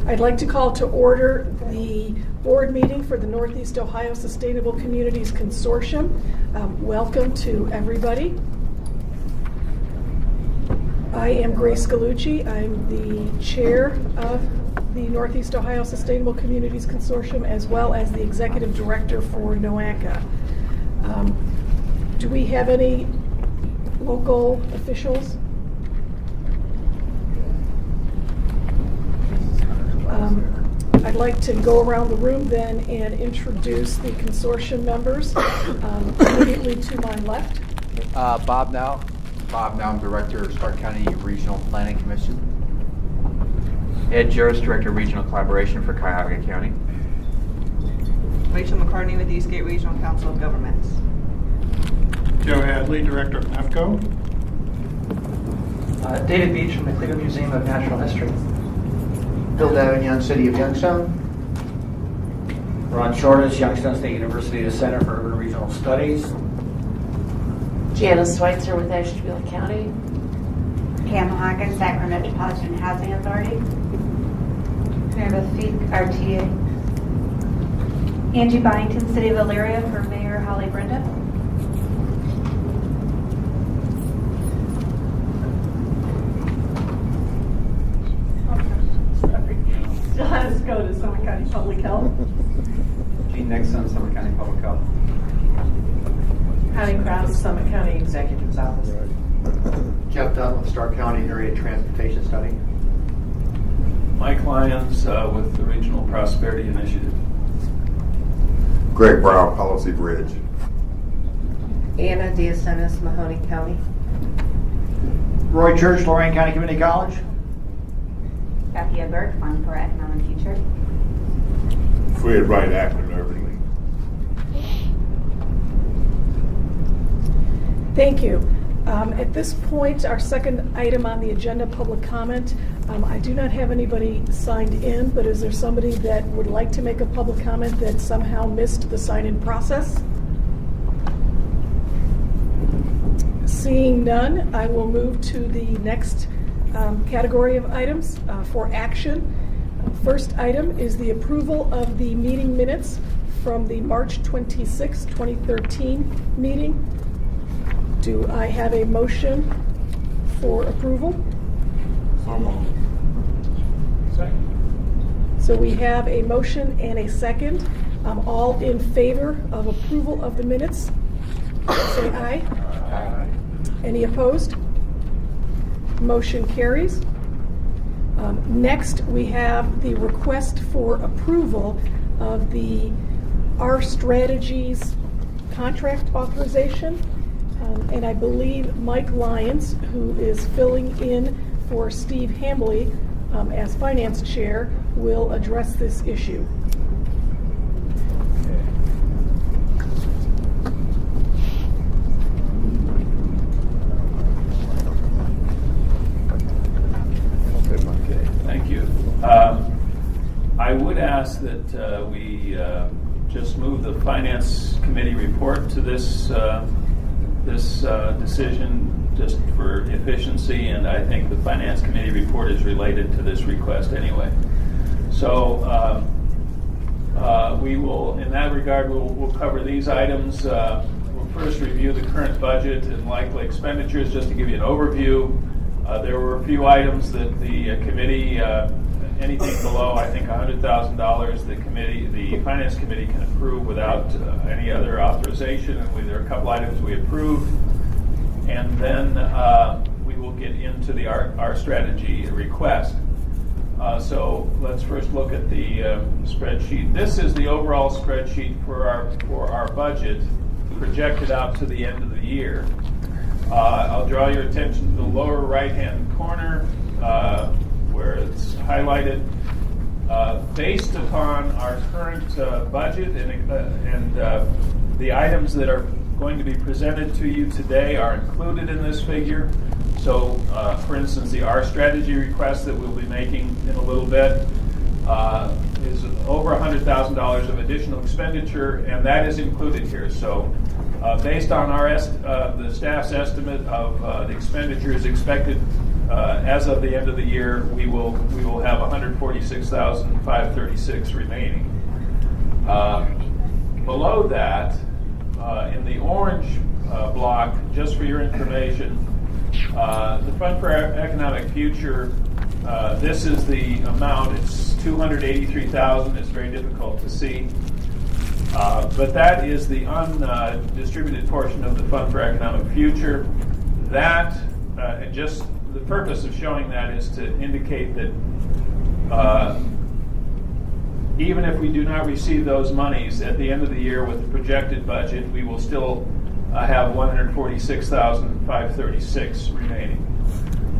I'd like to call to order the board meeting for the Northeast Ohio Sustainable Communities Consortium. Welcome to everybody. I am Grace Galucci. I'm the chair of the Northeast Ohio Sustainable Communities Consortium, as well as the executive director for NEOSCC. Do we have any local officials? I'd like to go around the room then and introduce the consortium members. Immediately to my left. Bob Now, I'm Director of Stark County Regional Planning Commission. Ed Jost, Director of Regional Collaboration for Cuyahoga County. Rachel McCartney with the Eastgate Regional Council of Governments. Joe Hadley, Director of NEFCO. David Beach from the Cleveland Museum of Natural History. Bill Davignon, City of Youngstown. Ron Shortis, Youngstown State University Center for Urban Regional Studies. Janice Schweitzer with Ashtabula County. Pam Hawkins, Sacramento Metropolitan Housing Authority. Meredith Feek, RTA. Angie Byington, City of Elyria for Mayor Holly Brenda. Let's go to Summit County Public Health. Gene Nixon, Summit County Public Health. Connie Krause, Summit County Executive's Office. Jeff Dunn with Stark County Area Transportation Study. Mike Lyons with the Regional Prosperity Initiative. Greg Brown, Policy Bridge. Anna Diasenis, Mahoney County. Roy Church, Lorain County Community College. Kathy Burke, Fund for Economic Future. Fred Wright, Akron Urban League. Thank you. At this point, our second item on the agenda, public comment. I do not have anybody signed in, but is there somebody that would like to make a public comment that somehow missed the sign-in process? Seeing none, I will move to the next category of items for action. First item is the approval of the meeting minutes from the March 26, 2013 meeting. Do I have a motion for approval? Second. So we have a motion and a second. All in favor of approval of the minutes, say aye. Aye. Any opposed? Motion carries. Next, we have the request for approval of the Our Strategies contract authorization. And I believe Mike Lyons, who is filling in for Steve Hambley as finance chair, will address this issue. Thank you. I would ask that we just move the Finance Committee report to this decision just for efficiency, and I think the Finance Committee report is related to this request anyway. So we will, in that regard, we'll cover these items. We'll first review the current budget and likely expenditures just to give you an overview. There were a few items that the committee, anything below, I think, $100,000, the Finance Committee can approve without any other authorization. And there are a couple items we approved, and then we will get into the our strategy request. So let's first look at the spreadsheet. This is the overall spreadsheet for our budget projected out to the end of the year. I'll draw your attention to the lower right-hand corner where it's highlighted. Based upon our current budget and the items that are going to be presented to you today are included in this figure. So, for instance, the Our Strategy request that we'll be making in a little bit is over $100,000 of additional expenditure, and that is included here. So, based on our the staff's estimate of the expenditures expected as of the end of the year, we will have 146,536 remaining. Below that, in the orange block, just for your information, the Fund for Economic Future, this is the amount. It's $283,000. It's very difficult to see. But that is the undistributed portion of the Fund for Economic Future. That, and just the purpose of showing that is to indicate that even if we do not receive those monies at the end of the year with the projected budget, we will still have 146,536 remaining.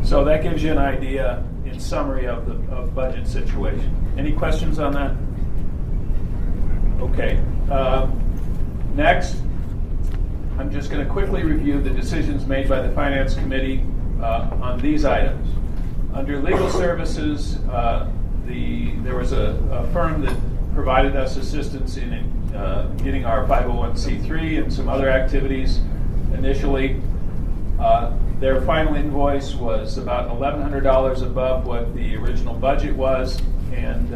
So that gives you an idea, in summary, of the budget situation. Any questions on that? Okay. Next, I'm just going to quickly review the decisions made by the Finance Committee on these items. Under legal services, there was a firm that provided us assistance in getting our 501c3 and some other activities initially. Their final invoice was about $1,100 above what the original budget was, and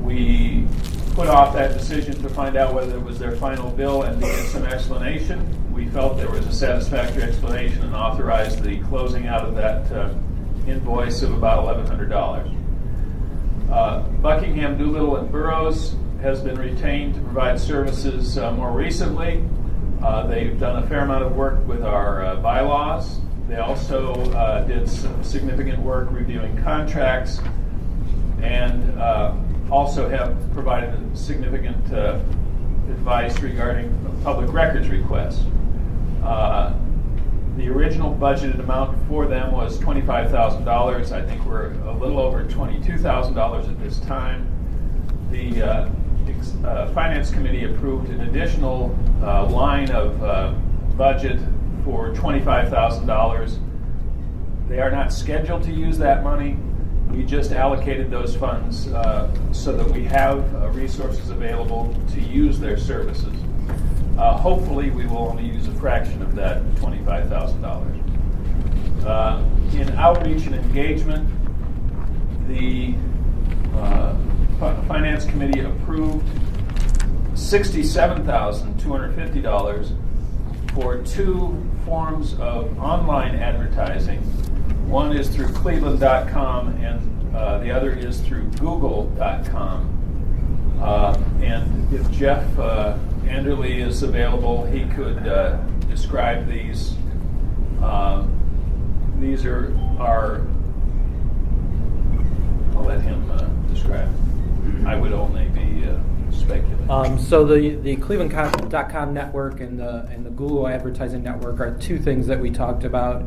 we put off that decision to find out whether it was their final bill and needed some explanation. We felt there was a satisfactory explanation and authorized the closing out of that invoice of about $1,100. Buckingham, Doolittle, and Burroughs has been retained to provide services more recently. They've done a fair amount of work with our bylaws. They also did some significant work reviewing contracts and also have provided significant advice regarding public records requests. The original budgeted amount for them was $25,000. I think we're a little over $22,000 at this time. The Finance Committee approved an additional line of budget for $25,000. They are not scheduled to use that money. We just allocated those funds so that we have resources available to use their services. Hopefully, we will only use a fraction of that $25,000. In outreach and engagement, the Finance Committee approved $67,250 for two forms of online advertising. One is through Cleveland.com and the other is through Google.com. And if Jeff Anderley is available, he could describe these. These are our, I'll let him describe. I would only be speculating. So the Cleveland.com network and the Google advertising network are two things that we talked about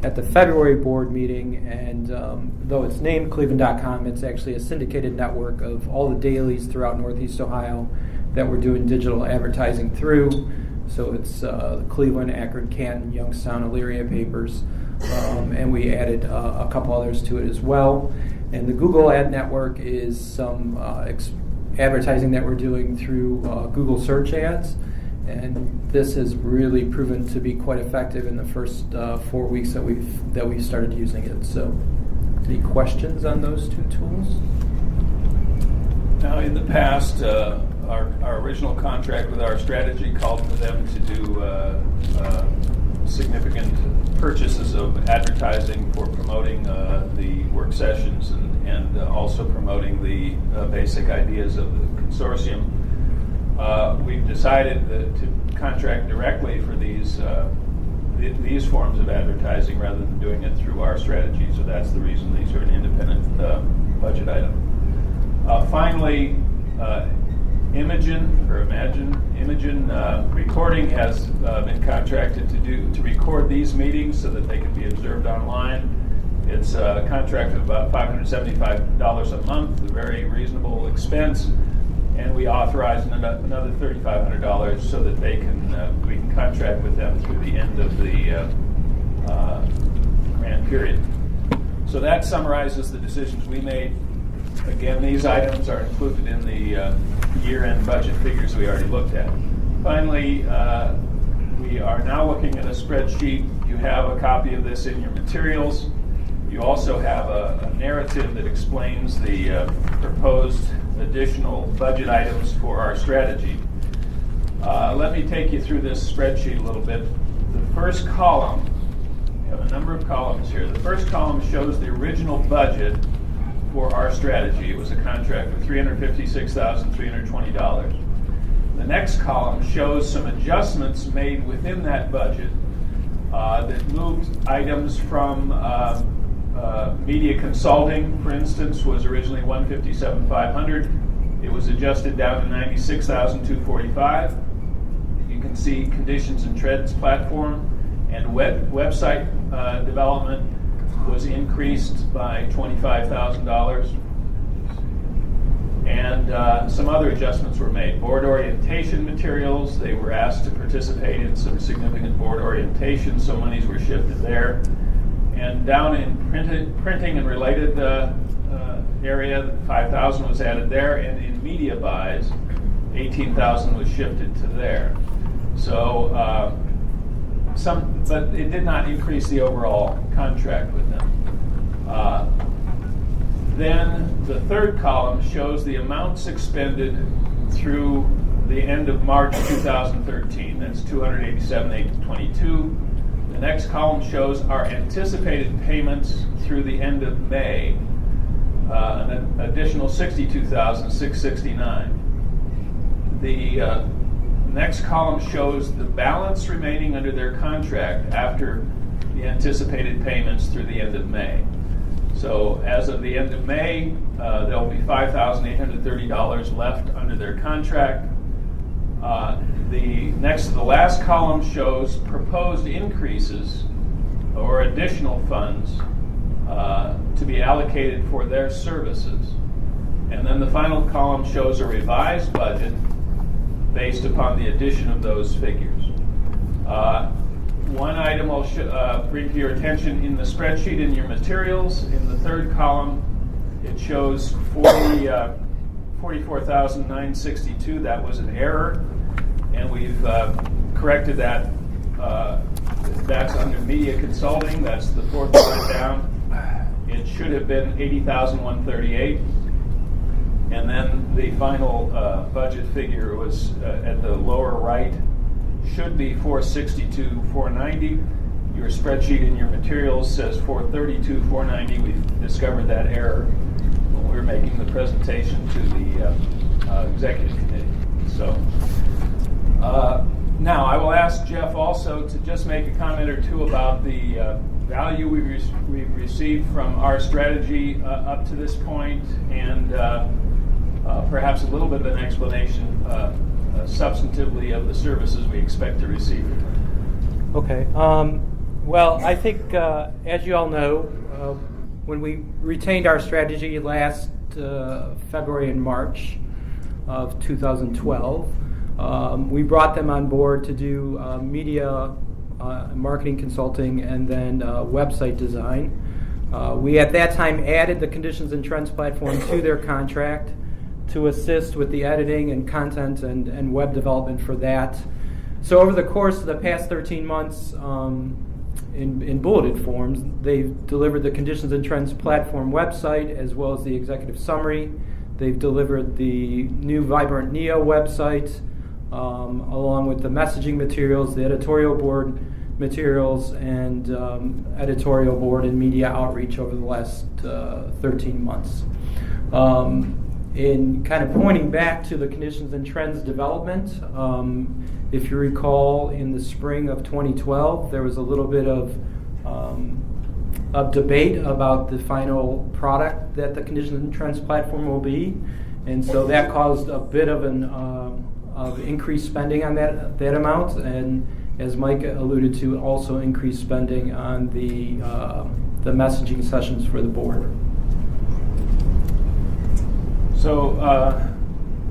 at the February board meeting, and though it's named Cleveland.com, it's actually a syndicated network of all the dailies throughout Northeast Ohio that we're doing digital advertising through. So it's the Cleveland, Akron, Canton, Youngstown, Elyria papers, and we added a couple others to it as well. And the Google Ad Network is some advertising that we're doing through Google search ads. And this has really proven to be quite effective in the first 4 weeks that we've started using it. So, any questions on those two tools? Now, in the past, our original contract with our strategy called for them to do significant purchases of advertising for promoting the work sessions and also promoting the basic ideas of the consortium. We've decided to contract directly for these forms of advertising rather than doing it through our strategy. So that's the reason these are an independent budget item. Finally, Imogen Recording has been contracted to record these meetings so that they can be observed online. It's a contract of about $575 a month, a very reasonable expense. And we authorize another $3,500 so that we can contract with them through the end of the grant period. So that summarizes the decisions we made. Again, these items are included in the year-end budget figures we already looked at. Finally, we are now looking at a spreadsheet. You have a copy of this in your materials. You also have a narrative that explains the proposed additional budget items for our strategy. Let me take you through this spreadsheet a little bit. The first column, we have a number of columns here. The first column shows the original budget for our strategy. It was a contract for $356,320. The next column shows some adjustments made within that budget that moved items from media consulting, for instance, was originally $157,500. It was adjusted down to $96,245. You can see conditions and trends platform and website development was increased by $25,000. And some other adjustments were made. Board orientation materials, they were asked to participate in some significant board orientation, so monies were shifted there. And down in printing and related area, $5,000 was added there, and in media buys, $18,000 was shifted to there. So but it did not increase the overall contract with them. Then the third column shows the amounts expended through the end of March 2013. That's $287,822. The next column shows our anticipated payments through the end of May, an additional $62,669. The next column shows the balance remaining under their contract after the anticipated payments through the end of May. So as of the end of May, there will be $5,830 left under their contract. The last column shows proposed increases or additional funds to be allocated for their services. And then the final column shows a revised budget based upon the addition of those figures. One item I'll bring to your attention in the spreadsheet in your materials. In the third column, it shows $44,962. That was an error, and we've corrected that. That's under media consulting. That's the fourth line down. It should have been $80,138. And then the final budget figure was at the lower right. Should be $462,490. Your spreadsheet in your materials says $432,490. We've discovered that error when we were making the presentation to the executive committee. So now I will ask Jeff also to just make a comment or two about the value we've received from our strategy up to this point, and perhaps a little bit of an explanation substantively of the services we expect to receive. Okay. Well, I think, as you all know, when we retained our strategy last February and March of 2012, we brought them on board to do media marketing consulting and then website design. We at that time added the conditions and trends platform to their contract to assist with the editing and content and web development for that. So over the course of the past 13 months, in bulleted forms, they've delivered the conditions and trends platform website as well as the executive summary. They've delivered the new Vibrant Neo website, along with the messaging materials, the editorial board materials, and editorial board and media outreach over the last 13 months. In kind of pointing back to the conditions and trends development, if you recall, in the spring of 2012, there was a little bit of debate about the final product that the conditions and trends platform will be, and so that caused a bit of an of increased spending on that amount, and as Mike alluded to, also increased spending on the messaging sessions for the board. So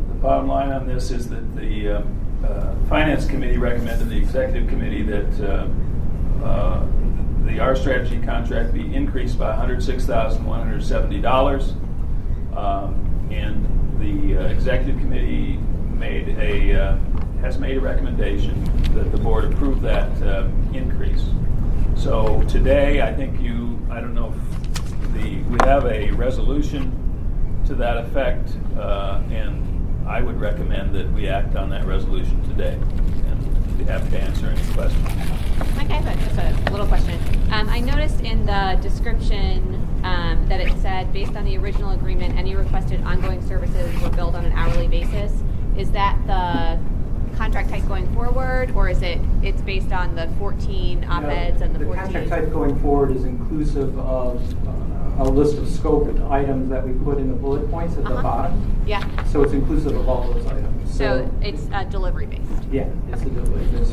the bottom line on this is that the Finance Committee recommended the Executive Committee that the R Strategy contract be increased by $106,170, and the Executive Committee has made a recommendation that the board approve that increase. So today, I think I don't know if we have a resolution to that effect, and I would recommend that we act on that resolution today. And be happy to answer any questions. Okay, but just a little question. I noticed in the description that it said, based on the original agreement, any requested ongoing services were billed on an hourly basis. Is that the contract type going forward, or is it's based on the 14 op-eds and the 14? The contract type going forward is inclusive of a list of scoped items that we put in the bullet points at the bottom. Yeah. So it's inclusive of all those items. So it's delivery based. Yeah, it's a delivery. There's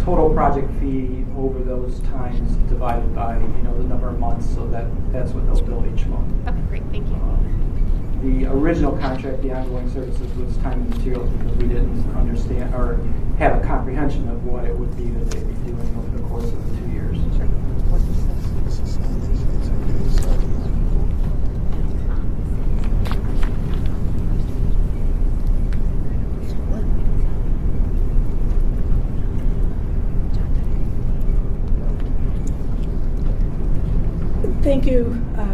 total project fee over those times divided by the number of months, so that's what they'll bill each month. Okay, great, thank you. The original contract, the ongoing services, was time and materials because we didn't understand or have a comprehension of what it would be that they'd be doing over the course of the 2 years. Sure. Thank you,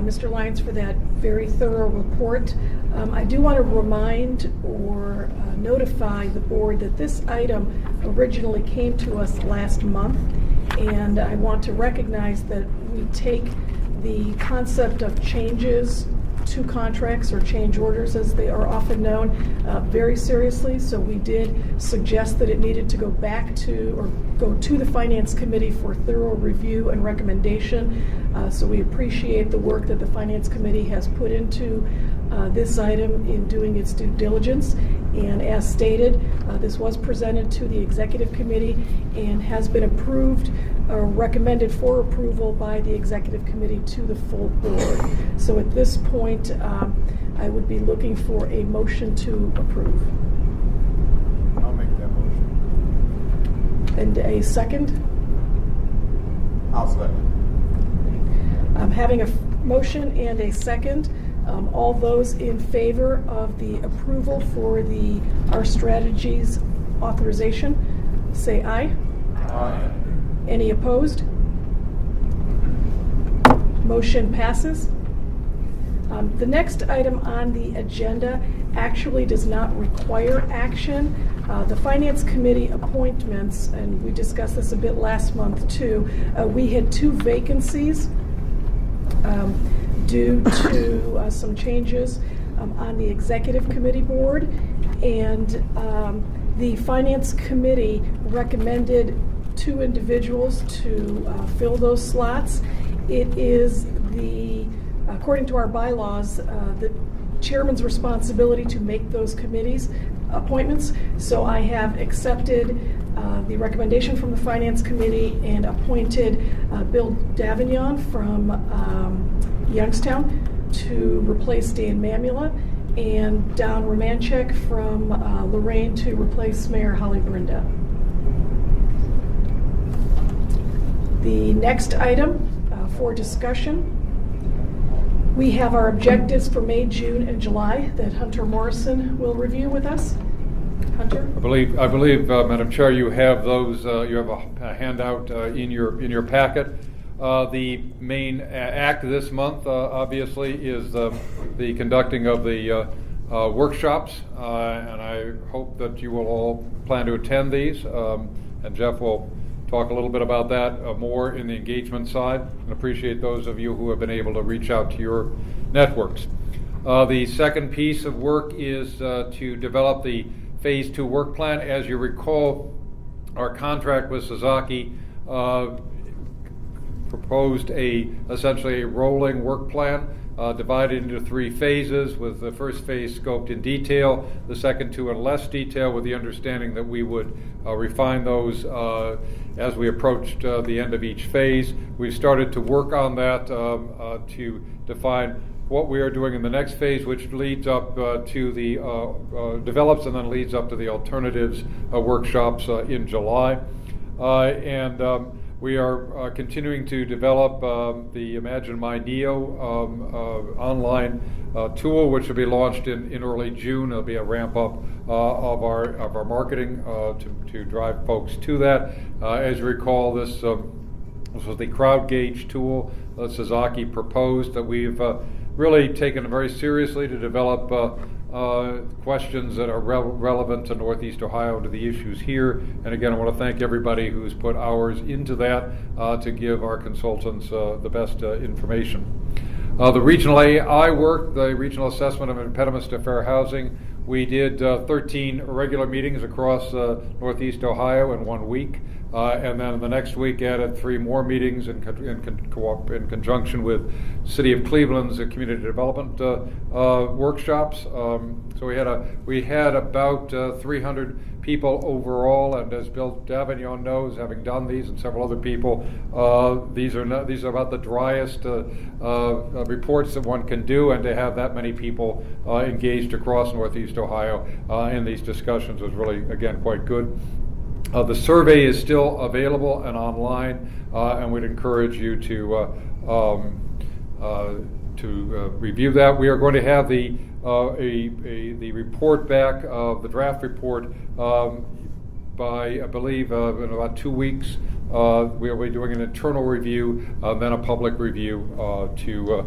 Mr. Lyons, for that very thorough report. I do want to remind or notify the board that this item originally came to us last month, and I want to recognize that we take the concept of changes to contracts or change orders, as they are often known, very seriously. So we did suggest that it needed to go back to or go to the Finance Committee for thorough review and recommendation. So we appreciate the work that the Finance Committee has put into this item in doing its due diligence. And as stated, this was presented to the Executive Committee and has been approved or recommended for approval by the Executive Committee to the full board. So at this point, I would be looking for a motion to approve. I'll make that motion. And a second? I'll second. Having a motion and a second, all those in favor of the approval for the Our Strategies authorization, say aye. Aye. Any opposed? Motion passes. The next item on the agenda actually does not require action. The Finance Committee appointments, and we discussed this a bit last month too, we had 2 vacancies due to some changes on the Executive Committee board, and the Finance Committee recommended 2 individuals to fill those slots. It is according to our bylaws, the chairman's responsibility to make those committees appointments. So I have accepted the recommendation from the Finance Committee and appointed Bill Davignon from Youngstown to replace Dan Mamula, and Don Romanchek from Lorraine to replace Mayor Holly Brinda. The next item for discussion, we have our objectives for May, June, and July that Hunter Morrison will review with us. Hunter? I believe, Madam Chair, you have those. You have a handout in your packet. The main act this month, obviously, is the conducting of the workshops, and I hope that you will all plan to attend these. And Jeff will talk a little bit about that more in the engagement side, and appreciate those of you who have been able to reach out to your networks. The second piece of work is to develop the Phase 2 work plan. As you recall, our contract with Sasaki proposed essentially a rolling work plan divided into 3 phases, with the first phase scoped in detail, the second 2 in less detail, with the understanding that we would refine those as we approached the end of each phase. We've started to work on that to define what we are doing in the next phase, which leads up to the develops and then leads up to the alternatives workshops in July. We are continuing to develop the Imagine My Neo online tool, which will be launched in early June. There'll be a ramp up of our marketing to drive folks to that. As you recall, this This was the crowd gauge tool that Sasaki proposed that we've really taken very seriously to develop questions that are relevant to Northeast Ohio, to the issues here. And again, I want to thank everybody who's put hours into that to give our consultants the best information. The regional AI work, the regional assessment of impediments to fair housing, we did 13 regular meetings across Northeast Ohio in 1 week. And then the next week added 3 more meetings in conjunction with City of Cleveland's community development workshops. So we had about 300 people overall, and as Bill Davignon knows, having done these and several other people, these are about the driest reports that one can do, and to have that many people engaged across Northeast Ohio in these discussions was really, again, quite good. The survey is still available and online, and we'd encourage you to review that. We are going to have the report back of the draft report by, I believe, in about 2 weeks. We'll be doing an internal review, then a public review to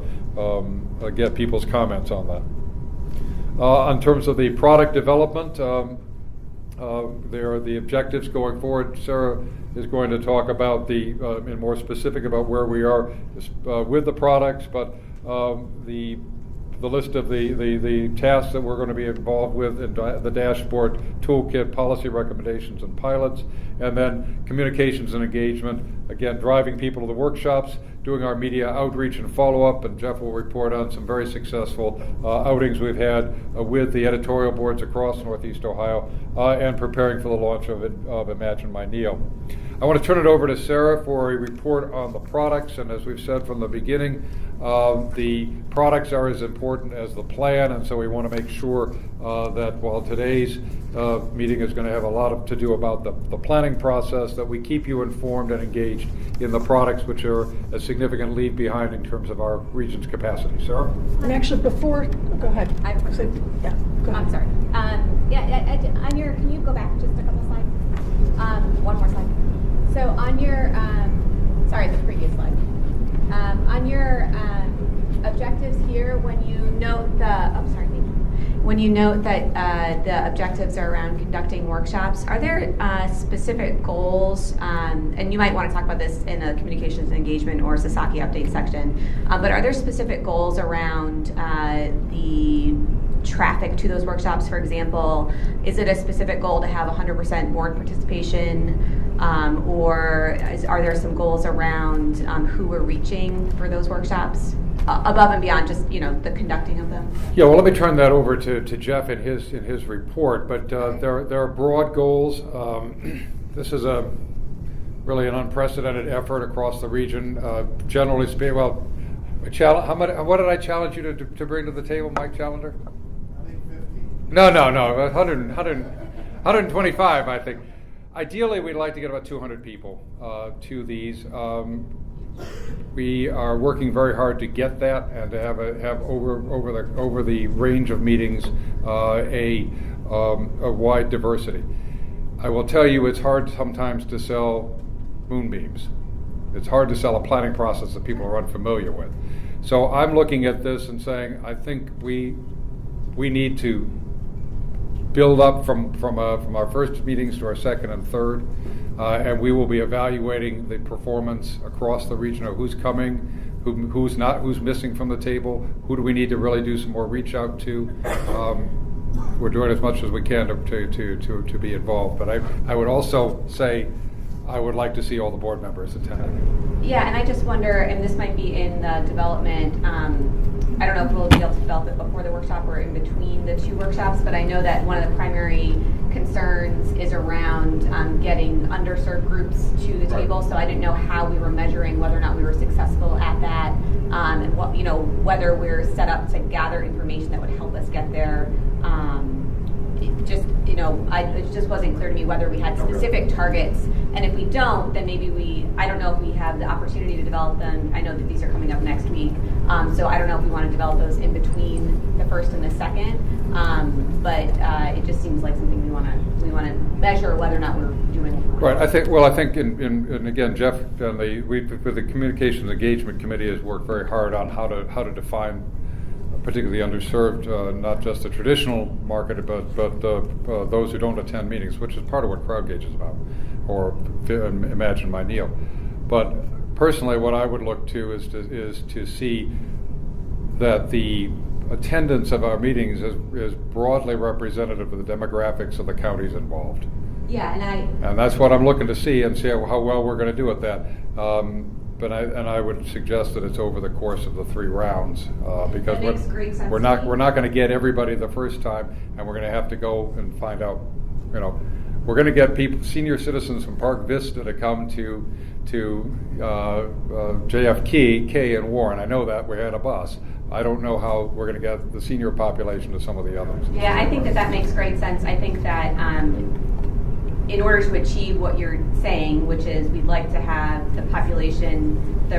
get people's comments on that. In terms of the product development, there are the objectives going forward. Sarah is going to talk about in more specific about where we are with the products, but the list of the tasks that we're going to be involved with in the dashboard, toolkit, policy recommendations, and pilots, and then communications and engagement. Again, driving people to the workshops, doing our media outreach and follow-up, and Jeff will report on some very successful outings we've had with the editorial boards across Northeast Ohio, and preparing for the launch of Imagine My Neo. I want to turn it over to Sarah for a report on the products, and as we've said from the beginning, the products are as important as the plan, and so we want to make sure that while today's meeting is going to have a lot to do about the planning process, that we keep you informed and engaged in the products, which are a significant lead behind in terms of our region's capacity. Sarah? And actually, before, go ahead. I have a question. Yeah, go ahead. I'm sorry. On your, can you go back just a couple slides? One more slide. So on your, sorry, the previous slide. On your objectives here, when you note when you note that the objectives are around conducting workshops, are there specific goals, and you might want to talk about this in the communications and engagement or Sasaki update section, but are there specific goals around the traffic to those workshops? For example, is it a specific goal to have 100% board participation? Or are there some goals around who we're reaching for those workshops, above and beyond just the conducting of them? Yeah, well, let me turn that over to Jeff in his report. But there are broad goals. This is really an unprecedented effort across the region. Generally speaking, well, what did I challenge you to bring to the table, Mike Challenger? I think 50. No, 125, I think. Ideally, we'd like to get about 200 people to these. We are working very hard to get that and to have over the range of meetings a wide diversity. I will tell you, it's hard sometimes to sell moonbeams. It's hard to sell a planning process that people are unfamiliar with. So I'm looking at this and saying, I think we need to build up from our first meetings to our second and third, and we will be evaluating the performance across the region of who's coming, who's not, who's missing from the table, who do we need to really do some more reach out to. We're doing as much as we can to be involved, but I would also say I would like to see all the board members attending. Yeah, and I just wonder, and this might be in the development, I don't know if we'll be able to develop it before the workshop or in between the two workshops, but I know that one of the primary concerns is around getting underserved groups to the table, so I didn't know how we were measuring whether or not we were successful at that, and what, whether we're set up to gather information that would help us get there. It just wasn't clear to me whether we had specific targets, and if we don't, then maybe I don't know if we have the opportunity to develop them. I know that these are coming up next week, So I don't know if we want to develop those in between the first and the second, but it just seems like something we want to measure whether or not we're doing it. Right. I think, and again, Jeff, with the Communications Engagement Committee has worked very hard on how to define, particularly underserved, not just the traditional market, but those who don't attend meetings, which is part of what crowd gauge is about, or Imagine My NEO. But personally, what I would look to is to see that the attendance of our meetings is broadly representative of the demographics of the counties involved. Yeah, and that's what I'm looking to see and see how well we're going to do at that. But I would suggest that it's over the course of the 3 rounds because that makes great sense we're not going to get everybody the first time, and we're going to have to go and find out. We're going to get senior citizens from Park Vista to come to JFK and Warren. I know that we had a bus. I don't know how we're going to get the senior population to some of the others. Yeah, I think that makes great sense. I think that in order to achieve what you're saying, which is we'd like to have the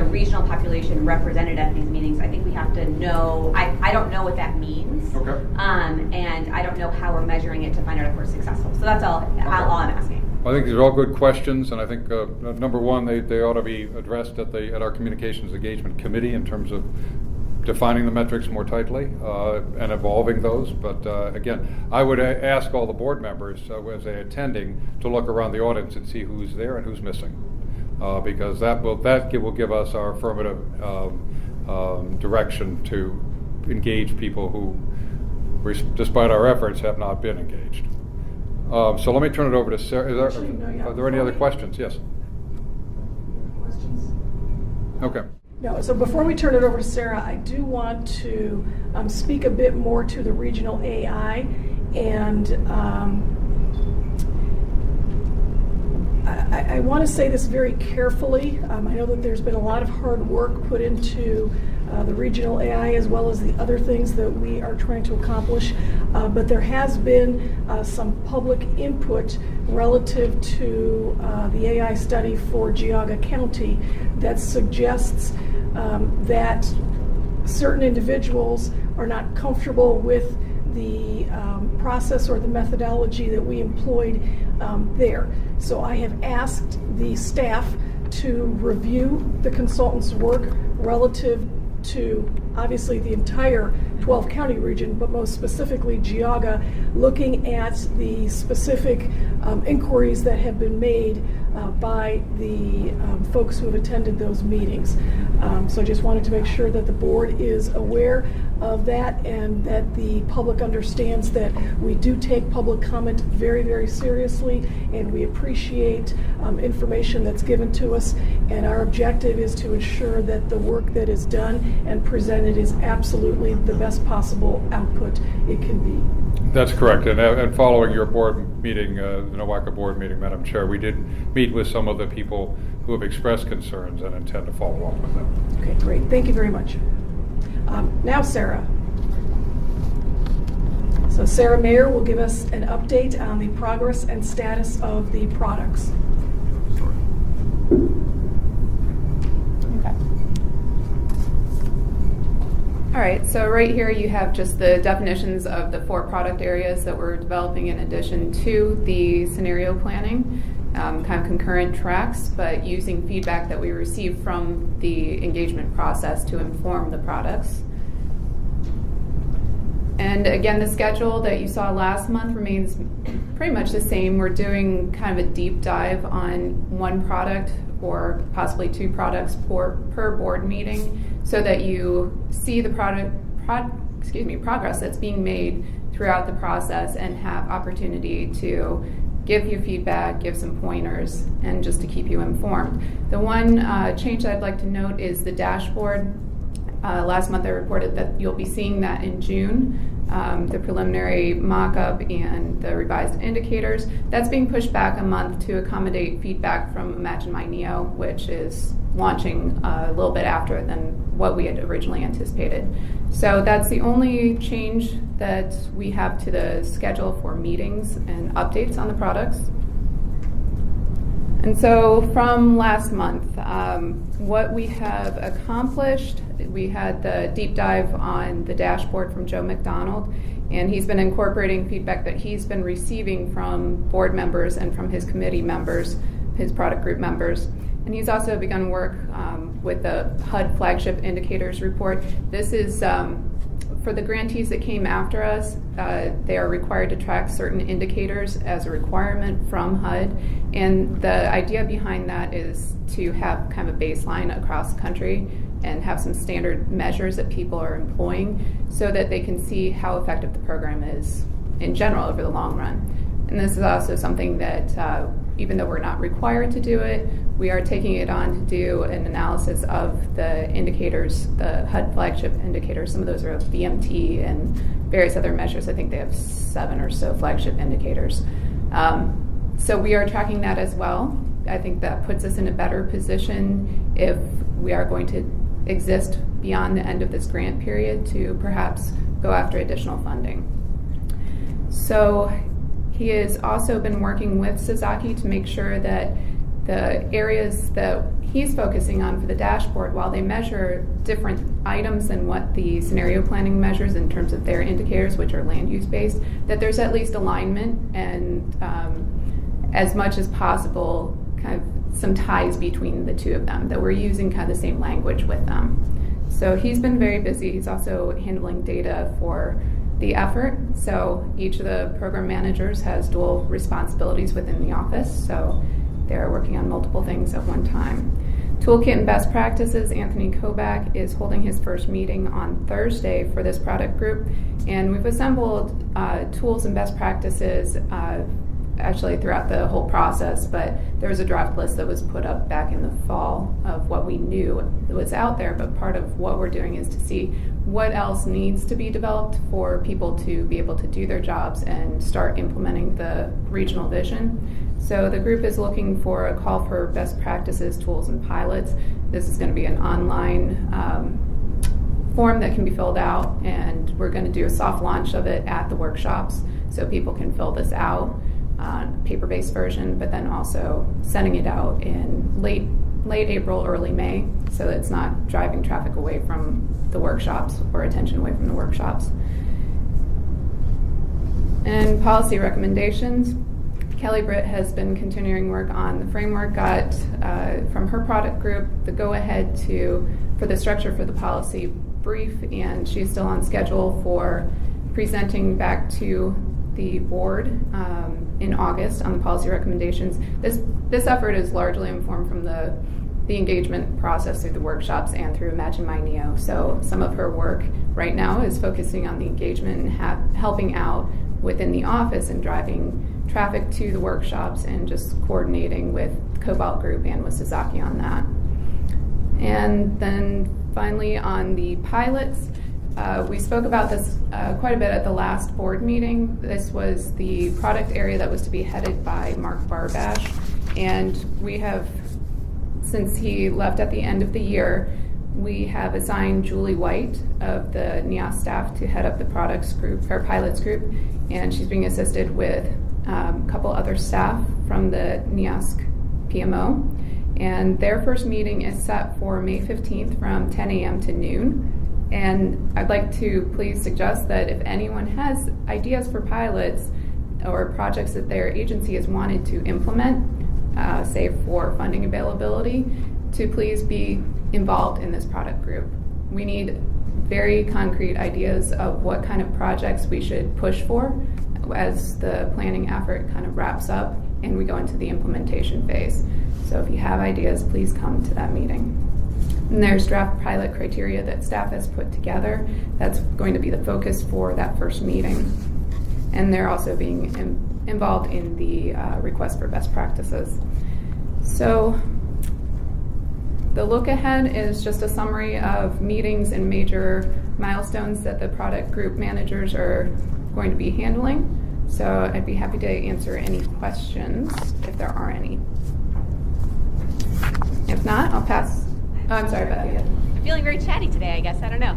regional population represented at these meetings, I think we have to know, I don't know what that means. Okay. And I don't know how we're measuring it to find out if we're successful. So that's all, Okay. all I'm asking. I think these are all good questions, and I think number one, they ought to be addressed at our Communications Engagement Committee in terms of defining the metrics more tightly and evolving those. But again, I would ask all the board members as they're attending to look around the audience and see who's there and who's missing, because that will give us our affirmative direction to engage people who, despite our efforts, have not been engaged. So let me turn it over to Sarah. Are there any other questions? Yes. Questions? Okay. No, so before we turn it over to Sarah, I do want to speak a bit more to the regional AI, and I want to say this very carefully. I know that there's been a lot of hard work put into the regional AI as well as the other things that we are trying to accomplish, but there has been some public input relative to the AI study for Geauga County that suggests that certain individuals are not comfortable with the process or the methodology that we employed there. So I have asked the staff to review the consultant's work relative to obviously the entire 12 county region, but most specifically Geauga, looking at the specific inquiries that have been made by the folks who have attended those meetings. So I just wanted to make sure that the board is aware of that and that the public understands that we do take public comment very, very seriously, and we appreciate information that's given to us, and our objective is to ensure that the work that is done and presented is absolutely the best possible output it can be. That's correct. And following your board meeting, the NEOSCC board meeting, Madam Chair, we did meet with some of the people who have expressed concerns and intend to follow up with them. Okay, great. Thank you very much. Now, Sarah. So Sarah Mayer will give us an update on the progress and status of the products. Okay. All right, so right here you have just the definitions of the 4 product areas that we're developing in addition to the scenario planning, kind of concurrent tracks, but using feedback that we receive from the engagement process to inform the products. And again, the schedule that you saw last month remains pretty much the same. We're doing kind of a deep dive on 1 product or possibly 2 products per board meeting, so that you see the progress that's being made throughout the process and have opportunity to give you feedback, give some pointers, and just to keep you informed. The one change that I'd like to note is the dashboard. Last month I reported that you'll be seeing that in June, the preliminary mock-up and the revised indicators. That's being pushed back a month to accommodate feedback from Imagine My NEO, which is launching a little bit after than what we had originally anticipated. So that's the only change that we have to the schedule for meetings and updates on the products. And so from last month, what we have accomplished we had the deep dive on the dashboard from Joe McDonald, and he's been incorporating feedback that he's been receiving from board members and from his committee members, his product group members. And he's also begun work with the HUD flagship indicators report. This is for the grantees that came after us. They are required to track certain indicators as a requirement from HUD. And the idea behind that is to have kind of a baseline across the country and have some standard measures that people are employing so that they can see how effective the program is in general over the long run. And this is also something that, even though we're not required to do it, we are taking it on to do an analysis of the indicators, the HUD flagship indicators. Some of those are BMT and various other measures. I think they have 7 or so flagship indicators. So we are tracking that as well. I think that puts us in a better position if we are going to exist beyond the end of this grant period to perhaps go after additional funding. So he has also been working with Sasaki to make sure that the areas that he's focusing on for the dashboard, while they measure different items than what the scenario planning measures in terms of their indicators, which are land use based, that there's at least alignment and as much as possible kind of some ties between the two of them, that we're using kind of the same language with them. So he's been very busy. He's also handling data for the effort. So each of the program managers has dual responsibilities within the office. So they're working on multiple things at one time. Toolkit and best practices, Anthony Kobach is holding his first meeting on Thursday for this product group. And we've assembled tools and best practices actually throughout the whole process, but there was a draft list that was put up back in the fall of what we knew was out there, but part of what we're doing is to see what else needs to be developed for people to be able to do their jobs and start implementing the regional vision. So the group is looking for a call for best practices, tools, and pilots. This is going to be an online form that can be filled out, and we're going to do a soft launch of it at the workshops so people can fill this out. Paper-based version, but then also sending it out in late April, early May, so that it's not driving traffic away from the workshops or attention away from the workshops. And policy recommendations. Kelly Britt has been continuing work on the framework, got from her product group the go-ahead for the structure for the policy brief, and she's still on schedule for presenting back to the board in August on the policy recommendations. This effort is largely informed from the engagement process through the workshops and through Imagine My Neo. So some of her work right now is focusing on the engagement and helping out within the office and driving traffic to the workshops and just coordinating with Cobalt Group and with Sasaki on that. And then finally on the pilots, we spoke about this quite a bit at the last board meeting. This was the product area that was to be headed by Mark Barbash, and we have, since he left at the end of the year, we have assigned Julie White of the NEOSCC staff to head up the products group, or pilots group, and she's being assisted with a couple other staff from the NEOSCC PMO. And their first meeting is set for May 15th from 10 a.m. to noon. And I'd like to please suggest that if anyone has ideas for pilots or projects that their agency has wanted to implement, say for funding availability, to please be involved in this product group. We need very concrete ideas of what kind of projects we should push for as the planning effort kind of wraps up and we go into the implementation phase. So if you have ideas, please come to that meeting. And there's draft pilot criteria that staff has put together. That's going to be the focus for that first meeting. And they're also being involved in the request for best practices. So the look ahead is just a summary of meetings and major milestones that the product group managers are going to be handling. So I'd be happy to answer any questions if there are any. If not, I'll pass. Oh, I'm sorry, Becky. I'm feeling very chatty today, I guess. I don't know.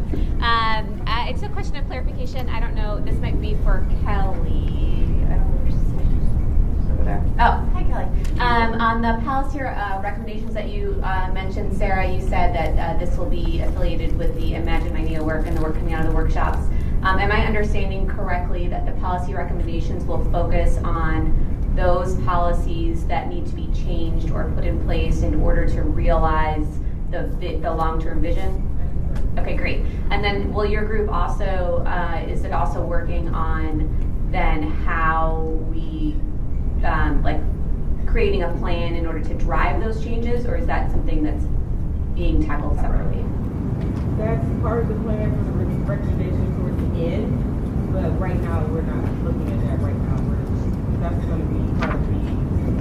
It's a question of clarification. I don't know. This might be for Kelly. I don't know. Over there. Oh, hi, Kelly. Kelly. On the policy recommendations that you mentioned, Sarah, you said that this will be affiliated with the Imagine My NEO work and the work coming out of the workshops. Am I understanding correctly that the policy recommendations will focus on those policies that need to be changed or put in place in order to realize the long-term vision? Okay, great. And then will your group also, is it also working on then how we, like creating a plan in order to drive those changes, or is that something that's being tackled separately? That's part of the plan for the recommendation towards the end, but right now we're not looking at that right now. That's going to be part of the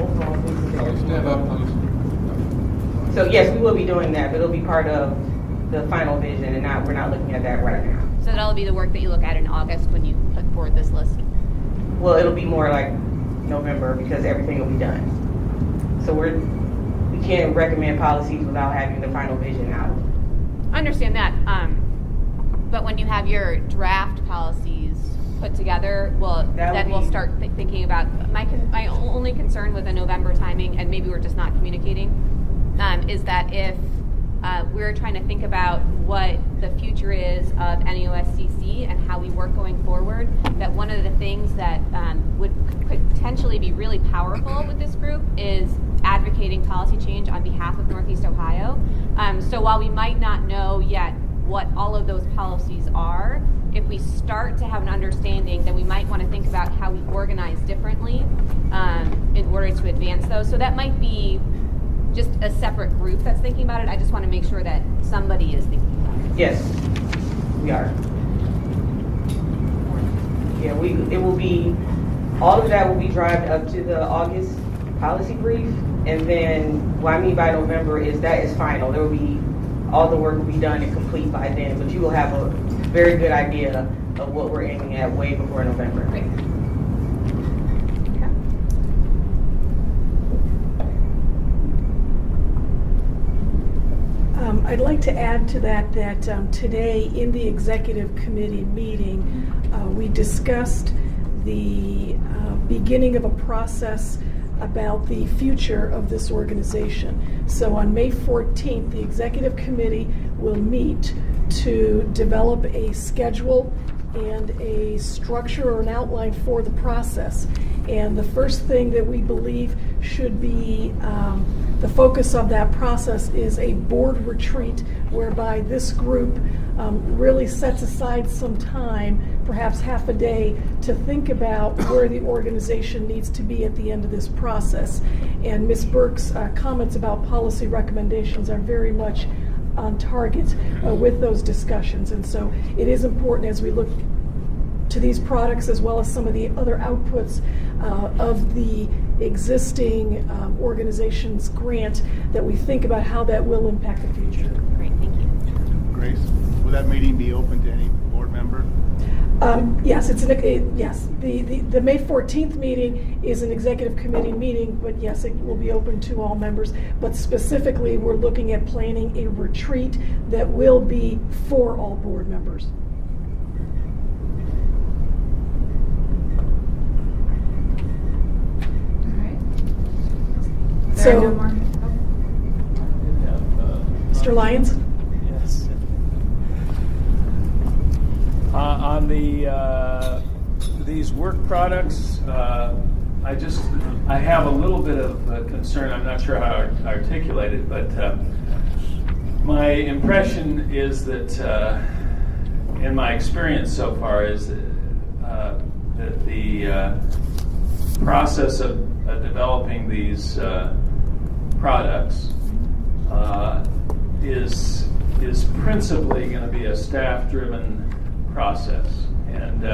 overall vision. Stand up, please. So yes, we will be doing that, but it'll be part of the final vision, and we're not looking at that right now. So that'll be the work that you look at in August when you put forward this list? Well, it'll be more like November because everything will be done. So we can't recommend policies without having the final vision out. I understand that, but when you have your draft policies put together, we'll start thinking about, my only concern with the November timing, and maybe we're just not communicating, is that if we're trying to think about what the future is of NEOSCC and how we work going forward, that one of the things that could potentially be really powerful with this group is advocating policy change on behalf of Northeast Ohio. So while we might not know yet what all of those policies are, if we start to have an understanding, then we might want to think about how we organize differently in order to advance those. So that might be just a separate group that's thinking about it. I just want to make sure that somebody is thinking about it. Yes, we are. Yeah, it will be, all of that will be drived up to the August policy brief, and then what I mean by November is that is final. There will be, all the work will be done and complete by then, but you will have a very good idea of what we're aiming at way before November. Great. I'd like to add to that today in the executive committee meeting, we discussed the beginning of a process about the future of this organization. So on May 14th, the executive committee will meet to develop a schedule and a structure or an outline for the process. And the first thing that we believe should be the focus of that process is a board retreat whereby this group really sets aside some time, perhaps half a day, to think about where the organization needs to be at the end of this process. And Ms. Burke's comments about policy recommendations are very much on target with those discussions. And so it is important as we look to these products as well as some of the other outputs of the existing organization's grant that we think about how that will impact the future. Great, thank you. Grace, will that meeting be open to any board member? Yes, yes. The May 14th meeting is an executive committee meeting, but yes, it will be open to all members. But specifically, we're looking at planning a retreat that will be for all board members. So, No more. Mr. Lyons? Yes. On these work products, I have a little bit of concern. I'm not sure how to articulate it, but my impression is that, in my experience so far, is that the process of developing these products is principally going to be a staff-driven process, and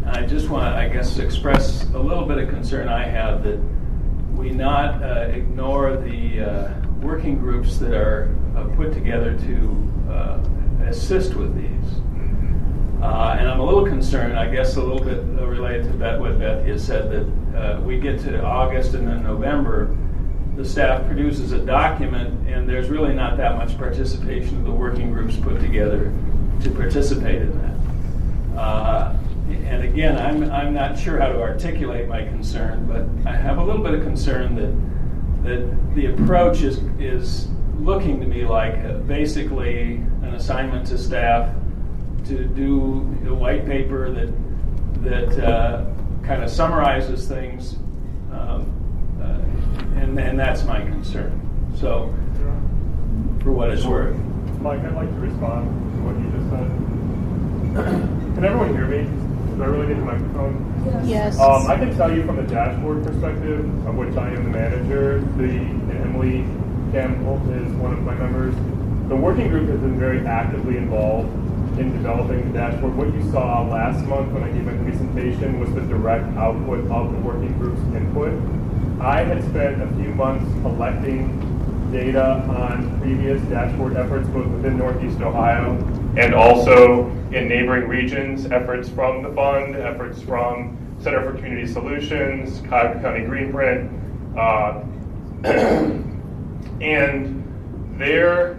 I just want to, I guess, express a little bit of concern I have that we not ignore the working groups that are put together to assist with these. And I'm a little concerned, I guess, a little bit related to what Beth has said, that we get to August and then November, the staff produces a document, and there's really not that much participation of the working groups put together to participate in that. And again, I'm not sure how to articulate my concern, but I have a little bit of concern that the approach is looking to me like basically an assignment to staff to do a white paper that kind of summarizes things, and that's my concern. So, for what it's worth. Mike, I'd like to respond to what you just said. Can everyone hear me? Do I really need the microphone? Yes. I can tell you from the dashboard perspective, of which I am the manager, and Emily Campbell is one of my members. The working group has been very actively involved in developing the dashboard. What you saw last month when I gave my presentation was the direct output of the working group's input. I had spent a few months collecting data on previous dashboard efforts both within Northeast Ohio and also in neighboring regions, efforts from the fund, efforts from Center for Community Solutions, Cuyahoga County Greenprint, and their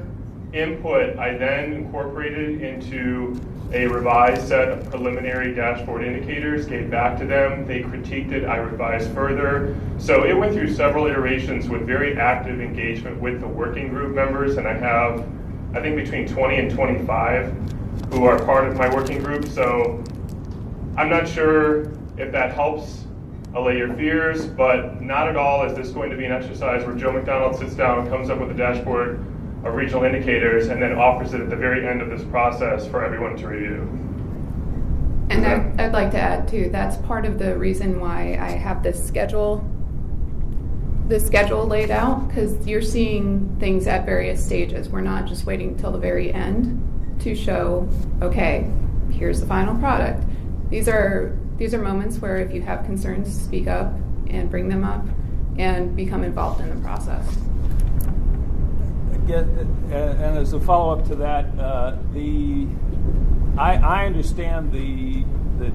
input I then incorporated into a revised set of preliminary dashboard indicators, gave back to them, they critiqued it, I revised further. So it went through several iterations with very active engagement with the working group members, and I have, I think, between 20 and 25 who are part of my working group. So I'm not sure if that helps allay your fears, but not at all is this going to be an exercise where Joe McDonald sits down and comes up with a dashboard of regional indicators and then offers it at the very end of this process for everyone to review. And I'd like to add too, that's part of the reason why I have this schedule laid out, because you're seeing things at various stages. We're not just waiting till the very end to show, okay, here's the final product. These are moments where if you have concerns, speak up and bring them up and become involved in the process. And as a follow-up to that, I understand the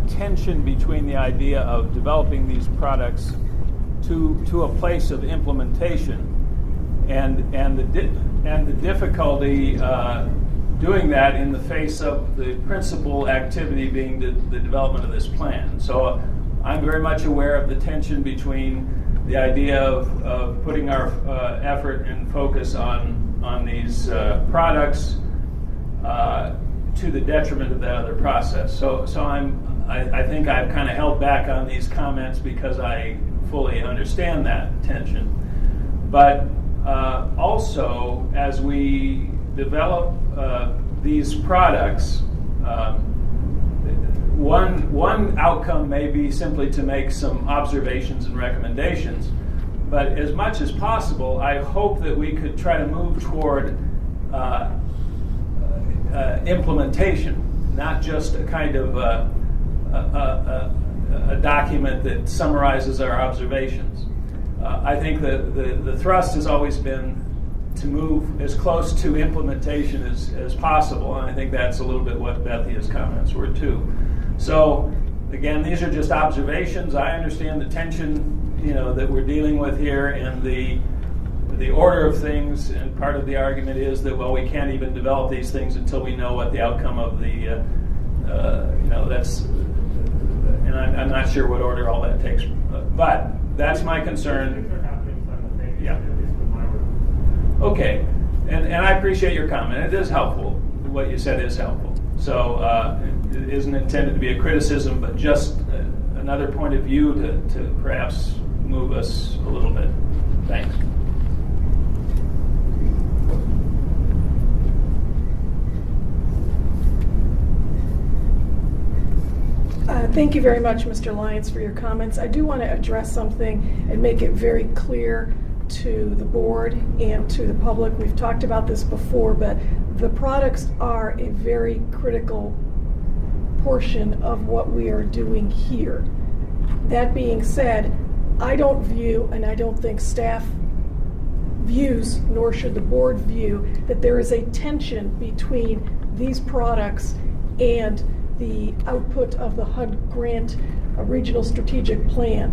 tension between the idea of developing these products to a place of implementation, and the difficulty doing that in the face of the principal activity being the development of this plan. So I'm very much aware of the tension between the idea of putting our effort and focus on these products to the detriment of that other process. So I think I've kind of held back on these comments because I fully understand that tension. But also, as we develop these products, one outcome may be simply to make some observations and recommendations. But as much as possible, I hope that we could try to move toward implementation, not just a kind of a document that summarizes our observations. I think the thrust has always been to move as close to implementation as possible, and I think that's a little bit what Bethia's comments were too. So again, these are just observations. I understand the tension that we're dealing with here, and the order of things, and part of the argument is that, well, we can't even develop these things until we know what the outcome of the that's, and I'm not sure what order all that takes, but that's my concern. Yeah. Okay, and I appreciate your comment. It is helpful. What you said is helpful. So it isn't intended to be a criticism, but just another point of view to perhaps move us a little bit. Thanks. Thank you very much, Mr. Lyons, for your comments. I do want to address something and make it very clear to the board and to the public. We've talked about this before, but the products are a very critical portion of what we are doing here. That being said, I don't view, and I don't think staff views, nor should the board view, that there is a tension between these products and the output of the HUD grant regional strategic plan.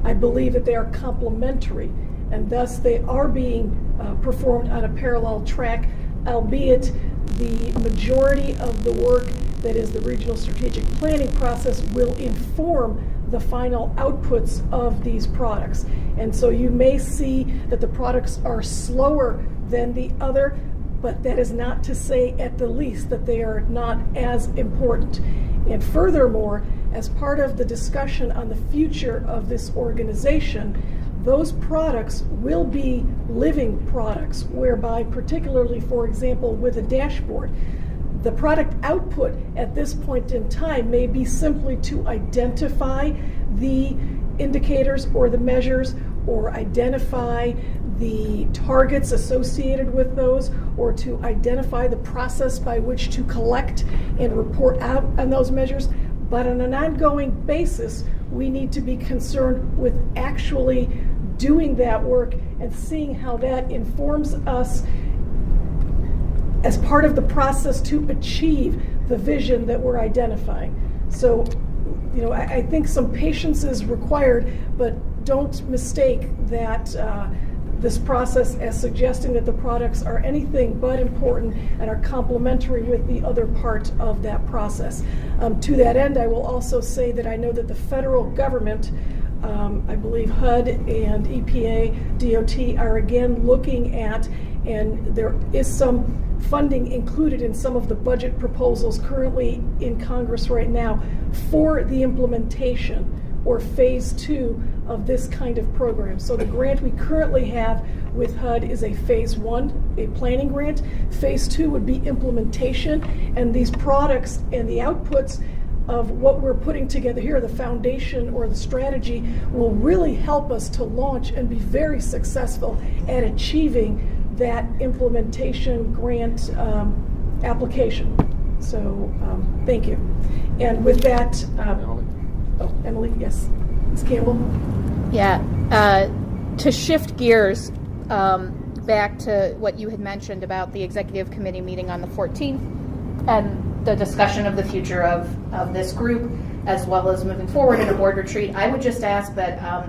I believe that they are complementary, and thus they are being performed on a parallel track, albeit the majority of the work that is the regional strategic planning process, will inform the final outputs of these products. And so you may see that the products are slower than the other, but that is not to say at the least that they are not as important. And furthermore, as part of the discussion on the future of this organization, those products will be living products, whereby particularly, for example, with a dashboard, the product output at this point in time may be simply to identify the indicators or the measures, or identify the targets associated with those, or to identify the process by which to collect and report out on those measures. But on an ongoing basis, we need to be concerned with actually doing that work and seeing how that informs us as part of the process to achieve the vision that we're identifying. So, I think some patience is required, but don't mistake that this process as suggesting that the products are anything but important and are complementary with the other part of that process. To that end, I will also say that I know that the federal government, I believe HUD and EPA, DOT are again looking at, and there is some funding included in some of the budget proposals currently in Congress right now for the implementation or phase 2 of this kind of program. So the grant we currently have with HUD is a phase 1, a planning grant. Phase 2 would be implementation, and these products and the outputs of what we're putting together here, the foundation or the strategy, will really help us to launch and be very successful at achieving that implementation grant application. So thank you. And with that, Emily, yes. Ms. Campbell? Yeah. To shift gears back to what you had mentioned about the executive committee meeting on the 14th and the discussion of the future of this group, as well as moving forward in a board retreat, I would just ask that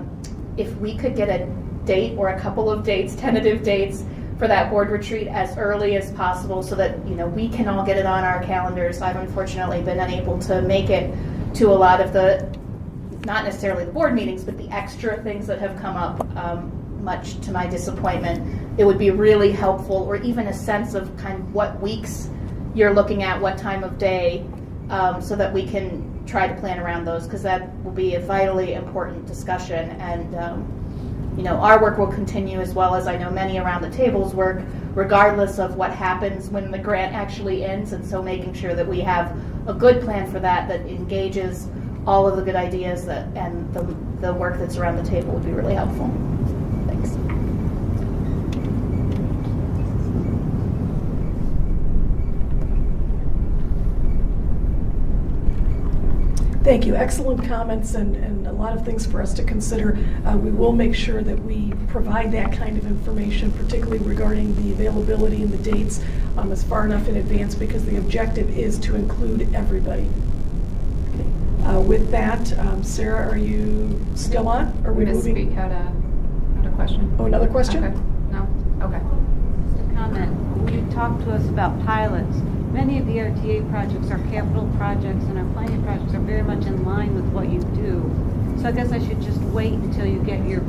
if we could get a date or a couple of dates, tentative dates, for that board retreat as early as possible so that we can all get it on our calendars. I've unfortunately been unable to make it to a lot of the, not necessarily the board meetings, but the extra things that have come up, much to my disappointment. It would be really helpful, or even a sense of kind of what weeks you're looking at, what time of day, so that we can try to plan around those, because that will be a vitally important discussion. And our work will continue, as well as I know many around the table's work, regardless of what happens when the grant actually ends. And so making sure that we have a good plan for that engages all of the good ideas and the work that's around the table would be really helpful. Thanks. Thank you. Excellent comments and a lot of things for us to consider. We will make sure that we provide that kind of information, particularly regarding the availability and the dates, as far enough in advance, because the objective is to include everybody. Okay. With that, Sarah, are you still on? Are we moving? Speak had a question. Oh, another question? Okay. No? Okay. Just a comment. You talked to us about pilots. Many of the RTA projects are capital projects, and our planning projects are very much in line with what you do. So I guess I should just wait until you get your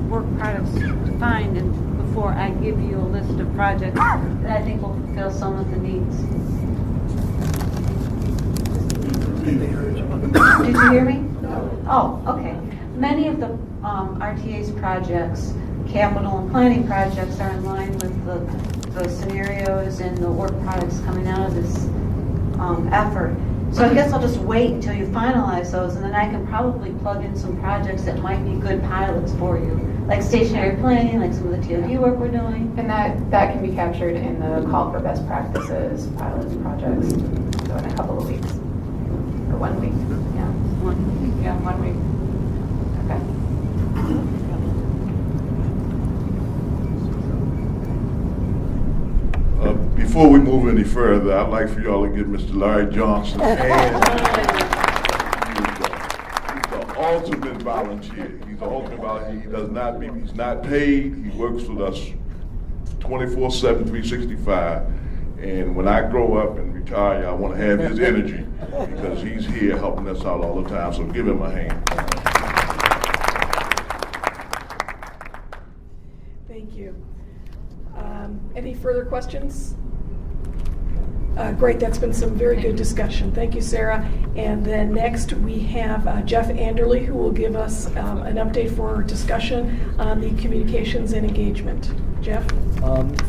work products defined and before I give you a list of projects that I think will fulfill some of the needs. Did you hear me? No. Oh, okay. Many of the RTA's projects, capital and planning projects, are in line with the scenarios and the work products coming out of this effort. So I guess I'll just wait until you finalize those, and then I can probably plug in some projects that might be good pilots for you, like stationary planning, like some of the TOD work we're doing. And that can be captured in the call for best practices pilots projects. So in a couple of weeks, or 1 week. Yeah, 1 week. Yeah, 1 week. Okay. Before we move any further, I'd like for y'all to give Mr. Larry Johnson a hand. He's the ultimate volunteer. He's the ultimate volunteer. He's not paid. He works with us 24/7, 365. And when I grow up and retire, I want to have his energy because he's here helping us out all the time. So give him a hand. Thank you. Any further questions? Great, that's been some very good discussion. Thank you, Sarah. And then next we have Jeff Anderley, who will give us an update for discussion on the communications and engagement. Jeff?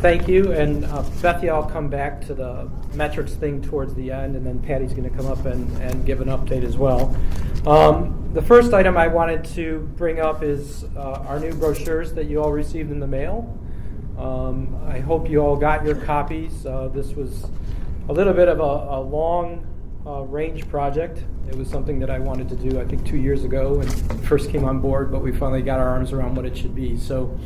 Thank you. And Bethy, I'll come back to the metrics thing towards the end, and then Patty's going to come up and give an update as well. The first item I wanted to bring up is our new brochures that you all received in the mail. I hope you all got your copies. This was a little bit of a long range project. It was something that I wanted to do, I think, 2 years ago when I first came on board, but we finally got our arms around what it should be. So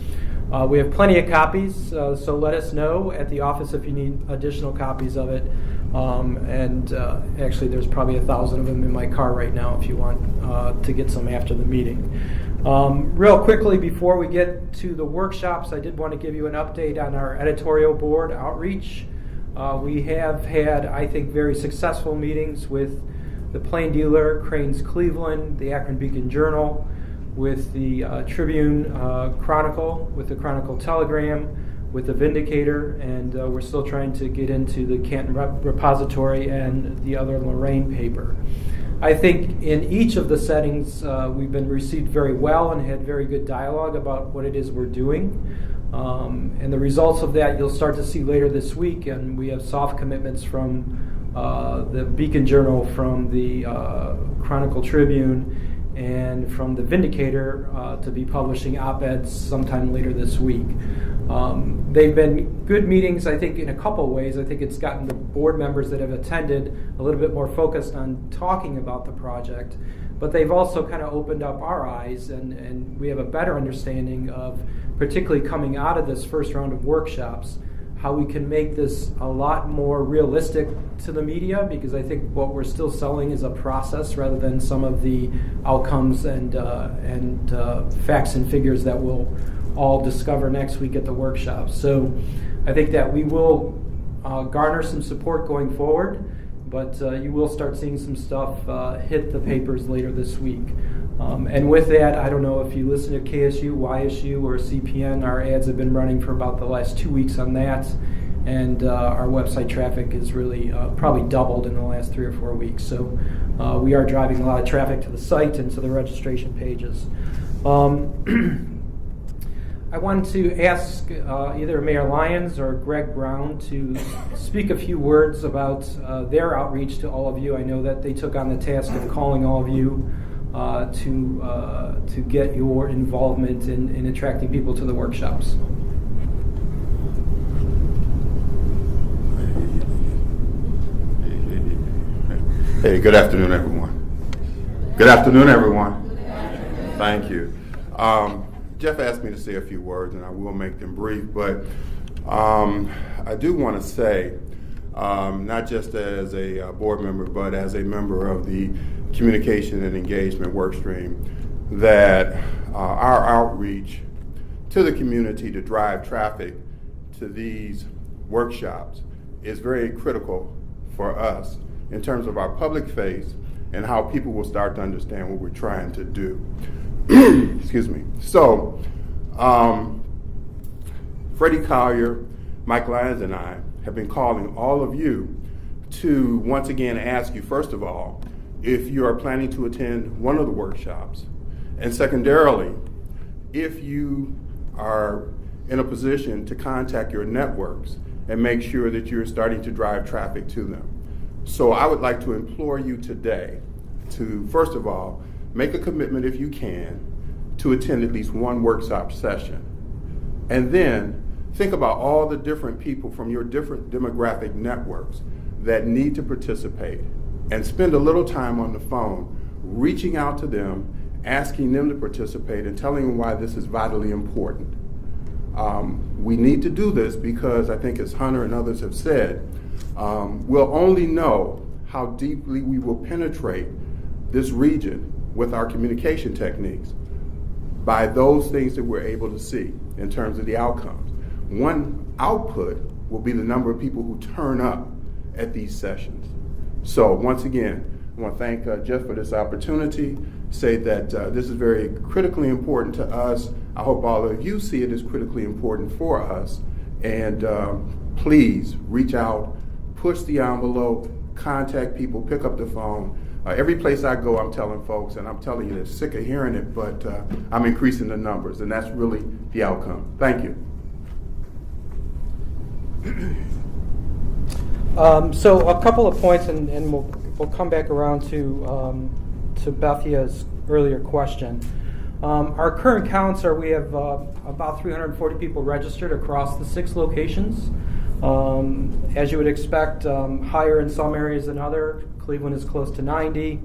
we have plenty of copies, so let us know at the office if you need additional copies of it. Actually, there's probably 1,000 of them in my car right now if you want to get some after the meeting. Real quickly, before we get to the workshops, I did want to give you an update on our editorial board outreach. We have had, I think, very successful meetings with the Plain Dealer, Cranes Cleveland, the Akron Beacon Journal, with the Tribune Chronicle, with the Chronicle Telegram, with the Vindicator, and we're still trying to get into the Canton Repository and the other Lorraine paper. I think in each of the settings we've been received very well and had very good dialogue about what it is we're doing. And the results of that you'll start to see later this week, and we have soft commitments from the Beacon Journal, from the Chronicle Tribune, and from the Vindicator to be publishing op-eds sometime later this week. They've been good meetings, I think, in a couple ways. I think it's gotten the board members that have attended a little bit more focused on talking about the project, but they've also kind of opened up our eyes, and we have a better understanding of, particularly coming out of this first round of workshops, how we can make this a lot more realistic to the media, because I think what we're still selling is a process rather than some of the outcomes and facts and figures that we'll all discover next week at the workshop. So I think that we will garner some support going forward, but you will start seeing some stuff hit the papers later this week. And with that, I don't know if you listen to KSU, YSU, or CPN, our ads have been running for about the last 2 weeks on that, and our website traffic is really probably doubled in the last 3 or 4 weeks. So we are driving a lot of traffic to the site and to the registration pages. I wanted to ask either Mayor Lyons or Greg Brown to speak a few words about their outreach to all of you. I know that they took on the task of calling all of you to get your involvement in attracting people to the workshops. Hey, good afternoon, everyone. Good afternoon, everyone. Thank you. Jeff asked me to say a few words, and I will make them brief, but I do want to say, not just as a board member, but as a member of the Communication and Engagement Workstream, that our outreach to the community to drive traffic to these workshops is very critical for us in terms of our public face and how people will start to understand what we're trying to do. Excuse me. So, Freddie Collier, Mike Lyons, and I have been calling all of you to once again ask you, first of all, if you are planning to attend one of the workshops, and secondarily, if you are in a position to contact your networks and make sure that you're starting to drive traffic to them. So I would like to implore you today to, first of all, make a commitment if you can to attend at least one workshop session. And then think about all the different people from your different demographic networks that need to participate, and spend a little time on the phone reaching out to them, asking them to participate and telling them why this is vitally important. We need to do this because I think, as Hunter and others have said, we'll only know how deeply we will penetrate this region with our communication techniques by those things that we're able to see in terms of the outcomes. One output will be the number of people who turn up at these sessions. So once again, I want to thank Jeff for this opportunity, say that this is very critically important to us. I hope all of you see it as critically important for us. And please reach out, push the envelope, contact people, pick up the phone. Every place I go, I'm telling folks, and I'm telling you, they're sick of hearing it, but I'm increasing the numbers, and that's really the outcome. Thank you. So a couple of points, and we'll come back around to Bethia's earlier question. Our current counts are we have about 340 people registered across the 6 locations. As you would expect, higher in some areas than other. Cleveland is close to 90.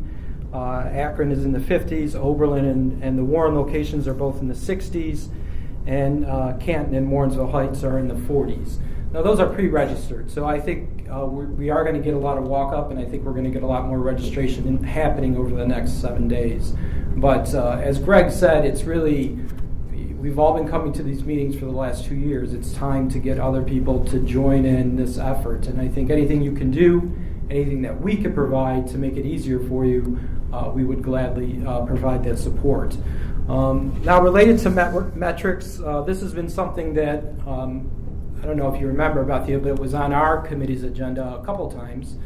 Akron is in the 50s. Oberlin and the Warren locations are both in the 60s. And Canton and Warrensville Heights are in the 40s. Now, those are pre-registered, so I think we are going to get a lot of walk-up, and I think we're going to get a lot more registration happening over the next 7 days. But as Greg said, it's really, we've all been coming to these meetings for the last 2 years. It's time to get other people to join in this effort, and I think anything you can do, anything that we can provide to make it easier for you, we would gladly provide that support. Now, related to metrics, this has been something that I don't know if you remember about but it was on our committee's agenda a couple times,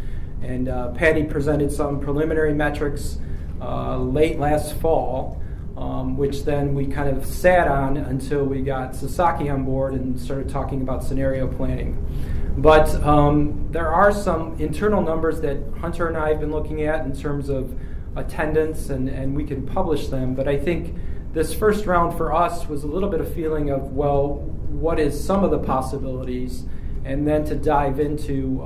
and Patty presented some preliminary metrics late last fall, which then we kind of sat on until we got Sasaki on board and started talking about scenario planning. But there are some internal numbers that Hunter and I have been looking at in terms of attendance, and we can publish them, but I think this first round for us was a little bit of feeling of, well, what is some of the possibilities, and then to dive into,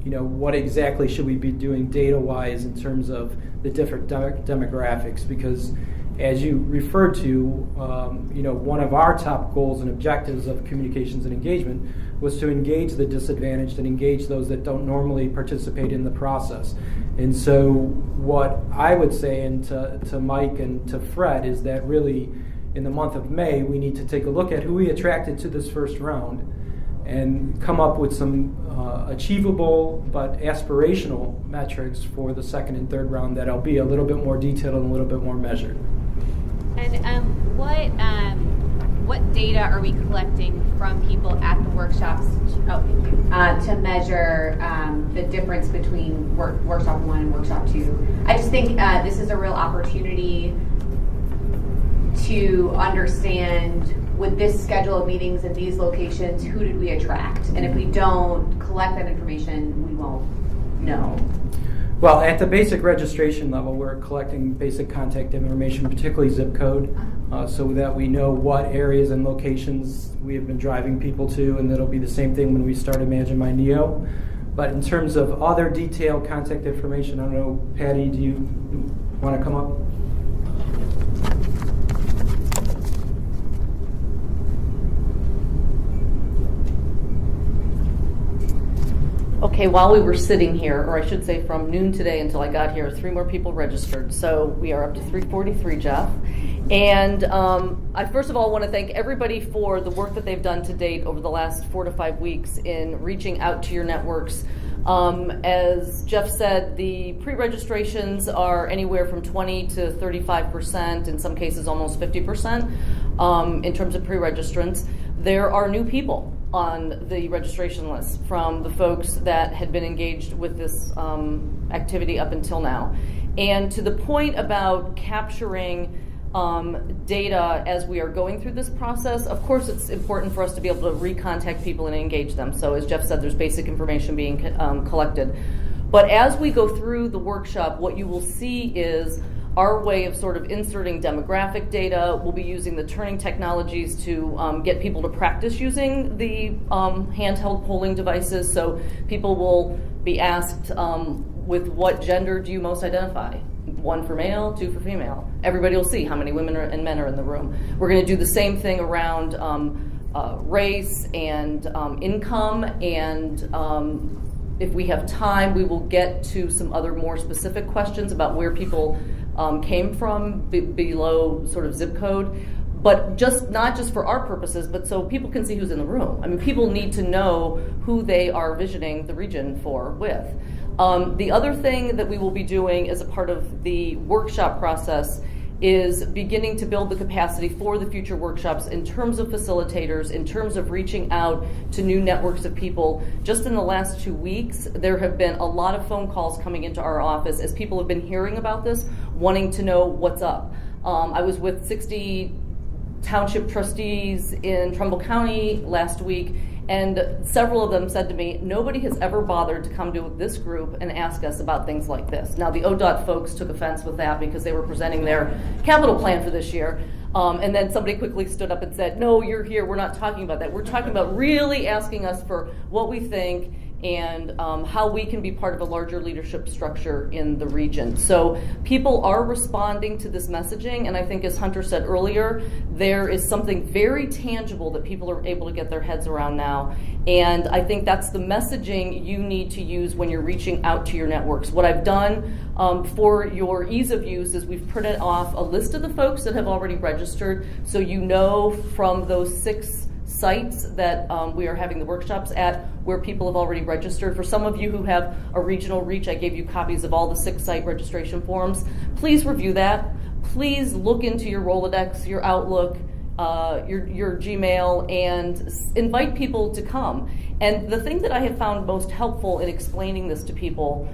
what exactly should we be doing data-wise in terms of the different demographics, because as you referred to, one of our top goals and objectives of communications and engagement was to engage the disadvantaged and engage those that don't normally participate in the process. And so what I would say, and to Mike and to Fred, is that really in the month of May, we need to take a look at who we attracted to this first round and come up with some achievable but aspirational metrics for the second and third round that'll be a little bit more detailed and a little bit more measured. And what data are we collecting from people at the workshops to measure the difference between workshop 1 and workshop 2? I just think this is a real opportunity to understand, with this schedule of meetings at these locations, who did we attract? And if we don't collect that information, we won't know. Well, at the basic registration level, we're collecting basic contact information, particularly zip code, so that we know what areas and locations we have been driving people to, and that'll be the same thing when we start Imagine My Neo. But in terms of other detailed contact information, I don't know, Patty, do you want to come up? Okay, while we were sitting here, or I should say from noon today until I got here, 3 more people registered. So we are up to 343, Jeff. And I first of all want to thank everybody for the work that they've done to date over the last 4 to 5 weeks in reaching out to your networks. As Jeff said, the pre-registrations are anywhere from 20 to 35%, in some cases almost 50% in terms of pre-registrants. There are new people on the registration list from the folks that had been engaged with this activity up until now. And to the point about capturing data as we are going through this process, of course it's important for us to be able to recontact people and engage them. So as Jeff said, there's basic information being collected. But as we go through the workshop, what you will see is our way of sort of inserting demographic data. We'll be using the turning technologies to get people to practice using the handheld polling devices. So people will be asked, with what gender do you most identify? 1 for male, 2 for female. Everybody will see how many women and men are in the room. We're going to do the same thing around race and income, and if we have time, we will get to some other more specific questions about where people came from below sort of zip code. but not just for our purposes, but so people can see who's in the room. I mean, people need to know who they are visioning the region with. The other thing that we will be doing as a part of the workshop process is beginning to build the capacity for the future workshops in terms of facilitators, in terms of reaching out to new networks of people. Just in the last 2 weeks, there have been a lot of phone calls coming into our office as people have been hearing about this, wanting to know what's up. I was with 60 township trustees in Trumbull County last week, and several of them said to me, nobody has ever bothered to come to this group and ask us about things like this. Now, the ODOT folks took offense with that because they were presenting their capital plan for this year. And then somebody quickly stood up and said, no, you're here, we're not talking about that. We're talking about really asking us for what we think and how we can be part of a larger leadership structure in the region. So people are responding to this messaging, and I think, as Hunter said earlier, there is something very tangible that people are able to get their heads around now, and I think that's the messaging you need to use when you're reaching out to your networks. What I've done for your ease of use is we've printed off a list of the folks that have already registered, so you know from those 6 sites that we are having the workshops at where people have already registered. For some of you who have a regional reach, I gave you copies of all the 6 site registration forms. Please review that. Please look into your Rolodex, your Outlook, your Gmail, and invite people to come. And the thing that I have found most helpful in explaining this to people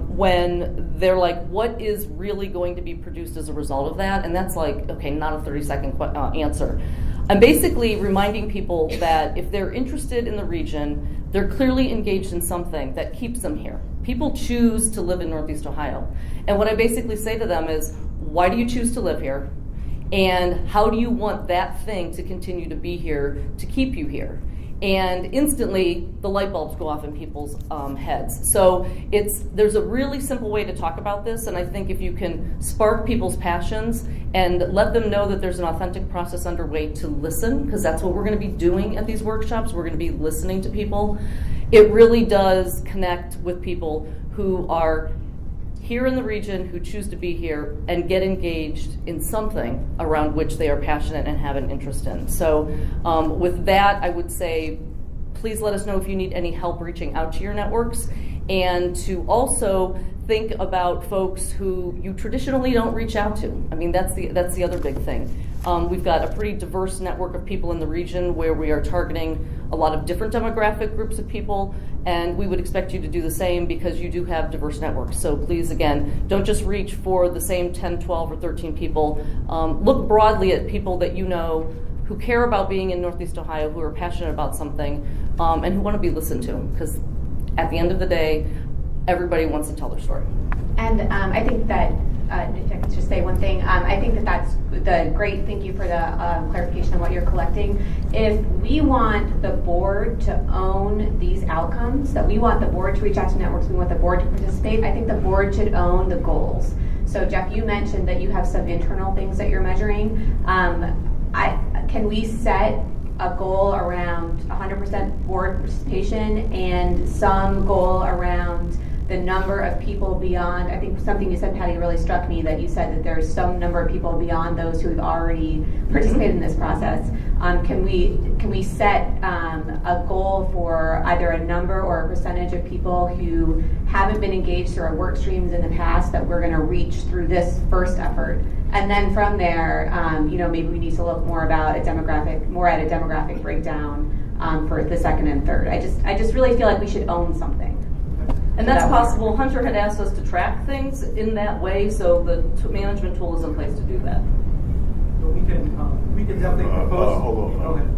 when they're like, what is really going to be produced as a result of that? And that's like, okay, not a 30-second answer. I'm basically reminding people that if they're interested in the region, they're clearly engaged in something that keeps them here. People choose to live in Northeast Ohio. And what I basically say to them is, why do you choose to live here? And how do you want that thing to continue to be here to keep you here? And instantly, the light bulbs go off in people's heads. So there's a really simple way to talk about this, and I think if you can spark people's passions and let them know that there's an authentic process underway to listen, because that's what we're going to be doing at these workshops. We're going to be listening to people. It really does connect with people who are here in the region, who choose to be here and get engaged in something around which they are passionate and have an interest in. So with that, I would say, please let us know if you need any help reaching out to your networks, and to also think about folks who you traditionally don't reach out to. I mean, that's the other big thing. We've got a pretty diverse network of people in the region where we are targeting a lot of different demographic groups of people, and we would expect you to do the same because you do have diverse networks. So please, again, don't just reach for the same 10, 12, or 13 people. Look broadly at people that you know who care about being in Northeast Ohio, who are passionate about something, and who want to be listened to, because at the end of the day, everybody wants to tell their story. And I think that, if I could just say one thing, I think that's the great, thank you for the clarification on what you're collecting. If we want the board to own these outcomes, that we want the board to reach out to networks, we want the board to participate, I think the board should own the goals. So Jeff, you mentioned that you have some internal things that you're measuring. Can we set a goal around 100% board participation and some goal around the number of people beyond? I think something you said, Patty, really struck me, that you said that there's some number of people beyond those who have already participated in this process. Can we set a goal for either a number or a percentage of people who haven't been engaged through our work streams in the past that we're going to reach through this first effort? And then from there, maybe we need to look more at a demographic breakdown for the second and third. I just really feel like we should own something. And that's possible. Hunter had asked us to track things in that way, so the management tool is in place to do that. So we can definitely propose. Hold on. Go ahead.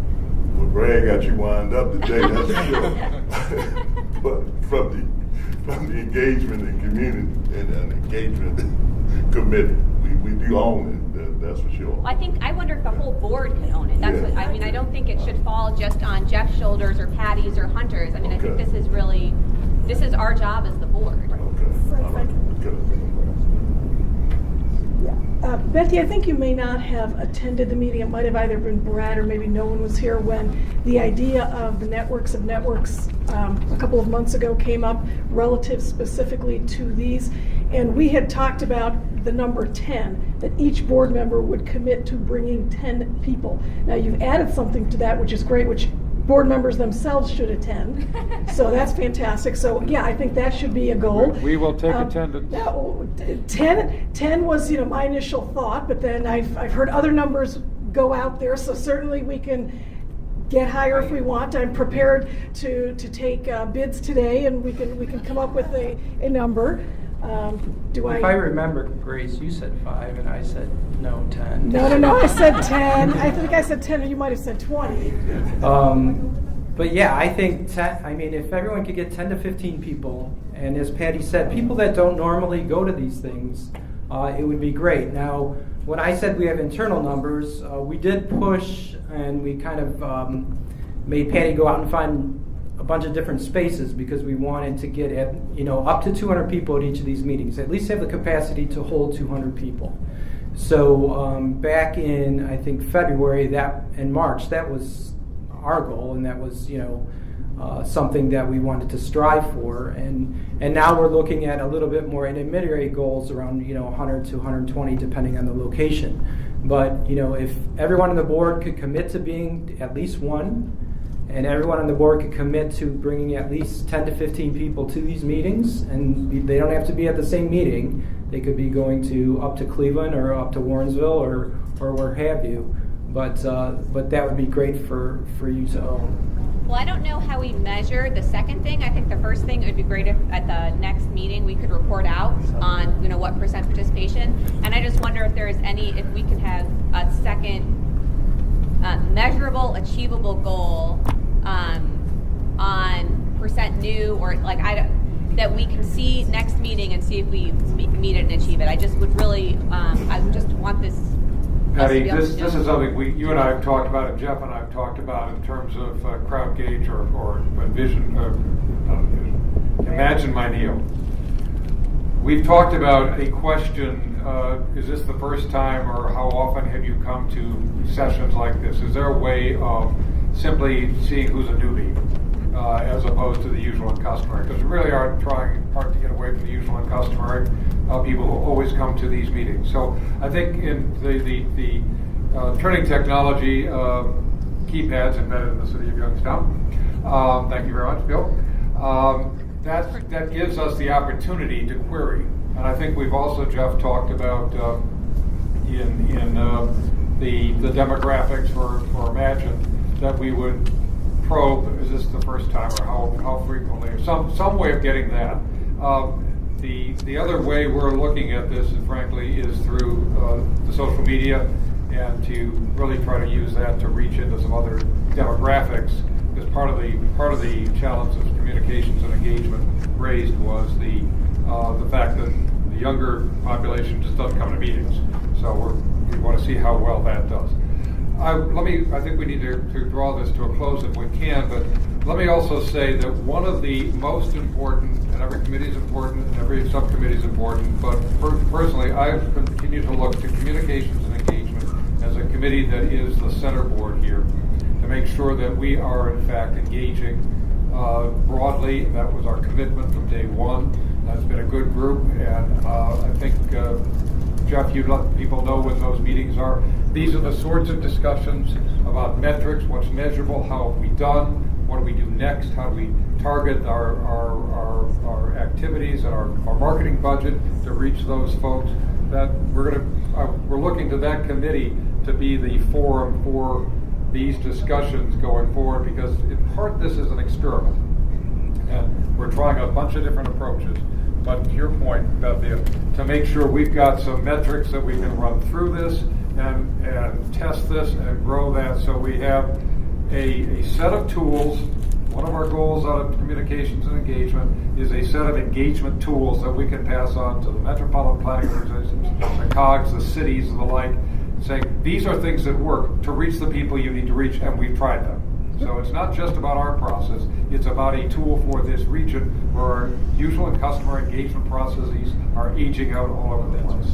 Well, Brad got you wound up today, that's sure. But from the engagement and community and engagement committee, we do own it. That's for sure. Well, I wonder if the whole board can own it. That's what I mean. I don't think it should fall just on Jeff's shoulders or Patty's or Hunter's. I mean, I think this is our job as the board. Yeah. Betty, I think you may not have attended the meeting. It might have either been Brad or maybe no one was here when the idea of the networks of networks a couple of months ago came up relative specifically to these. And we had talked about the number 10, that each board member would commit to bringing 10 people. Now you've added something to that, which is great, which board members themselves should attend. So that's fantastic. So yeah, I think that should be a goal. We will take attendance. Now, 10 was my initial thought, but then I've heard other numbers go out there. So certainly we can get higher if we want. I'm prepared to take bids today, and we can come up with a number. If I remember, Grace, you said 5 and I said no, 10. No, I said 10. I think I said 10 and you might have said 20. But yeah, I think 10, if everyone could get 10 to 15 people, and as Patty said, people that don't normally go to these things, it would be great. Now, when I said we have internal numbers, we did push and we kind of made Patty go out and find a bunch of different spaces because we wanted to get at, up to 200 people at each of these meetings, at least have the capacity to hold 200 people. So back in, I think, February and March, that was our goal, and that was, something that we wanted to strive for. And now we're looking at a little bit more intermediary goals around, 100 to 120, depending on the location. But, if everyone on the board could commit to being at least one, and everyone on the board could commit to bringing at least 10 to 15 people to these meetings, and they don't have to be at the same meeting. They could be going up to Cleveland or up to Warrensville or where have you. But that would be great for you to own. Well, I don't know how we measure the second thing. I think the first thing, it would be great if at the next meeting we could report out on what percent participation. And I just wonder if if we could have a second measurable, achievable goal on percent new, or that we can see next meeting and see if we meet it and achieve it. I just would really, I just want this. Patty, this is something you and I have talked about, and Jeff and I have talked about in terms of crowd gauge or imagine my Neo. We've talked about a question, is this the first time, or how often have you come to sessions like this? Is there a way of simply seeing who's a newbie as opposed to the usual and customary? Because we really are trying hard to get away from the usual and customary people who always come to these meetings. So I think in the turning technology keypads embedded in the city of Youngstown, thank you very much, Bill. That gives us the opportunity to query. And I think we've also, Jeff, talked about in the demographics for Imagine, that we would probe, is this the first time, or how frequently, or some way of getting that. The other way we're looking at this, and frankly, is through the social media, and to really try to use that to reach into some other demographics. Because part of the challenge of communications and engagement raised was the fact that the younger population just doesn't come to meetings. So we want to see how well that does. I think we need to draw this to a close if we can, but let me also say that one of the most important, and every committee is important, and every subcommittee is important, but personally, I continue to look to communications and engagement as a committee that is the center board here, to make sure that we are in fact engaging broadly. That was our commitment from day one. That's been a good group, and I think, Jeff, you let people know when those meetings are. These are the sorts of discussions about metrics, what's measurable, how have we done, what do we do next, how do we target our activities and our marketing budget to reach those folks. That we're looking to that committee to be the forum for these discussions going forward, because in part this is an experiment, and we're trying a bunch of different approaches. But to your point, Bethia, to make sure we've got some metrics that we can run through this and test this and grow that, so we have a set of tools. One of our goals out of communications and engagement is a set of engagement tools that we can pass on to the metropolitan planning organizations, the COGs, the cities, and the like, saying these are things that work to reach the people you need to reach, and we've tried them. So it's not just about our process, it's about a tool for this region where our usual and customer engagement processes are aging out all over the place.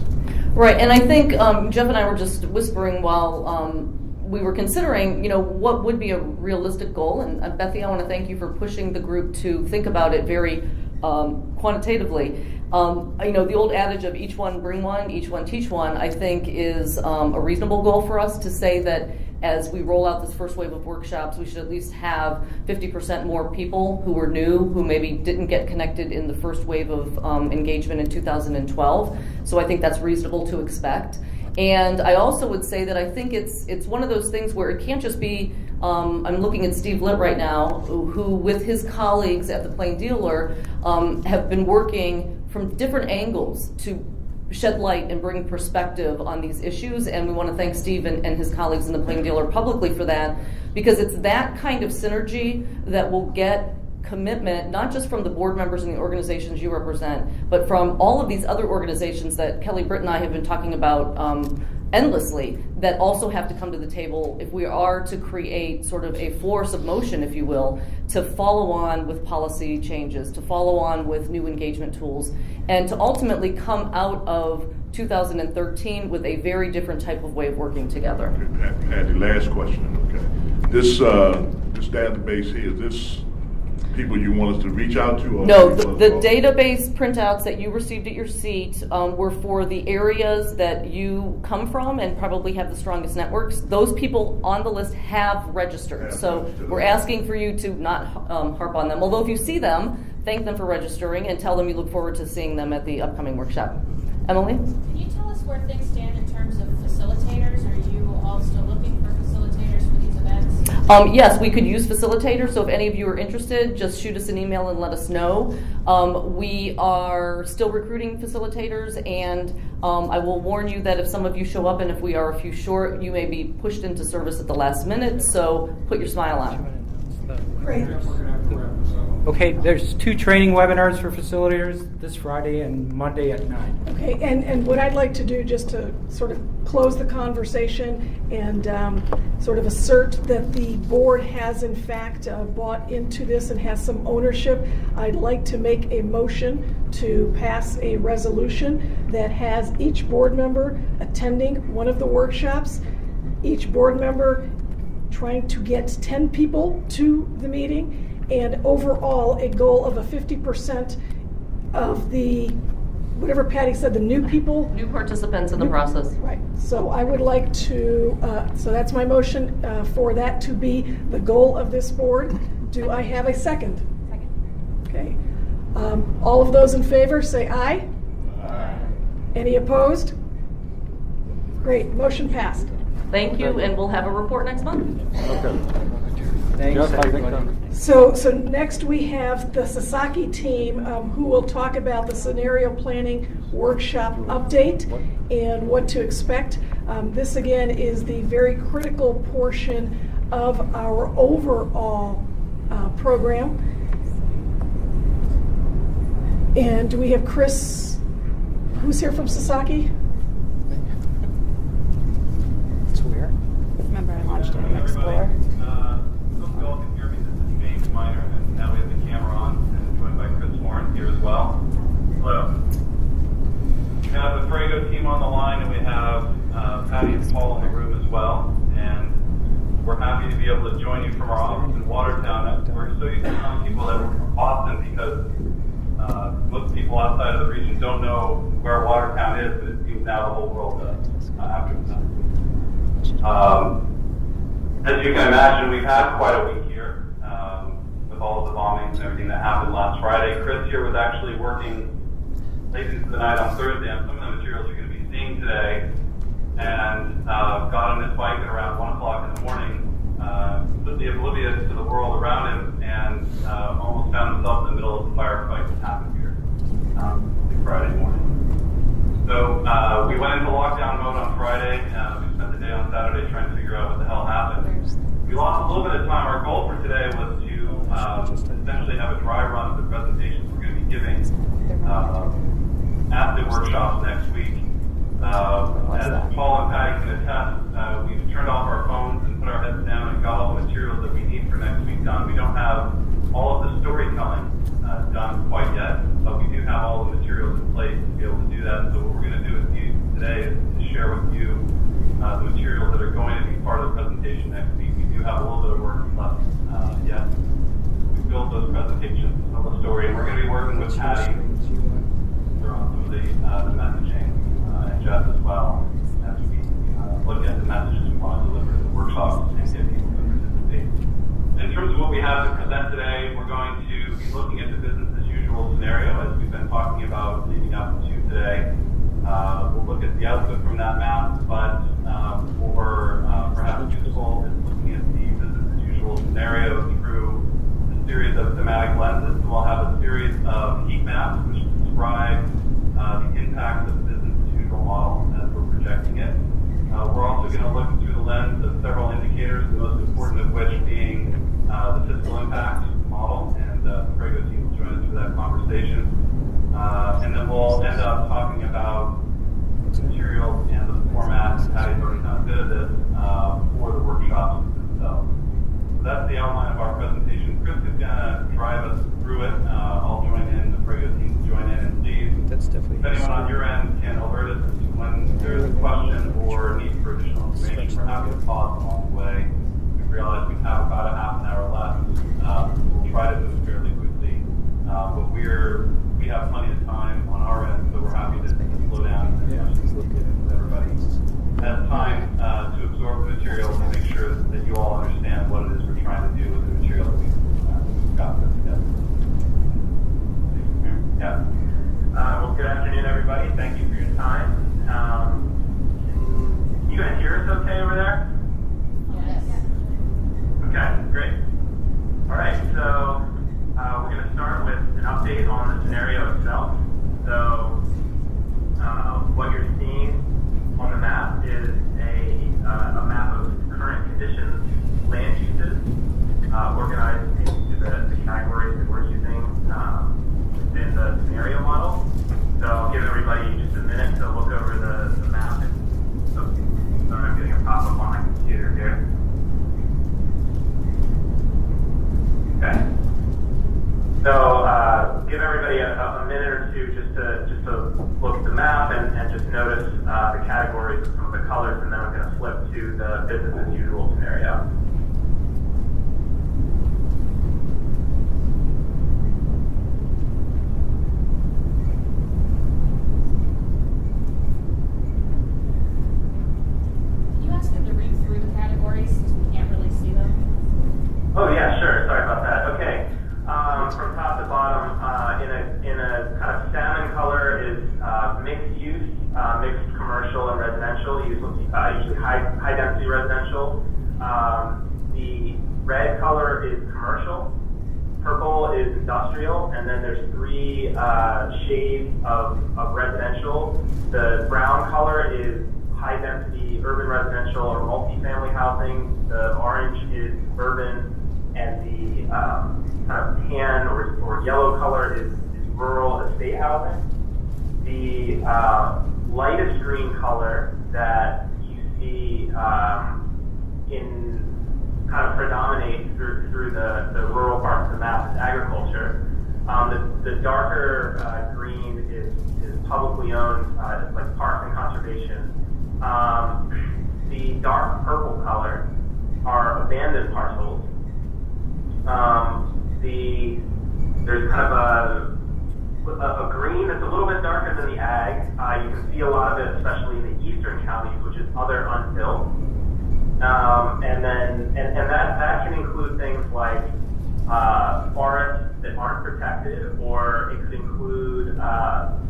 Right, and I think Jeff and I were just whispering while we were considering, what would be a realistic goal. And Bethy, I want to thank you for pushing the group to think about it very quantitatively. The old adage of each one bring one, each one teach one, I think is a reasonable goal for us to say that as we roll out this first wave of workshops, we should at least have 50% more people who were new, who maybe didn't get connected in the first wave of engagement in 2012. So I think that's reasonable to expect. And I also would say that I think it's one of those things where it can't just be, I'm looking at Steve Litt right now, who with his colleagues at the Plain Dealer have been working from different angles to shed light and bring perspective on these issues, and we want to thank Steve and his colleagues in the Plain Dealer publicly for that, because it's that kind of synergy that will get commitment, not just from the board members and the organizations you represent, but from all of these other organizations that Kelly Britt and I have been talking about endlessly, that also have to come to the table if we are to create sort of a force of motion, if you will, to follow on with policy changes, to follow on with new engagement tools, and to ultimately come out of 2013 with a very different type of way of working together. Patty, last question. Okay, this database here, is this people you want us to reach out to? Or no, the database printouts that you received at your seat were for the areas that you come from and probably have the strongest networks. Those people on the list have registered. We're asking for you to not harp on them. Although if you see them, thank them for registering and tell them you look forward to seeing them at the upcoming workshop. Emily? Can you tell us where things stand in terms of facilitators? Are you all still looking for facilitators for these events? Yes, we could use facilitators, so if any of you are interested, just shoot us an email and let us know. We are still recruiting facilitators, and I will warn you that if some of you show up and if we are a few short, you may be pushed into service at the last minute, so put your smile on. Great. Okay, there's 2 training webinars for facilitators this Friday and Monday at 9. Okay, and what I'd like to do, just to sort of close the conversation and sort of assert that the board has in fact bought into this and has some ownership, I'd like to make a motion to pass a resolution that has each board member attending one of the workshops, each board member trying to get 10 people to the meeting, and overall a goal of a 50% of the, whatever Patty said, the new people. New participants in the process. Right. So I would like to, so that's my motion for that to be the goal of this board. Do I have a second? Second. Okay. All of those in favor say aye. Aye. Any opposed? Great. Motion passed. Thank you, and we'll have a report next month. Okay. Thanks, everybody. So next we have the NEOSCC team who will talk about the scenario planning workshop update and what to expect. This again is the very critical portion of our overall program. And do we have Chris, who's here from NEOSCC? It's weird. Remember I launched it in Explorer. You all can hear me. This is James Miner, and now we have the camera on, and joined by Chris Warren here as well. Hello. We have the Prego team on the line, and we have Patty and Paul in the room as well. And we're happy to be able to join you from our office in Watertown. We're so used to telling people that we're from Boston because most people outside of the region don't know where Watertown is, but it seems now the whole world does after the time. As you can imagine, we've had quite a week here with all of the bombings and everything that happened last Friday. Chris here was actually working late into the night on Thursday on some of the materials you're going to be seeing today, and got on his bike at around 1 o'clock in the morning, completely oblivious to the world around him, and almost found himself in the middle of the firefight that happened here Friday morning. So we went into lockdown mode on Friday. We spent the day on Saturday trying to figure out what the hell happened. We lost a little bit of time. Our goal for today was to essentially have a dry run of the presentations we're going to be giving at the workshops next week. As Paul and Patty can attest, we've turned off our phones and put our heads down and got all the materials that we need for next week done. We don't have all of the storytelling done quite yet. yet. So what we're going to do with you today is to share with you the materials that are going to be part of the presentation next week. We do have a little bit of work left yet. We built those presentations to tell the story, and we're going to be working with Patty on some of the messaging and Jeff as well as we look at the messages we want to deliver to the workshops and get people to participate. In terms of what we have to present today, we're going to be looking at the business as usual scenario as we've been talking about leading up to today. We'll look at the output from that map, but for perhaps useful is looking at the business as usual scenario through a series of thematic lenses. So we'll have a series of heat maps which describe the impacts of the business as usual model as we're projecting it. We're also going to look through the lens of several indicators, the most important of which being the fiscal impact model, and the Prego team will join us for that conversation. And then we'll end up talking about materials and the format, and Patty's already done a bit of this, for the workshops themselves. So that's the outline of our presentation. Chris is going to drive us through it. I'll join in, the Prego team will join in, and please, if anyone on your end can alert us when there's a question or need for additional information, we're happy to pause along the way. We realize we have about a half an hour left. We'll try to move fairly quickly, but we have plenty of time on our end, so we're happy to slow down as much as everybody has time to absorb the materials and make sure that you all understand what it is we're trying to do with the material that we've got put together. Yeah. Well, good afternoon, everybody. Thank you for your time. Can you guys hear us okay over there? Yes. Okay, great. All right, so we're going to start with an update on the scenario itself. So what you're seeing on the map is a map of current conditions, land uses, organized into the categories that we're using within the scenario model. So I'll give everybody just a minute to look over the map. Sorry, I'm getting a pop-up on my computer here. Okay. So give everybody a minute or two just to look at the map and just notice the categories of some of the colors, and then I'm going to flip to the business as usual scenario. Can you ask them to read through the categories since we can't really see them? Oh yeah, sure. Sorry about that. Okay. From top to bottom, in a kind of salmon color is mixed use, mixed commercial and residential, usually high density residential. The red color is commercial, purple is industrial, and then there's three shades of residential. The brown color is high density urban residential or multifamily housing. The orange is urban, and the kind of tan or yellow color is rural estate housing. The lightest green color that you see in kind of predominate through the rural parts of the map is agriculture. The darker green is publicly owned, it's like parks and conservation. The dark purple color are abandoned parcels. There's kind of a green that's a little bit darker than the ag. You can see a lot of it, especially in the eastern counties, which is other unbuilt. And that can include things like forests that aren't protected, or it could include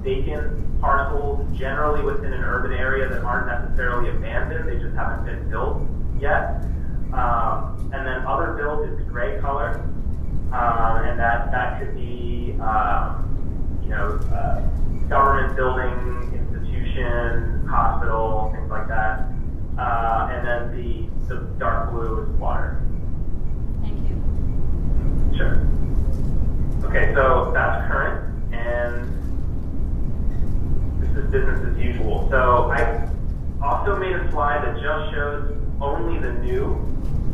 vacant parcels generally within an urban area that aren't necessarily abandoned, they just haven't been built yet. And then other built is the gray color, and that could be government building, institution, hospital, things like that. And then the dark blue is water. Thank you. Sure. Okay, so that's current, and this is business as usual. So I also made a slide that just shows only the new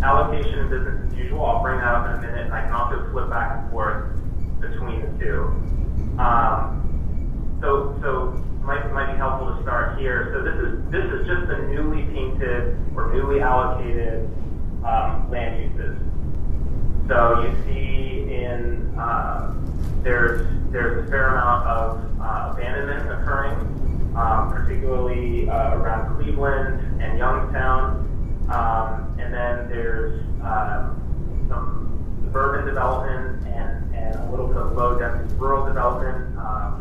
allocation of business as usual. I'll bring that up in a minute, and I can also flip back and forth between the two. So my appointed or newly allocated land uses. So you see in there's a fair amount of abandonment occurring, particularly around Cleveland and Youngstown, and then there's some suburban development and a little bit of low-density rural development,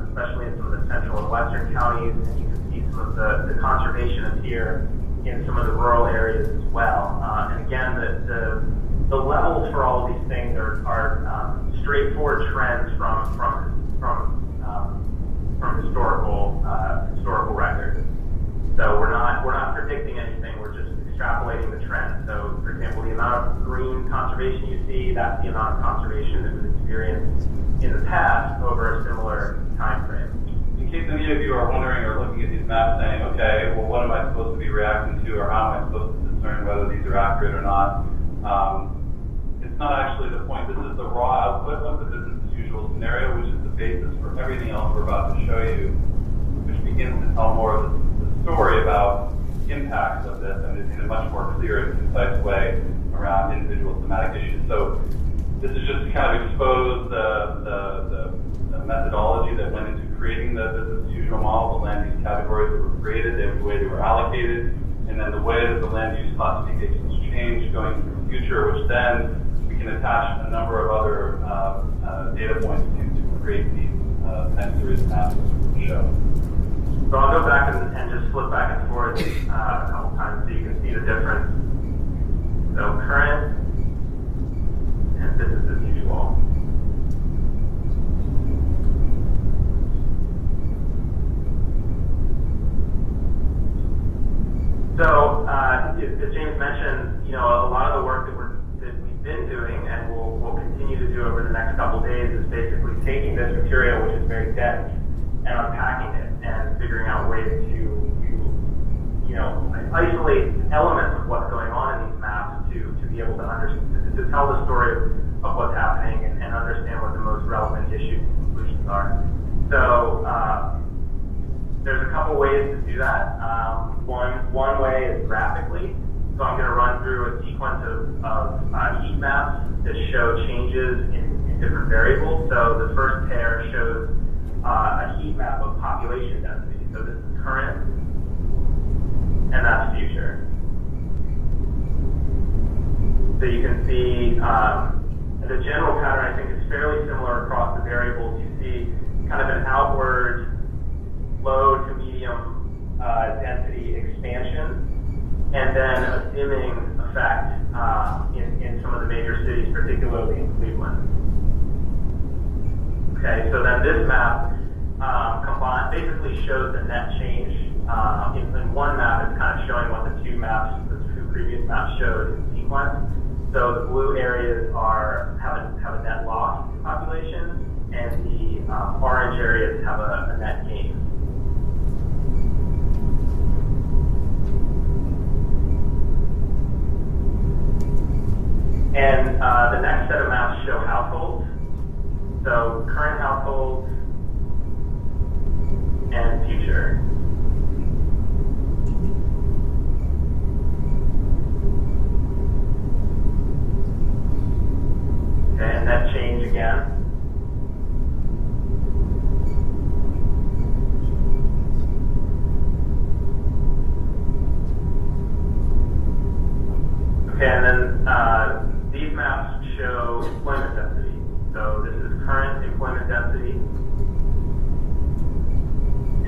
especially in some of the central and western counties. And you can see some of the conservation appear in some of the rural areas as well. And again, the levels for all of these things are straightforward trends from historical records. So we're not predicting anything. We're just extrapolating the trend. So, for example, the amount of green conservation you see, that's the amount of conservation that was experienced in the past over a similar time frame. In case any of you are wondering or looking at these maps saying, okay, well, what am I supposed to be reacting to, or how am I supposed to discern whether these are accurate or not? It's not actually the point. This is the raw output of the business as usual scenario, which is the basis for everything else we're about to show you, which begins to tell more of the story about impacts of this and in a much more clear and concise way around individual thematic issues. So this is just to kind of expose the methodology that went into creating the business as usual model, the land use categories that were created, the way they were allocated, and then the way that the land use classifications change going into the future, which then we can attach a number of other data points to create these next series of maps to show. So I'll go back and just flip back and forth a couple times so you can see the difference. So current and business as usual. So as James mentioned, a lot of the work that we've been doing and we'll continue to do over the next couple days is basically taking this material, which is very dense, and unpacking it and figuring out ways to isolate elements of what's going on in these maps to be able to understand, to tell the story of what's happening and understand what the most relevant issues and solutions are. So there's a couple ways to do that. One way is graphically. So I'm going to run through a sequence of heat maps that show changes in different variables. So the first pair shows a heat map of population density. So this is current, and that's future. So you can see the general pattern, I think, is fairly similar across the variables. You see kind of an outward low to medium density expansion, and then a dimming effect in some of the major cities, particularly in Cleveland. Okay, so then this map basically shows the net change. In one map, it's kind of showing what the two previous maps showed in sequence. So the blue areas have a net loss in population, and the orange areas have a net gain. And the next set of maps show households. So current households and future. Okay, and that change again. Okay, and then these maps show employment density. So this is current employment density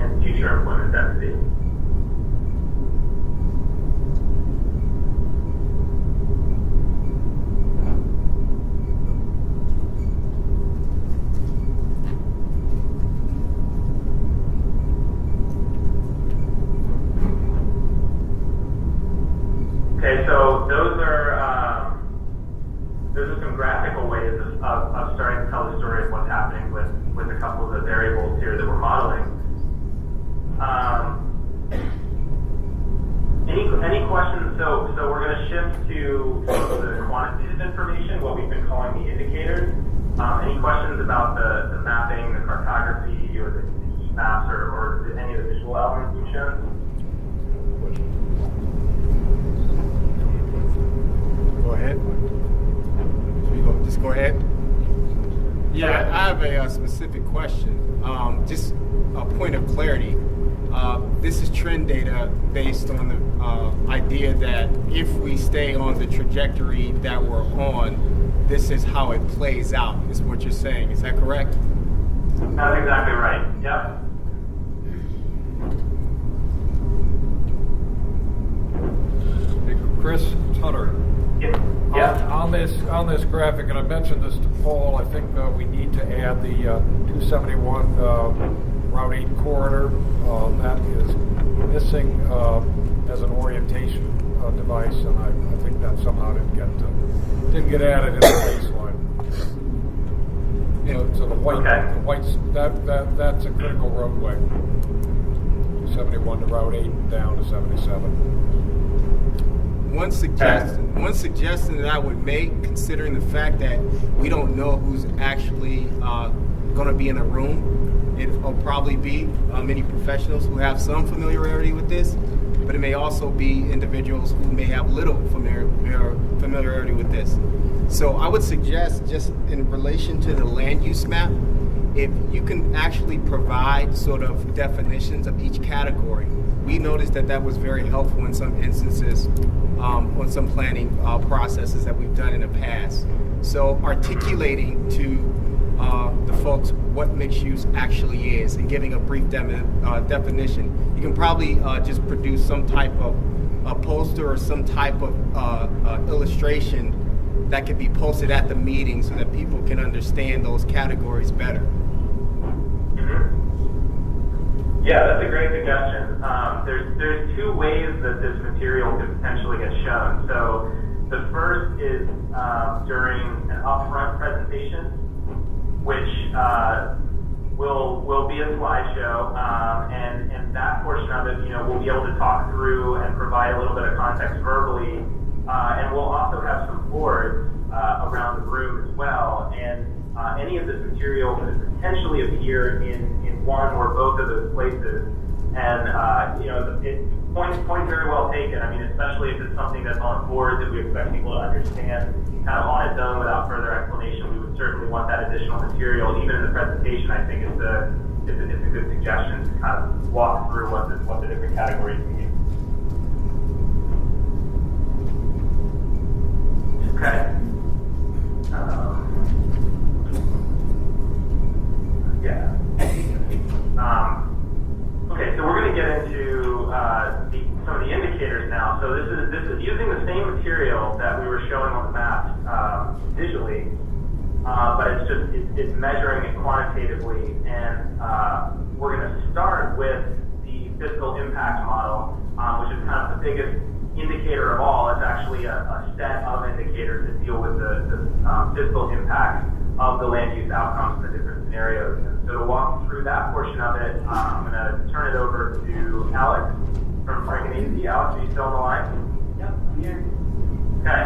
and future employment density. Okay, so those are some graphical ways of starting to tell the story of what's happening with a couple of the variables here that we're modeling. Any questions? So we're going to shift to some of the quantitative information, what we've been calling the indicators. Any questions about the mapping, the cartography, or the heat maps, or any of the visual elements you've shown? go ahead. Should we just go ahead? Yeah, I have a specific question. Just a point of clarity. This is trend data based on the idea that if we stay on the trajectory that we're on, this is how it plays out, is what you're saying. Is that correct? That's exactly right. Yep. Chris Tutter. Yeah. On this graphic, and I mentioned this to Paul, I think we need to add the 271 Route 8 corridor. That is missing as an orientation device, and I think that somehow didn't get added in the baseline. So the whites that's a critical roadway. 271 to Route 8 and down to 77. One suggestion that I would make, considering the fact that we don't know who's actually going to be in a room, it'll probably be many professionals who have some familiarity with this, but it may also be individuals who may have little familiarity with this. So I would suggest, just in relation to the land use map, if you can actually provide sort of definitions of each category. We noticed that was very helpful in some instances on some planning processes that we've done in the past. So articulating to the folks what mixed use actually is and giving a brief definition. You can probably just produce some type of a poster or some type of illustration that can be posted at the meeting so that people can understand those categories better. Yeah, that's a great suggestion. There's two ways that this material could potentially get shown. So the first is during an upfront presentation, which will be a slideshow, and that portion of it, we'll be able to talk through and provide a little bit of context verbally, and we'll also have some boards around the room as well, and any of this material could potentially appear in one or both of those places. And point very well taken. I mean, especially if it's something that's on a board that we expect people to understand kind of on its own without further explanation, we would certainly want that additional material. Even in the presentation, I think it's a good suggestion to kind of walk through what the different categories mean. Okay. Yeah. Okay, so we're going to get into some of the indicators now. So this is using the same material that we were showing on the map visually, but it's measuring it quantitatively, and we're going to start with the fiscal impact model, which is kind of the biggest indicator of all. It's actually a set of indicators that deal with the fiscal impact of the land use outcomes in the different scenarios. And so to walk through that portion of it, I'm going to turn it over to Alex from Frank and AZ. Alex, are you still on the line? Yep, I'm here. Okay.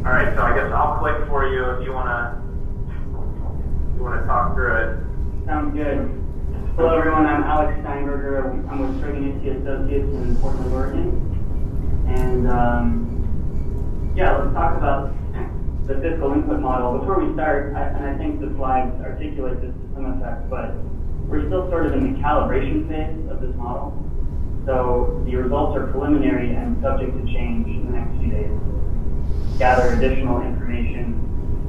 All right, so I guess I'll click for you if you want to talk through it. Sounds good. Hello, everyone. I'm Alex Steinberger. I'm with Strigan Associates in Portland, Oregon. And let's talk about the fiscal input model. Before we start, and I think the slides articulate this to some effect, but we're still sort of in the calibration phase of this model. So the results are preliminary and subject to change in the next few days. Gather additional information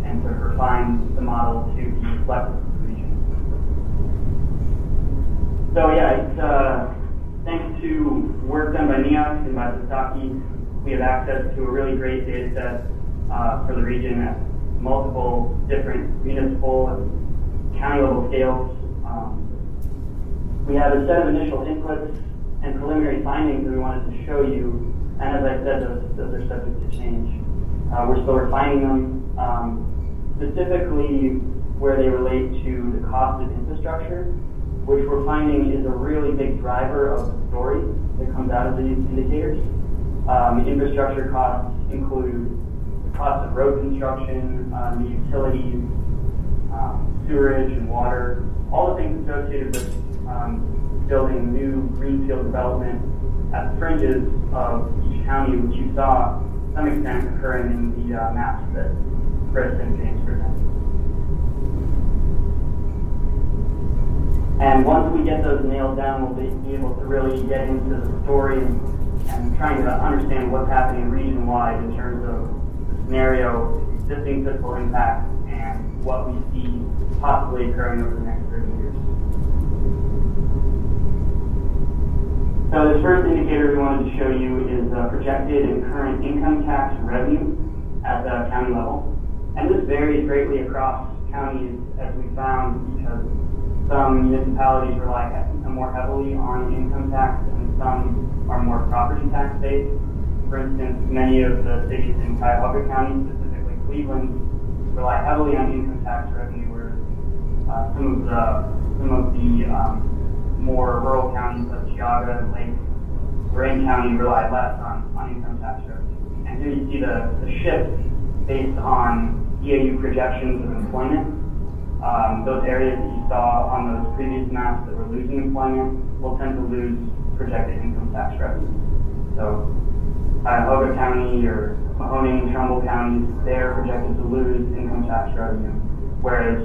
and sort of refine the model to reflect the region. So it's thanks to work done by NEOSCC and by NEOSCC, we have access to a really great data set for the region at multiple different municipal and county level scales. We have a set of initial inputs and preliminary findings that we wanted to show you, and as I said, those are subject to change. We're still refining them, specifically where they relate to the cost of infrastructure, which we're finding is a really big driver of the story that comes out of these indicators. Infrastructure costs include the cost of road construction, the utilities, sewerage and water, all the things associated with building new greenfield development at the fringes of each county, which you saw some extent occurring in the maps that Chris and James presented. And once we get those nailed down, we'll be able to really get into the story and trying to understand what's happening region-wide in terms of the scenario, existing fiscal impact, and what we see possibly occurring over the next 30 years. So this first indicator we wanted to show you is projected and current income tax revenue at the county level. And this varies greatly across counties, as we found, because some municipalities rely more heavily on income tax and some are more property tax based. For instance, many of the cities in Cuyahoga County, specifically Cleveland, rely heavily on income tax revenue, whereas some of the more rural counties like Geauga and Lake Lorraine County rely less on income tax revenue. And here you see the shift based on EAU projections of employment. Those areas that you saw on those previous maps that were losing employment will tend to lose projected income tax revenue. So Cuyahoga County or Mahoning and Trumbull counties, they're projected to lose income tax revenue, whereas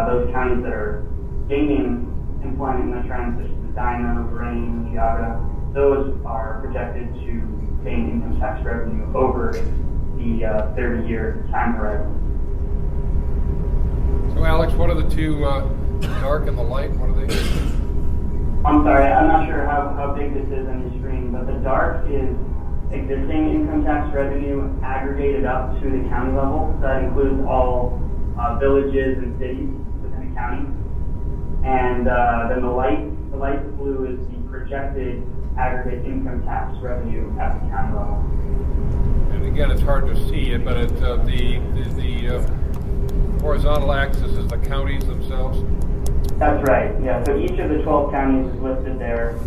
those counties that are gaining employment in the trends, such as Edina, Lorraine, Geauga, those are projected to gain income tax revenue over the 30-year time horizon. So, Alex, what are the two, dark and the light? What are they? I'm sorry, I'm not sure how big this is on your screen, but the dark is existing income tax revenue aggregated up to the county level. So that includes all villages and cities within the county. And then the light blue is the projected aggregate income tax revenue at the county level. And again, it's hard to see it, but it's the horizontal axis is the counties themselves. That's right. Yeah. So each of the 12 counties is listed there.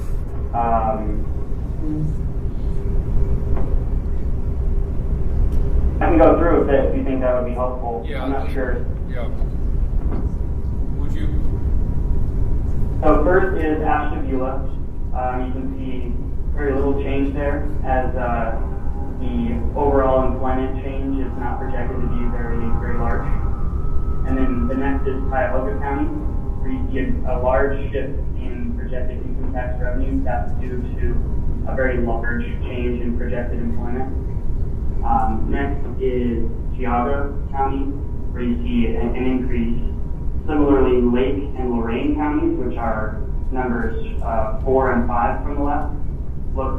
I can go through a bit if you think that would be helpful. Yeah, I'm not sure. Yeah. Would you? So first is Ashtabula. You can see very little change there, as the overall employment change is not projected to be very large. And then the next is Cuyahoga County, where you see a large shift in projected income tax revenue. That's due to a very large change in projected employment. Next is Geauga County, where you see an increase. Similarly, Lake and Lorraine counties, which are numbers 4 and 5 from the left,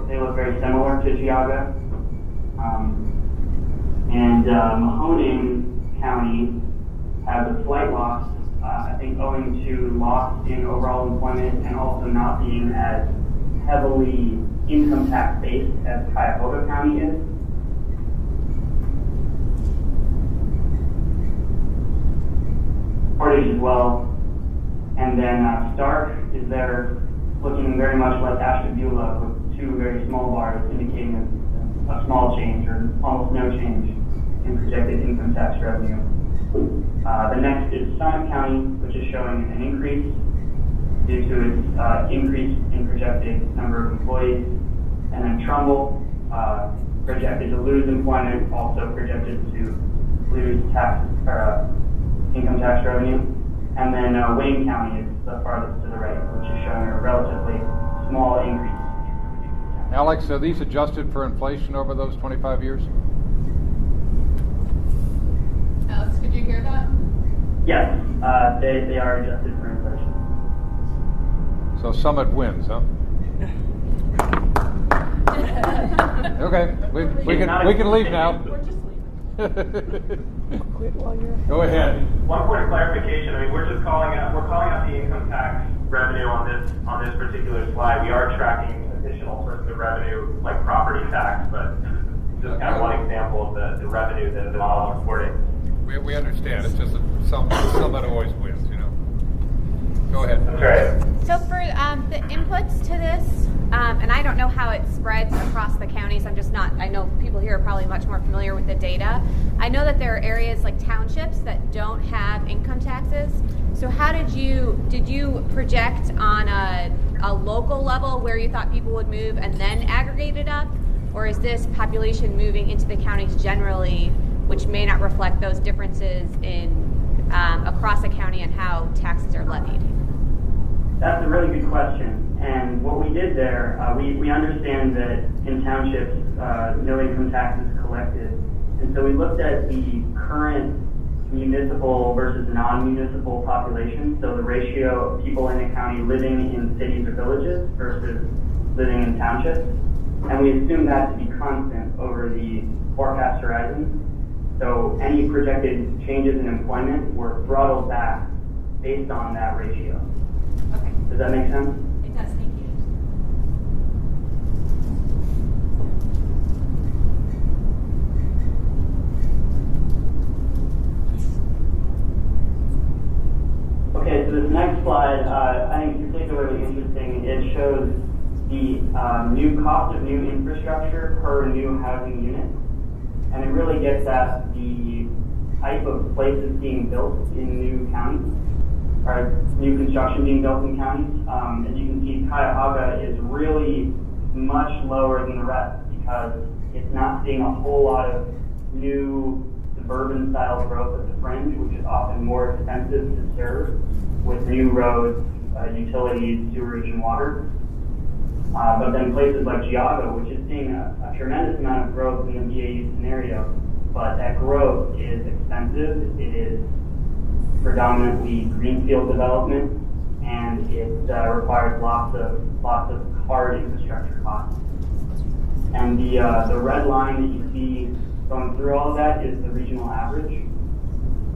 they look very similar to Geauga. And Mahoning County has a slight loss, I think owing to loss in overall employment and also not being as heavily income tax based as Cuyahoga County is. Portage as well. And then Stark is there, looking very much like Ashtabula, with two very small bars indicating a small change or almost no change in projected income tax revenue. The next is Summit County, which is showing an increase due to its increase in projected number of employees. And then Trumbull, projected to lose employment, also projected to lose income tax revenue. And then Wayne County is the farthest to the right, which is showing a relatively small increase. Alex, are these adjusted for inflation over those 25 years? Alex, could you hear that? Yes, they are adjusted for inflation. So Summit wins, huh? Okay, we can leave now. Go ahead. One point of clarification. I mean, we're calling out the income tax revenue on this particular slide. We are tracking additional sources of revenue like property tax, but just kind of one example of the revenue that the model is reporting. We understand. It's just that Summit always wins, you know. Go ahead. That's right. So for the inputs to this, and I don't know how it spreads across the counties. I know people here are probably much more familiar with the data. I know that there are areas like townships that don't have income taxes. So how did you project on a local level where you thought people would move and then aggregate it up? Or is this population moving into the counties generally, which may not reflect those differences in across the county and how taxes are levied? That's a really good question. And what we did there, we understand that in townships, no income tax is collected. And so we looked at the current municipal versus non-municipal population, so the ratio of people in a county living in cities or villages versus living in townships. And we assumed that to be constant over the forecast horizon. So any projected changes in employment were throttled back based on that ratio. Okay. Does that make sense? It does, thank you. Okay, so this next slide, I think is particularly interesting. It shows the new cost of new infrastructure per new housing unit. And it really gets at the type of places being built in new counties, or new construction being built in counties. As you can see, Cuyahoga is really much lower than the rest because it's not seeing a whole lot of new suburban style growth at the fringe, which is often more expensive to serve with new roads, utilities, sewerage, and water. But then places like Geauga, which is seeing a tremendous amount of growth in the BAU scenario, but that growth is expensive. It is predominantly greenfield development, and it requires lots of hard infrastructure costs. And the red line that you see going through all of that is the regional average.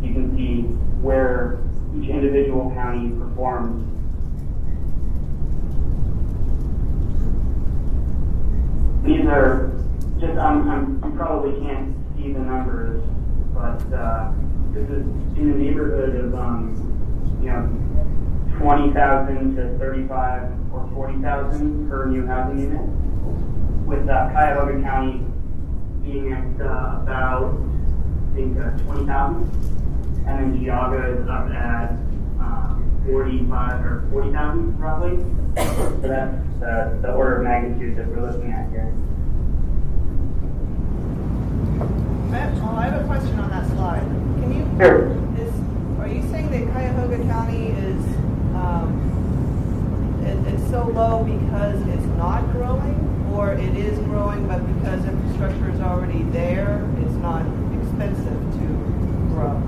You can see where each individual county performs. These are just, you probably can't see the numbers, but this is in the neighborhood of, 20,000 to 35 or 40,000 per new housing unit, with Cuyahoga County being at about, I think, 20,000, and then Geauga is up at 45 or 40,000 roughly. So that's the order of magnitude that we're looking at here. I have a question on that slide. Can you? Sure. Are you saying that Cuyahoga County is it's so low because it's not growing, or it is growing but because infrastructure is already there, it's not expensive to grow?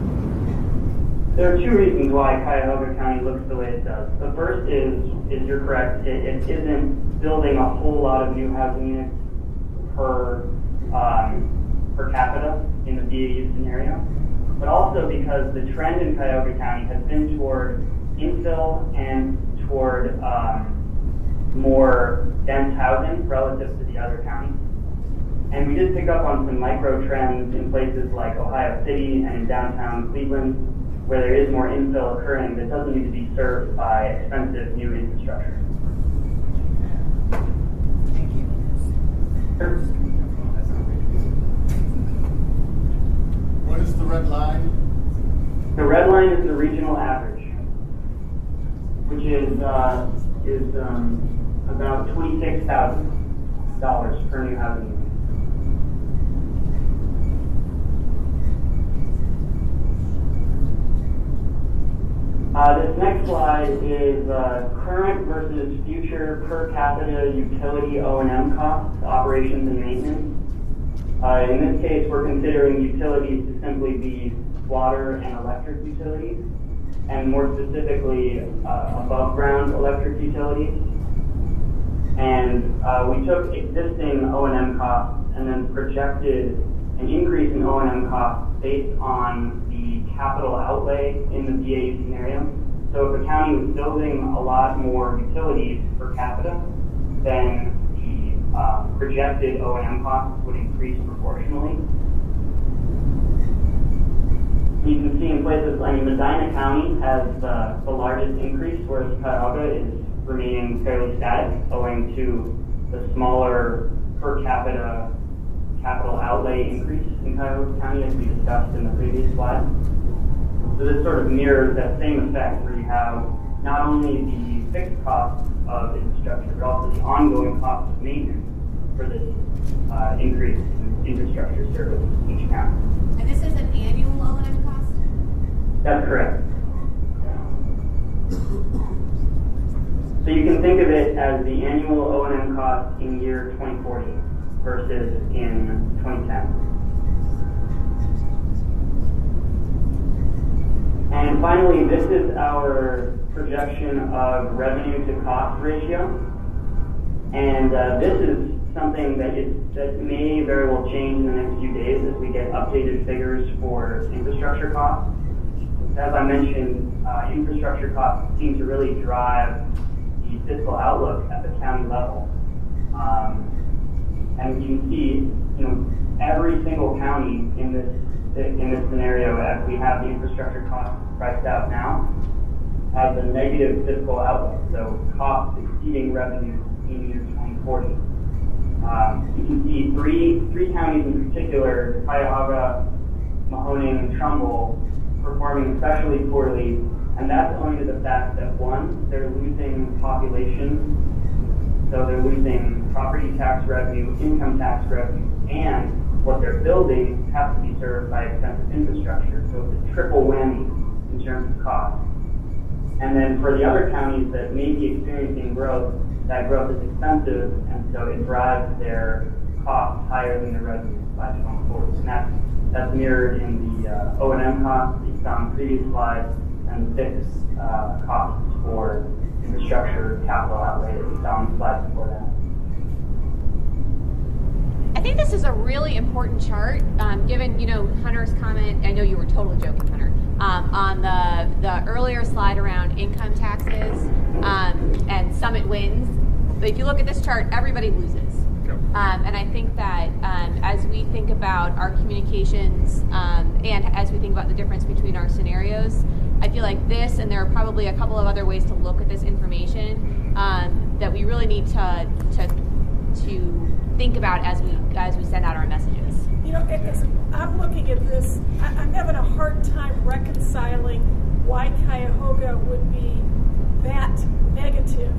There are two reasons why Cuyahoga County looks the way it does. The first is you're correct, it isn't building a whole lot of new housing units per capita in the BAU scenario, but also because the trend in Cuyahoga County has been toward infill and toward more dense housing relative to the other counties. And we did pick up on some micro trends in places like Ohio City and in downtown Cleveland, where there is more infill occurring that doesn't need to be served by expensive new infrastructure. Thank you. Sure. What is the red line? The red line is the regional average, which is about $26,000 per new housing unit. This next slide is current versus future per capita utility O&M costs, operations and maintenance. In this case, we're considering utilities to simply be water and electric utilities, and more specifically, above ground electric utilities. And we took existing O&M costs and then projected an increase in O&M costs based on the capital outlay in the BAU scenario. So if a county was building a lot more utilities per capita, then the projected O&M costs would increase proportionally. You can see in places, Medina County has the largest increase, whereas Cuyahoga is remaining fairly static, owing to the smaller per capita capital outlay increase in Cuyahoga County, as we discussed in the previous slide. So this sort of mirrors that same effect, where you have not only the fixed costs of infrastructure, but also the ongoing costs of maintenance for this increase in infrastructure service in each county. And this is an annual O&M cost? That's correct. So you can think of it as the annual O&M cost in year 2040 versus in 2010. And finally, this is our projection of revenue to cost ratio. And this is something that may very well change in the next few days as we get updated figures for infrastructure costs. As I mentioned, infrastructure costs seem to really drive the fiscal outlook at the county level. And you can see, every single county in this scenario, as we have the infrastructure costs priced out now, has a negative fiscal outlook. So costs exceeding revenues in year 2040. You can see three counties in particular, Cuyahoga, Mahoning, and Trumbull, performing especially poorly, and that's owing to the fact that, one, they're losing population, so they're losing property tax revenue, income tax revenue, and what they're building has to be served by expensive infrastructure, so it's a triple whammy in terms of cost. And then for the other counties that may be experiencing growth, that growth is expensive, and so it drives their costs higher than their revenues by 2040. And that's mirrored in the O&M costs that you saw in the previous slide, and the fixed costs for infrastructure capital outlay that you saw on the slide before that. I think this is a really important chart, given Hunter's comment. I know you were totally joking, Hunter, on the earlier slide around income taxes and Summit wins. But if you look at this chart, everybody loses. And I think that as we think about our communications and as we think about the difference between our scenarios, I feel like this, and there are probably a couple of other ways to look at this information that we really need to think about as we send out our messages. As I'm looking at this, I'm having a hard time reconciling why Cuyahoga would be that negative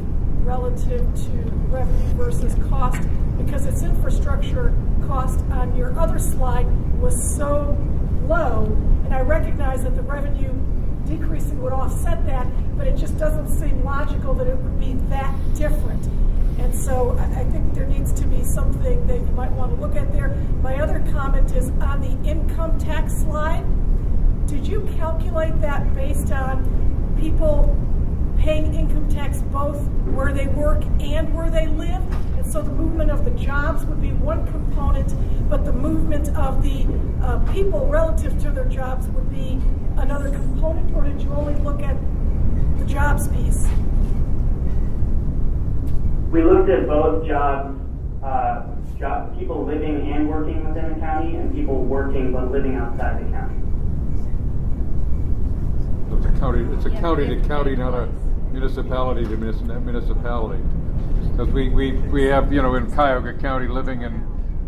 relative to revenue versus cost, because its infrastructure cost on your other slide was so low, and I recognize that the revenue decreasing would offset that, but it just doesn't seem logical that it would be that different. And so I think there needs to be something that you might want to look at there. My other comment is on the income tax slide. Did you calculate that based on people paying income tax both where they work and where they live? And so the movement of the jobs would be one component, but the movement of the people relative to their jobs would be another component, or did you only look at the jobs piece? We looked at both jobs, people living and working within the county, and people working but living outside the county. It's a county to county, not a municipality to municipality. Because we have, in Cuyahoga County, living in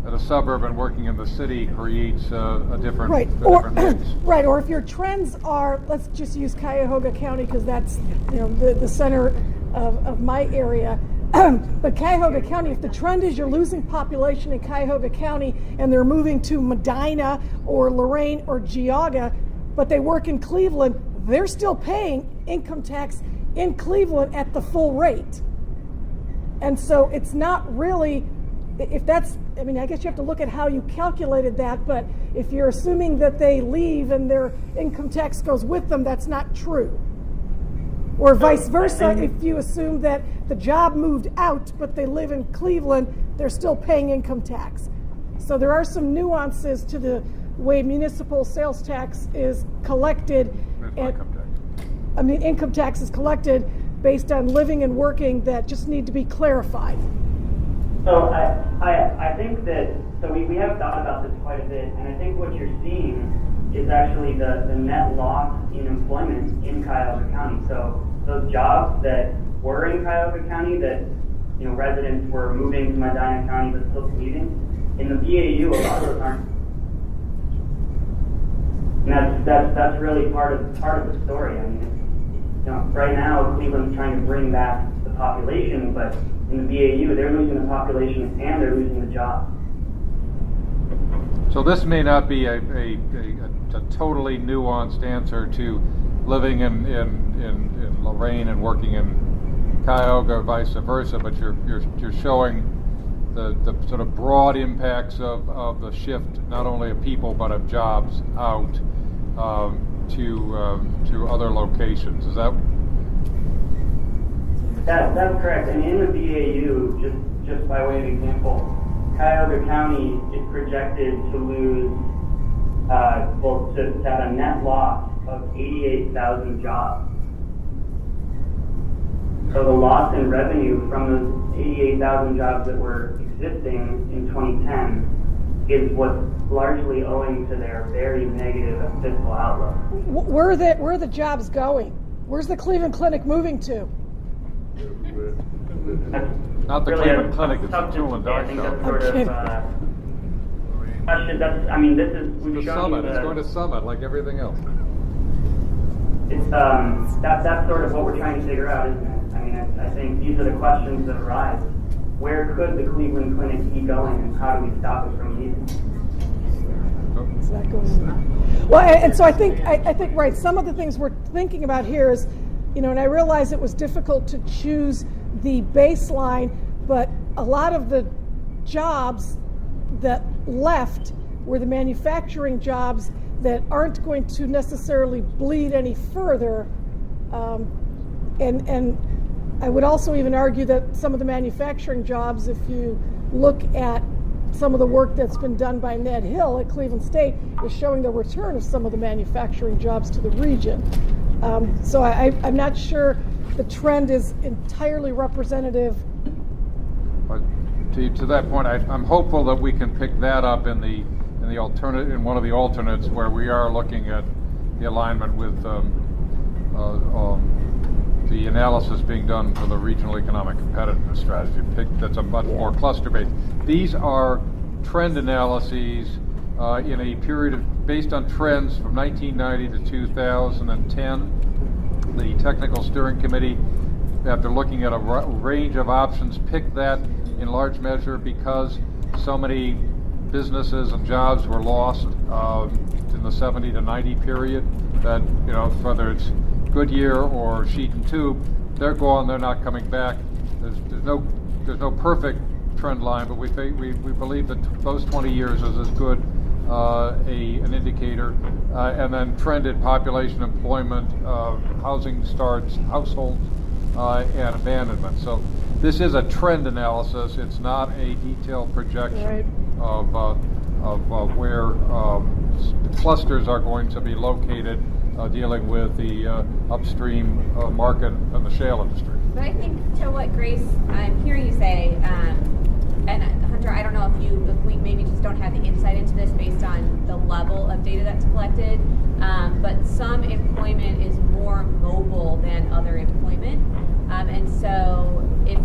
a suburb and working in the city creates a different mix. Right, or if your trends are, let's just use Cuyahoga County because that's the center of my area. But Cuyahoga County, if the trend is you're losing population in Cuyahoga County and they're moving to Medina or Lorain or Geauga, but they work in Cleveland, they're still paying income tax in Cleveland at the full rate. And so it's not really, if that's, I guess you have to look at how you calculated that, but if you're assuming that they leave and their income tax goes with them, that's not true. Or vice versa, if you assume that the job moved out, but they live in Cleveland, they're still paying income tax. So there are some nuances to the way municipal sales tax is collected. Income tax is collected based on living and working that just need to be clarified. So I think that, we have thought about this quite a bit, and I think what you're seeing is actually the net loss in employment in Cuyahoga County. So those jobs that were in Cuyahoga County that residents were moving to Medina County but still commuting, in the BAU, a lot of those aren't. And that's really part of the story. Right now Cleveland's trying to bring back the population, but in the BAU, they're losing the population and they're losing the jobs. So this may not be a totally nuanced answer to living in Lorraine and working in Cuyahoga or vice versa, but you're showing the sort of broad impacts of the shift, not only of people but of jobs out to other locations. Is that? That's correct. And in the BAU, just by way of example, Cuyahoga County is projected to lose, to have a net loss of 88,000 jobs. So the loss in revenue from those 88,000 jobs that were existing in 2010 is what's largely owing to their very negative fiscal outlook. Where are the jobs going? Where's the Cleveland Clinic moving to? Not the really Cleveland Clinic, it's the tough tool and to say. I die think shop. that's sort of question. This is we've The shown Summit. you It's going to Summit like everything else. It's that's sort of what we're trying to figure out, isn't it? I mean, I think these are the questions that arise. Where could the Cleveland Clinic be going, and how do we stop it from leaving? It's not going. Well, and so I think right. Some of the things we're thinking about here is, and I realize it was difficult to choose the baseline, but a lot of the jobs that left were the manufacturing jobs that aren't going to necessarily bleed any further. And I would also even argue that some of the manufacturing jobs, if you look at some of the work that's been done by Ned Hill at Cleveland State, is showing the return of some of the manufacturing jobs to the region. So I'm not sure the trend is entirely representative. But to that point, I'm hopeful that we can pick that up in one of the alternates where we are looking at the alignment with the analysis being done for the regional economic competitiveness strategy. That's a much more cluster-based. These are trend analyses in a period based on trends from 1990 to 2010. The Technical Steering Committee, after looking at a range of options, picked that in large measure because so many businesses and jobs were lost in the 70 to 90 period that, whether it's Goodyear or Sheet and Tube, they're gone, they're not coming back. There's no perfect trend line, but we believe that those 20 years is as good an indicator, and then trended population, employment, housing starts, households, and abandonment. So this is a trend analysis. It's not a detailed projection of where clusters are going to be located, dealing with the upstream market and the shale industry. But I think to what Grace, I'm hearing you say, and Hunter, I don't know if we maybe just don't have the insight into this based on the level of data that's collected, but some employment is more mobile than other employment. And so if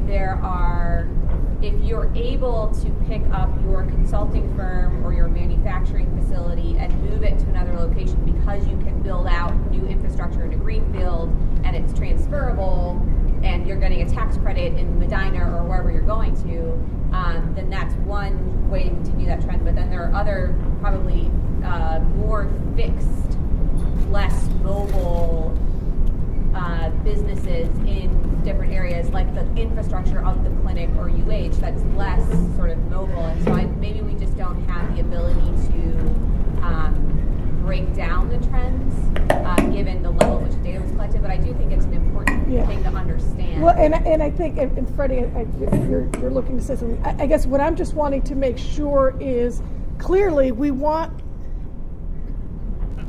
you're able to pick up your consulting firm or your manufacturing facility and move it to another location because you can build out new infrastructure in a greenfield and it's transferable and you're getting a tax credit in Medina or wherever you're going to, then that's one way to continue that trend. But then there are other probably more fixed, less mobile businesses in different areas, like the infrastructure of the clinic or UH, that's less sort of mobile. And so maybe we just don't have the ability to break down the trends given the level at which the data was collected. But I do think it's an important thing to understand. Well, and I think, and Freddie, you're looking to say something. I guess what I'm just wanting to make sure is clearly we want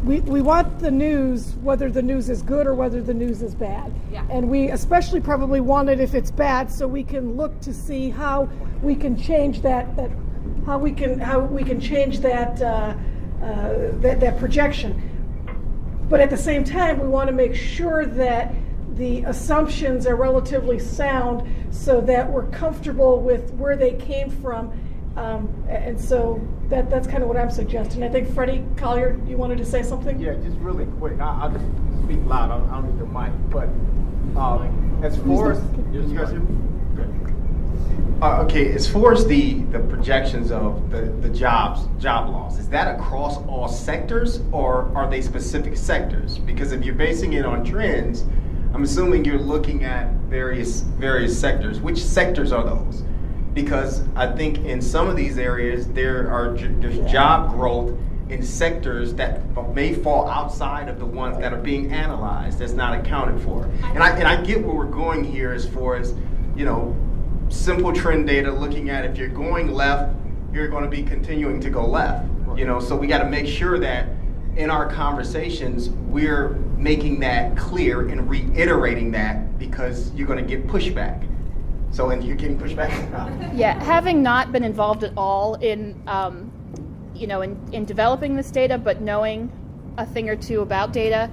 the news, whether the news is good or whether the news is bad. Yeah. And we especially probably want it if it's bad, so we can look to see how we can change that projection. But at the same time, we want to make sure that the assumptions are relatively sound so that we're comfortable with where they came from. And so that's kind of what I'm suggesting. I think Freddie Collier, you wanted to say something? Yeah, just really quick. I'll just speak loud. I don't need the mic. But as far as you guys hear me? Okay, as far as the projections of the job loss, is that across all sectors or are they specific sectors? Because if you're basing it on trends, I'm assuming you're looking at various sectors. Which sectors are those? Because I think in some of these areas there's job growth in sectors that may fall outside of the ones that are being analyzed, that's not accounted for. And I get where we're going here as far as, simple trend data, looking at if you're going left, you're going to be continuing to go left. So we got to make sure that in our conversations we're making that clear and reiterating that, because you're going to get pushback. So, and you're getting pushback? Yeah, having not been involved at all in in developing this data, but knowing a thing or two about data,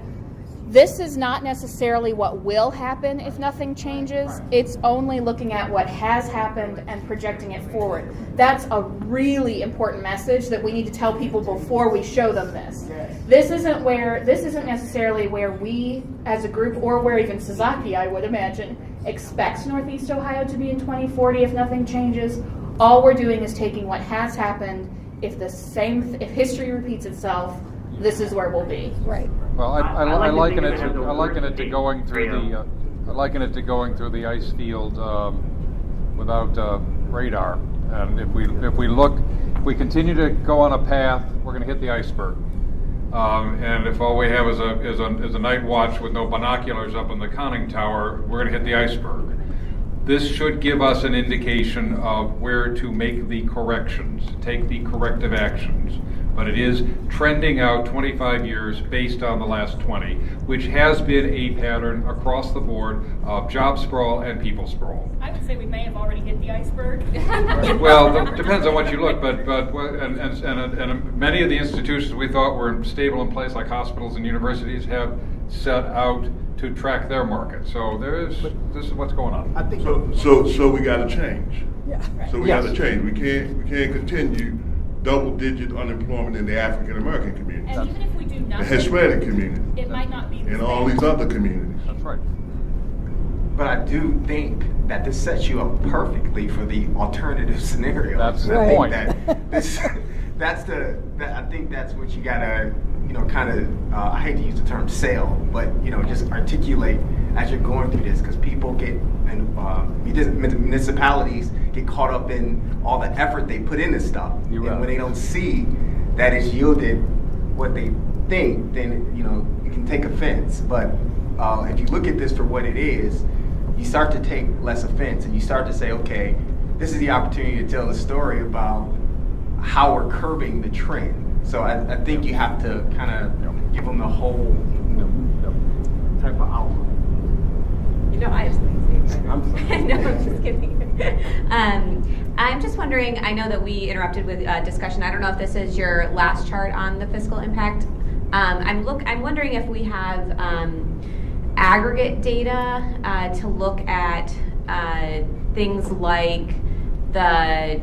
this is not necessarily what will happen if nothing changes. It's only looking at what has happened and projecting it forward. That's a really important message that we need to tell people before we show them this. This isn't necessarily where we as a group, or where even Sasaki, I would imagine, expects Northeast Ohio to be in 2040 if nothing changes. All we're doing is taking what has happened. If history repeats itself, this is where we'll be. Right. Well, I liken it to going through the ice field without radar. And if we continue to go on a path, we're going to hit the iceberg. And if all we have is a night watch with no binoculars up in the conning tower, we're going to hit the iceberg. This should give us an indication of where to make the corrections, take the corrective actions. But it is trending out 25 years based on the last 20, which has been a pattern across the board of job sprawl and people sprawl. I would say we may have already hit the iceberg. Well, it depends on what you look, but many of the institutions we thought were stable in place, like hospitals and universities, have set out to track their market. So this is what's going on. I think so we got to change. Yeah. So we got to change. We can't continue double-digit unemployment in the African American community, And even if we do the nothing, Hispanic community, it might not be the and same. all these other communities. That's right. But I do think that this sets you up perfectly for the alternative scenario. That's the I point. I think that's what you gotta, kind of. I hate to use the term sell, but just articulate as you're going through this, because people get and municipalities get caught up in all the effort they put into stuff, and when they don't see that it's yielded what they think, then you can take offense. But if you look at this for what it is, you start to take less offense, and you start to say, okay, this is the opportunity to tell a story about how we're curbing the trend. So I think you have to kind of give them the whole type of outlook. I just think it's No, I'm just kidding. I'm just wondering, I know that we interrupted with discussion. I don't know if this is your last chart on the fiscal impact. I'm wondering if we have aggregate data to look at things like the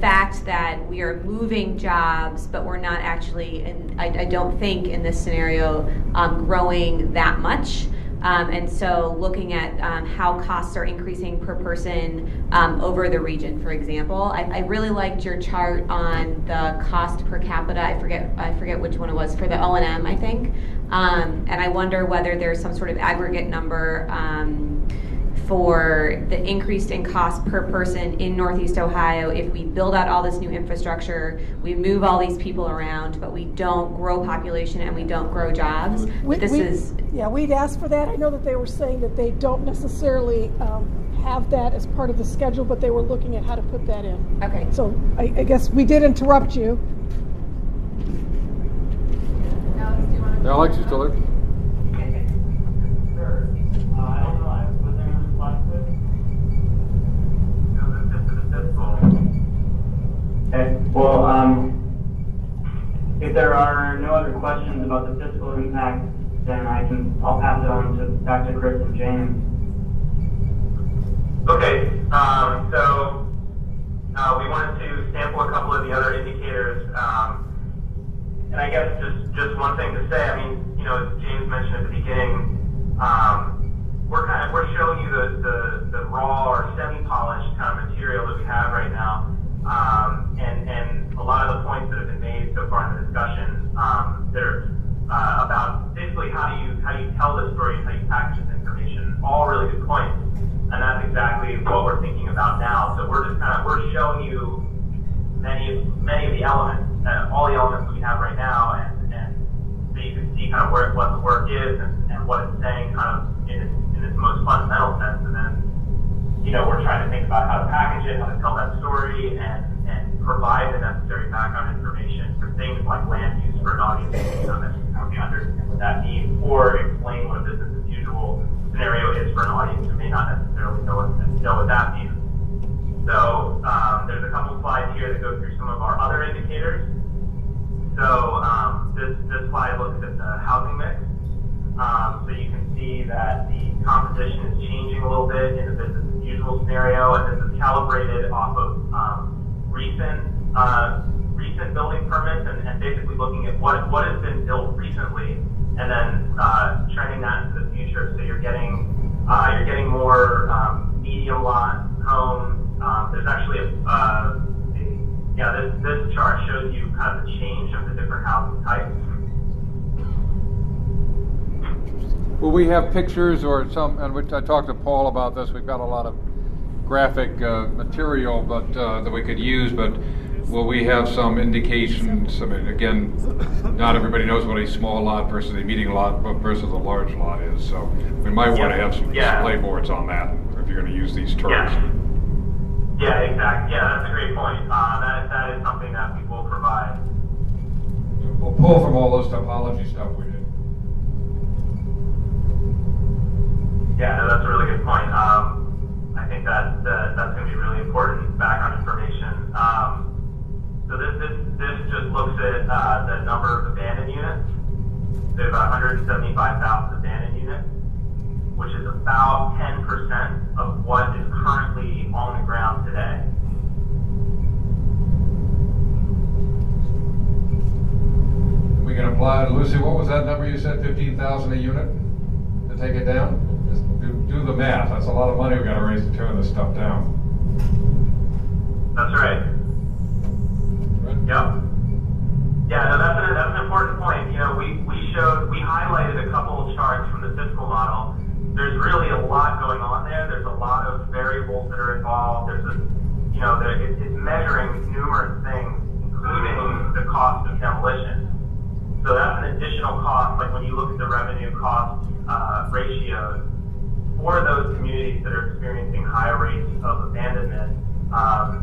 fact that we are moving jobs, but we're not actually, and I don't think in this scenario, growing that much. And so looking at how costs are increasing per person over the region, for example. I really liked your chart on the cost per capita. I forget which one it was, for the O&M, I think. And I wonder whether there's some sort of aggregate number for the increase in cost per person in Northeast Ohio if we build out all this new infrastructure, we move all these people around, but we don't grow population and we don't grow jobs. We'd asked for that. I know that they were saying that they don't necessarily have that as part of the schedule, but they were looking at how to put that in. Okay. So I guess we did interrupt you. Alex, you still there? Okay. Well, if there are no other questions about the fiscal impact, then I'll pass it on back to Chris and James. Okay. So we wanted to sample a couple of the other indicators, and I guess just one thing to say. I mean, as James mentioned at the beginning, we're showing you the raw or semi-polished kind of material kind of what the work is and what it's saying kind of in its most fundamental sense. And then, we're trying to think about how to package it, how to tell that story, and provide the necessary background information for things like land use for an audience that how we understand what that means, or explain what a business as usual scenario is for an audience who may not necessarily know what that means. So there's a couple slides here that go through some of our other indicators. So this slide looks at the housing mix. So you can see that the composition is changing a little bit in the business as usual scenario, and this is calibrated off of recent building permits and basically looking at what has been built recently, and then trending that into the future. So you're getting more medium lot homes. There's actually this chart shows you kind of the change of the different housing types. Will we have pictures or some, and I talked to Paul about this, we've got a lot of graphic material that we could use, but will we have some indications? I mean, again, not everybody knows what a small lot versus a medium lot versus a large lot is, so we might want to have some display boards on that if you're going to use these terms. Yeah, exactly. Yeah, that's a great point. That is something that we will provide. We'll pull from all those topology stuff we did. Yeah, no, that's a really good point. I think that's going to be really important background information. So this just looks at the number of abandoned units. There's about 175,000 abandoned units, which is about 10% of what is currently on the ground today. We can apply, Lucy, what was that number you said, 15,000 a unit to take it down? Just do the math. That's a lot of money we've got to raise to tear this stuff down. That's right. Yep. Yeah, no, that's an important point. We highlighted a couple of charts from the fiscal model. There's really a lot going on there. There's a lot of variables that are involved. It's measuring numerous things, including the cost of demolition. So that's an additional cost. Like when you look at the revenue cost ratios for those communities that are experiencing higher rates of abandonment,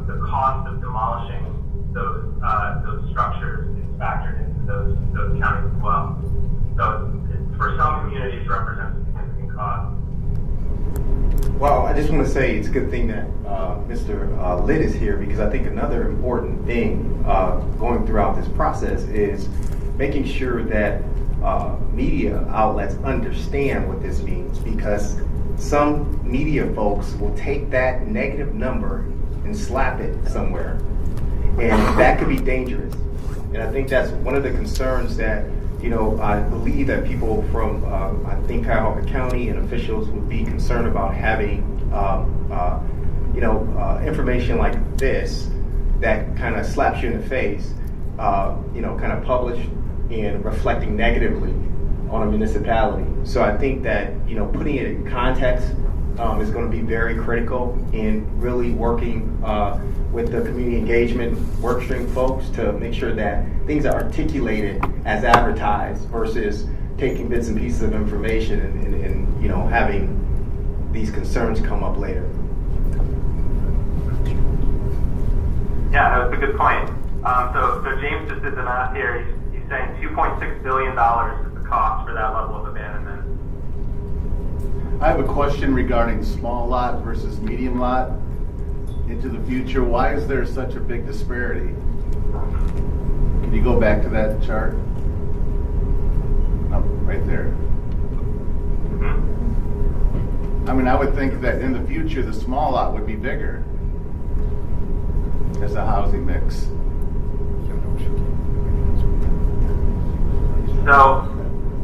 the cost of demolishing those structures is factored into those counties as well. So for some communities, represents a significant cost. Well, I just want to say it's a good thing that Mr. Litt is here, because I think another important thing going throughout this process is making sure that media outlets understand what this means, because some media folks will take that negative number and slap it somewhere, and that could be dangerous. And I think that's one of the concerns that I believe that people from, I think, Cuyahoga County and officials would be concerned about having, information like this that kind of slaps you in the face, kind of published and reflecting negatively on a municipality. So I think that, putting it in context is going to be very critical in really working with the community engagement workstream folks to make sure that things are articulated as advertised versus taking bits and pieces of information and having these concerns come up later. Yeah, that's a good point. So James just did the math here. He's saying $2.6 billion is the cost for that level of abandonment. I have a question regarding small lot versus medium lot. Into the future, why is there such a big disparity? Can you go back to that chart? Oh, right there. I mean, I would think that in the future, the small lot would be bigger as a housing mix. So,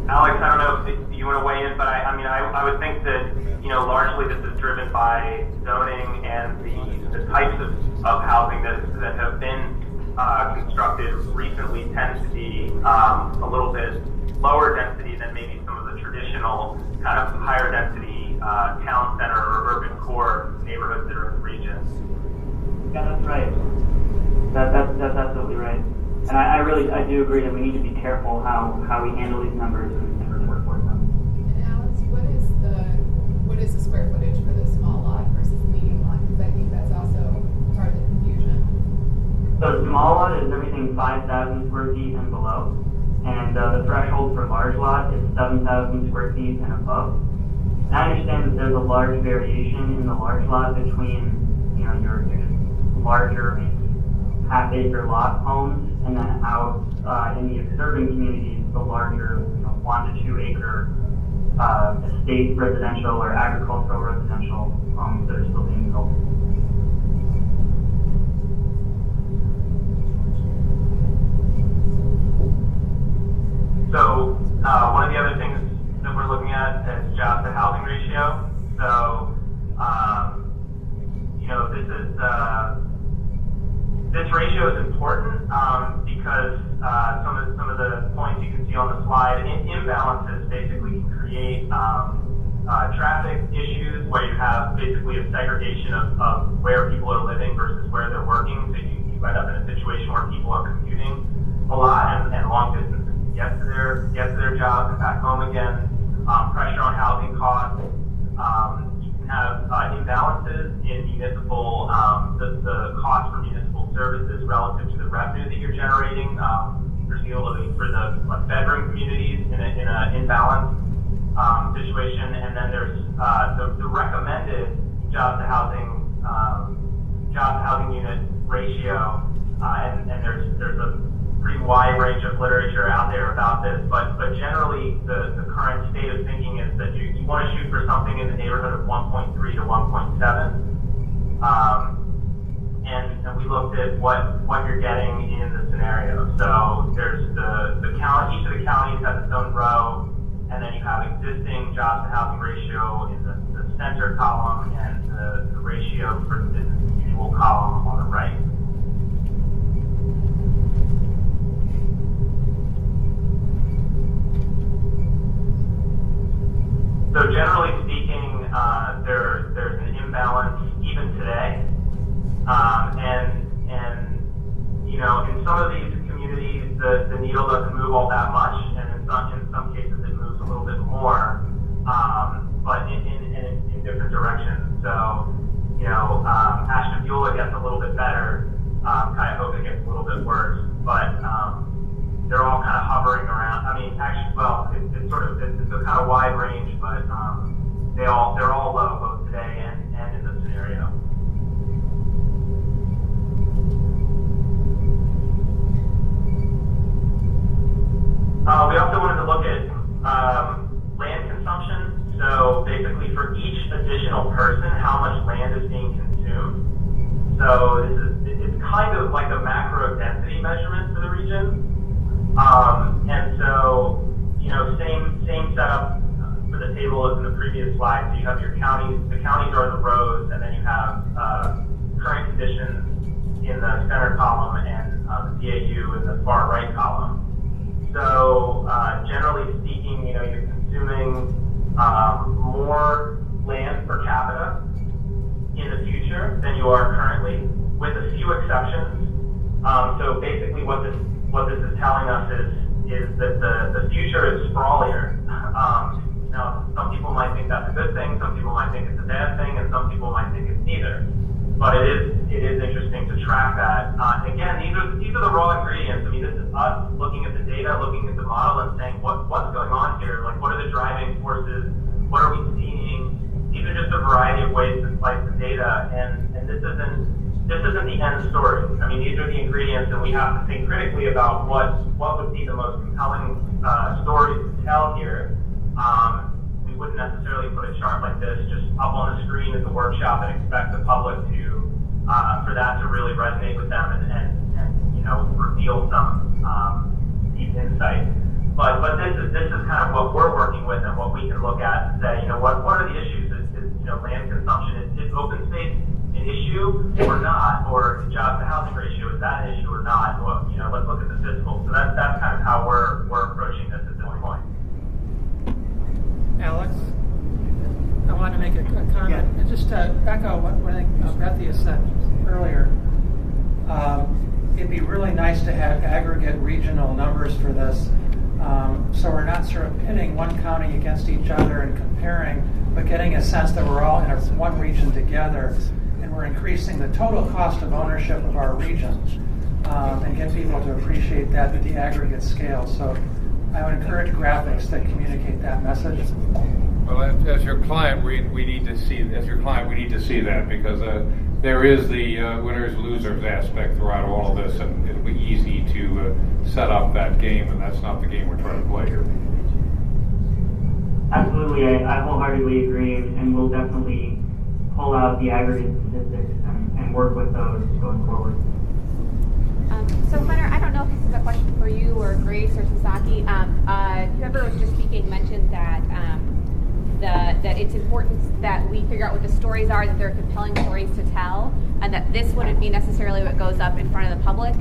Alex, I don't know if you want to weigh in, but I would think that, largely this is driven by zoning and the types of housing that have been constructed recently tend to be a little bit lower density than maybe some of the traditional kind of higher density town center or urban core neighborhoods that are in the region. Yeah, that's right. That's absolutely right. And I do agree that we need to be careful how we handle these numbers and report them. And Alex, what is the square footage for the small lot versus the medium lot? Because I think that's also part of the confusion. So small lot is everything 5,000 square feet and below, and the threshold for large lot is 7,000 square feet and above. And I understand that there's a large variation in the large lot between, your larger half-acre lot homes, and then out in the observing communities, the larger 1 to 2 acre estate residential or agricultural residential homes that are still being built. So one of the other things that we're looking at is job to housing ratio. So this ratio is important because some of the points you can see on the slide, imbalances basically can create traffic issues where you have basically a segregation of where people are living versus where they're working. So you end up in a situation where people are commuting a lot and long distances to get to their jobs and back home again. Pressure on housing costs. You can have imbalances in municipal, the cost for municipal services relative to the revenue that you're generating, particularly for the bedroom communities in an imbalance situation. And then there's the recommended job to housing unit ratio, and there's a pretty wide range of literature out there about this, but generally the current state of thinking is that you want to shoot for something in the neighborhood of 1.3 to 1.7. And we looked at what you're getting in the scenario. So there's the county, each of the counties has its own row, and then you have existing jobs to housing ratio in the center column and the ratio for the business as usual column on the right. So generally speaking, there's an imbalance even today, and in some of these communities, the needle doesn't move all that much, and in some cases it moves a little bit more, but in different directions. So Ashtabula gets a little bit better. Cuyahoga gets a little bit worse, but they're all kind of hovering around. I mean, actually, well, it's a kind of wide range, but they're all low both today and in the scenario. We also wanted to look at land consumption. So basically, for each additional person, how much land is being consumed. So it's kind of like a macro density measurement for the region. And so, same setup for the table as in the previous slide. So you have your counties. The counties are the rows, and then you have current conditions in the center column and the PAU in the far right column. So generally speaking, you're consuming more land per capita in the future than you are currently, with a few exceptions. So basically, what this is telling us is that the future is sprawlier. Now, some people might think that's a good thing, some people might think it's a bad thing, and some people might think it's neither. But it is interesting to track that. Again, these are the raw ingredients. I mean, this is us looking at the data, looking at the model, and saying what's going on here. Like, what are the driving forces? What are we seeing? These are just a variety of ways to slice the data, and this isn't the end story. I mean, these are the ingredients, and we have to think critically about what would be the most compelling stories to tell here. We wouldn't necessarily put a chart like this just up on the screen at the workshop and expect the public to for that to really resonate with them and reveal some deep insight. But this is kind of what we're working with and what we can look at and say, what are the issues? Is land consumption, is open space an issue or not? Or the job to housing ratio, is that an issue or not? Well, let's look at the physical. So that's kind of how we're approaching this at this point. Alex, I want to make a comment. And just to echo what I think Bethia said earlier. it'd be really nice to have aggregate regional numbers for this, so we're not sort of pitting one county against each other and comparing, but getting a sense that we're all in one region together, and we're increasing the total cost of ownership of our region, and get people to appreciate that at the aggregate scale. So I would encourage graphics that communicate that message. Well, as your client, we need to see. As your client, we need to see that because there is the winners losers aspect throughout all of this, and it'll be easy to set up that game, and that's not the game we're trying to play here. Absolutely, I wholeheartedly agree, and we'll definitely pull out the aggregate statistics and work with those going forward. So, Hunter, I don't know if this is a question for you or Grace or Sasaki. Whoever was just speaking mentioned that that it's important that we figure out what the stories are, that they're compelling stories to tell, and that this wouldn't be necessarily what goes up in front of the public.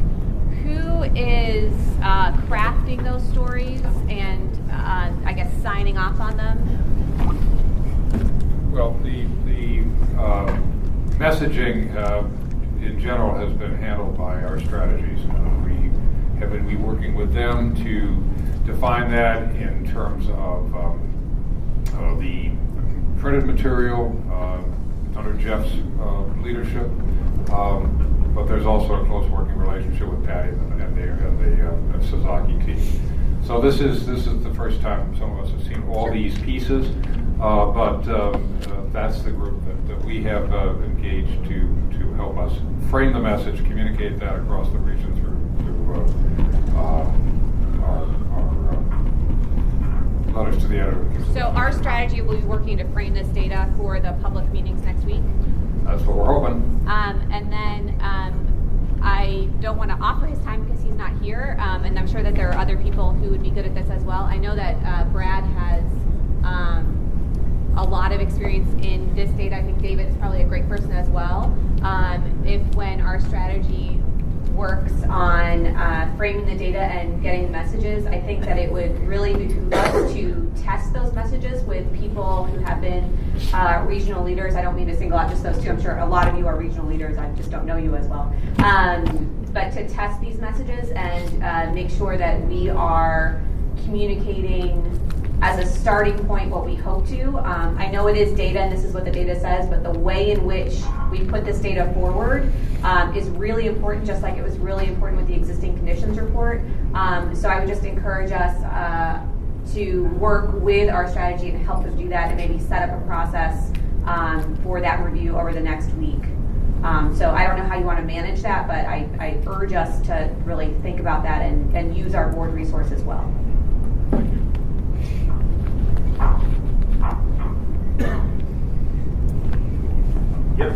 Who is crafting those stories and, I guess, signing off on them? Well, the messaging in general has been handled by our strategies. We have been working with them to define that in terms of the printed material under Jeff's leadership, but there's also a close working relationship with Patty and the Sasaki team. So this is the first time some of us have seen all these pieces, but that's the group that we have engaged to help us frame the message, communicate that across the region through our letters to the editor. So our strategy will be working to frame this data for the public meetings next week. That's what we're hoping. And then I don't want to offer his time because he's not here, and I'm sure that there are other people who would be good at this as well. I know that Brad has a lot of experience in this data. I think David is probably a great person as well. If when our strategy works on framing the data and getting the messages, I think that it would really behoove us to test those messages with people who have been regional leaders. I don't mean to single out just those two. I'm sure a lot of you are regional leaders. I just don't know you as well. But to test these messages and make sure that we are communicating as a starting point what we hope to. I know it is data and this is what the data says, but the way in which we put this data forward is really important, just like it was really important with the existing conditions report. So I would just encourage us to work with our strategy and help them do that and maybe set up a process for that review over the next week. So I don't know how you want to manage that, but I urge us to really think about that and use our board resource as well. Yes.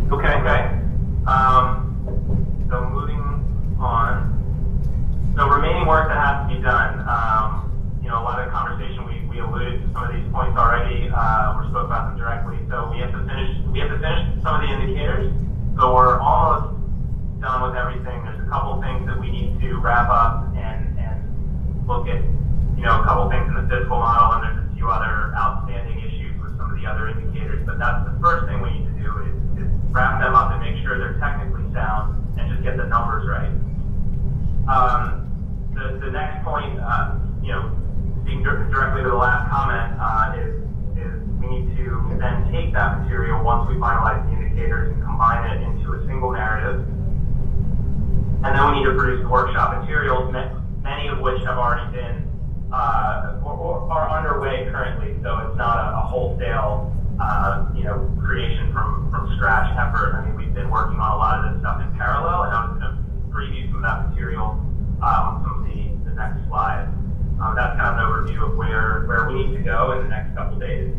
Okay. So moving on. So remaining work that has to be done. A lot of the conversation we alluded to some of these points already. We spoke about them directly. So we have to finish some of the indicators. So we're almost done with everything. There's a couple things that we need to wrap up and look at. A couple things in the fiscal model, and there's a few other outstanding issues with some of the other indicators. But that's the first thing we need to do is wrap them up and make sure they're technically sound and just get the numbers right. The next point, speaking directly to the last comment, is we need to then take that material once we finalize the indicators and combine it into a single narrative. And then we need to produce workshop materials, many of which have already been or are underway currently, so it's not a wholesale, creation from scratch effort. I mean, we've been working on a lot of this stuff in parallel, and I'm going to preview some of that material on some of the next slides. That's kind of an overview of where we need to go in the next couple days.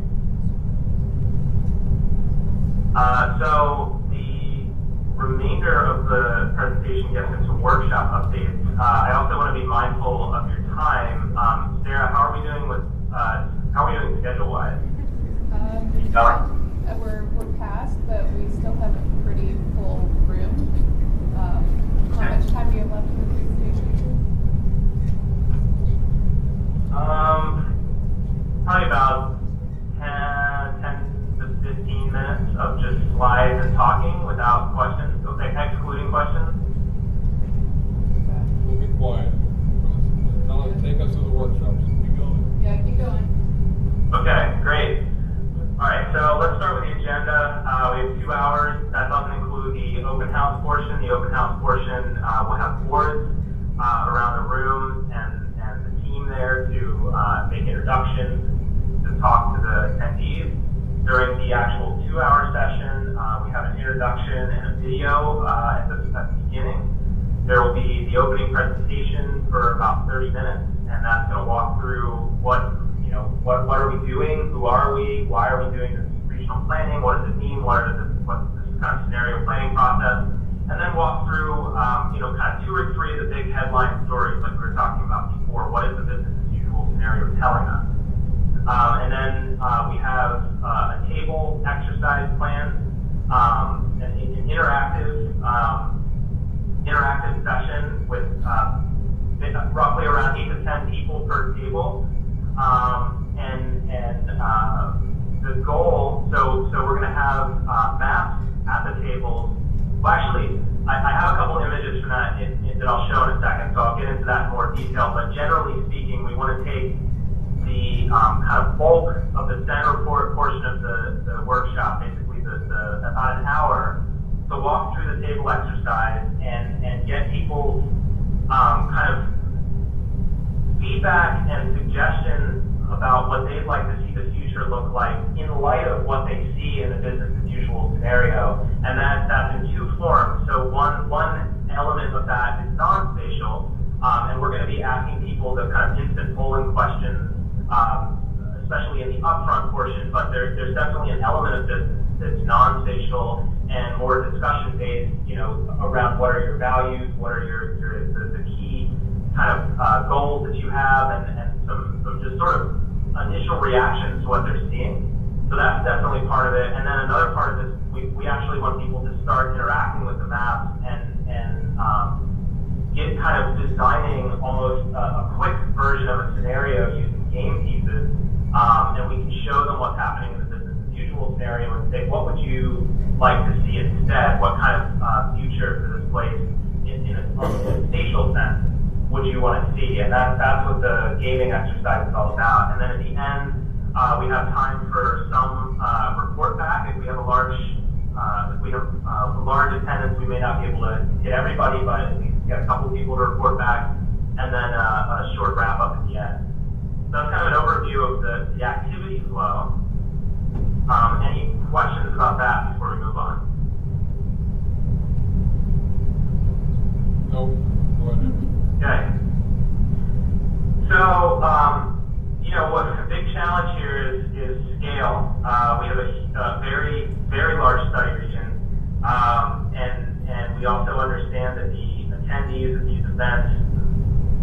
So the remainder of the presentation gets into workshop updates. I also want to be mindful of your time. Sarah, how are we doing schedule-wise? We're past, but we still have a pretty full room. How much time do you have left for the presentation? Probably about 10 to 15 minutes of just slides and talking without questions, excluding questions. the open house portion, we'll have boards around the room and the team there to make introductions, to talk to the attendees. During the actual 2-hour session, we have an introduction and a video at the beginning. There will be the opening presentation for about 30 minutes, and that's going to walk through what are we doing, who are we, why are we doing this regional planning, what does it mean, what's this kind of scenario planning process, and then walk through kind of 2 or 3 of the big headline stories like we were talking about before. What is the business as usual scenario telling us? And then we have a table exercise plan, an interactive session with roughly around 8 to 10 people per table. The goal, so we're going to have maps at the tables. Well, actually, I have a couple images from that that I'll show in a second, so I'll get into that in more detail. But generally speaking, we want to take the kind of bulk of the center portion of the workshop, basically about an hour, to walk through the table exercise and get people's kind of feedback and suggestions about what they'd like to see the future look like in light of what they see in the business as usual scenario. And that's in 2 forms. So one element of that is non-spatial, and we're going to be asking people the kind of instant polling questions, especially in the upfront portion, but there's definitely an element of this that's non-spatial and more discussion-based, around what are your values, what are the key kind of goals that you have, and some just sort of initial reactions to what they're seeing. So that's definitely part of it. And then another part of this, we actually want people to start interacting with the maps and get kind of designing almost a quick version of a scenario using game pieces, and we can show them what's happening in the business as usual scenario and say, what would you like to see instead? What kind of future for this place in a spatial sense would you want to see? And that's what the gaming exercise is all about. And then at the end, we have time for some report back. If we have a large attendance, we may not be able to hit everybody, but at least get a couple people to report back, and then a short wrap up at the end. So that's kind of an overview of the activity flow. Any questions about that before we move on? No. Go ahead. Okay. So, what a big challenge here is scale. We have a very, very large study region, and we also understand that the attendees of these events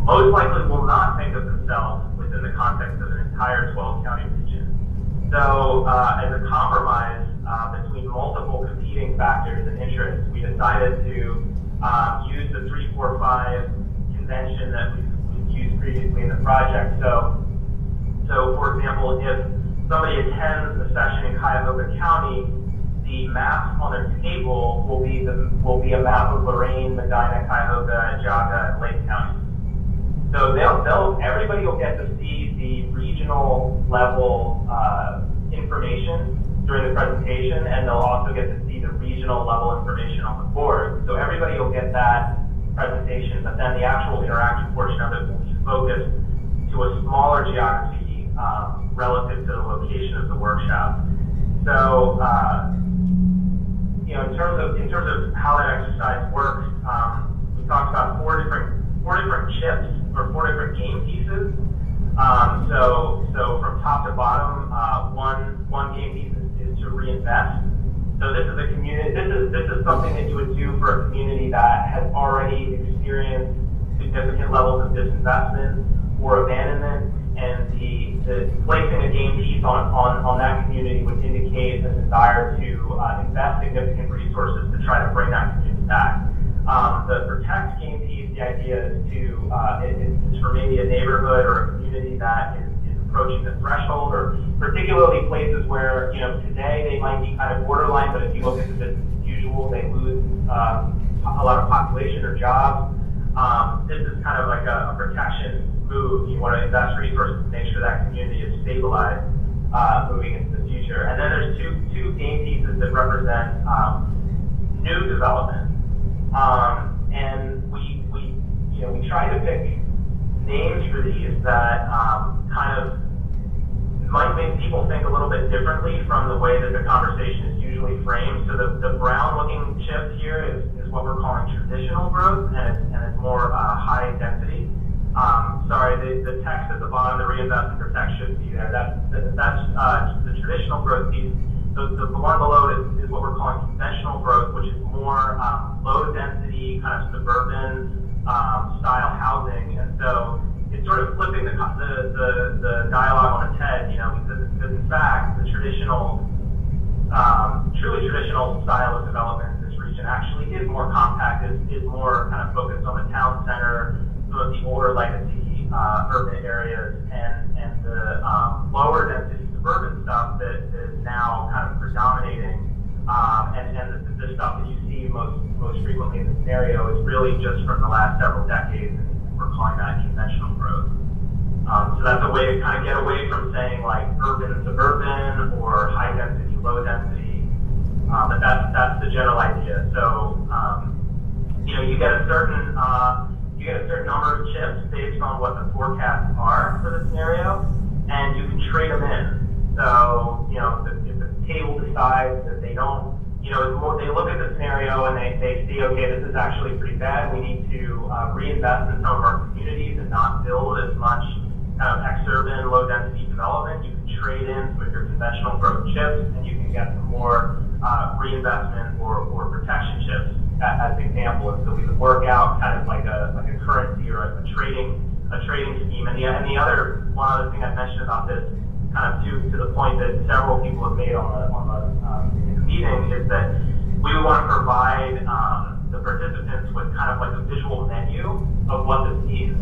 most likely will not think of themselves within the context of an entire 12-county region. So, as a compromise between multiple competing factors and interests, we decided to use the 3-4-5 convention that we've used previously in the project. So for example, if somebody attends a session in Cuyahoga County, the maps on their table will be a map of Lorain, Medina, Cuyahoga, Jaga, and Lake County. So everybody will get to see the regional level information during the presentation, and they'll also get to see the regional level information on the board. So everybody will get that presentation, but then the actual interaction portion of it will be focused to a smaller geography relative to the location of the workshop. So, in terms of how that exercise works, we talked about four different chips or 4 different game pieces. So from top to bottom, one game piece is to reinvest. So this is a community. This is something that you would do for a community that has already experienced significant levels of disinvestment or abandonment, and the placing a game piece on that community would indicate a desire to invest significant resources to try to bring that community back. The protect game piece, the idea is is for maybe a neighborhood or a community that is approaching the threshold, or particularly places where, today they might be kind of borderline, but if you look at the business as usual, they lose a lot of population or jobs. This is kind of like a protection move. You want to invest resources to make sure that community is stabilized moving into the future. And then there's two game pieces that represent new development. And we try to pick names for these that kind of might make people think a little bit differently from the way that the conversation is usually framed. So the brown-looking chip here is what we're calling traditional growth, and it's more high density. Sorry, the text at the bottom, the reinvest and protect should be there. That's the traditional growth piece. The one below is what we're calling conventional growth, which is more low density, kind of suburban style housing. And so it's sort of flipping the dialogue on its head, because in fact the traditional, truly traditional style of development in this region actually is more compact, is more kind of focused on the town center, some of the older legacy urban areas, and the lower density suburban stuff that is now kind of predominating, and the stuff that you see most frequently in the scenario is really just from the last several decades, and we're calling that conventional growth. So that's a way to kind of get away from saying like urban suburban or high density, low density, but that's the general idea. So you get a certain number of chips based on what the forecasts are for the scenario, and you can trade them in. So, if the table decides that they don't, they look at the scenario and they see, okay, this is actually pretty bad. We need to reinvest in some of our communities and not build as much kind of exurban, low density development. You can trade in some of your conventional growth chips, and you can get some more reinvestment or protection chips as an example. And so we would work out kind of like a currency or a trading scheme. And the other one other thing I mentioned about this, kind of to the point that several people have made in the meeting, is that we want to provide the participants with kind of like a visual menu of what this means.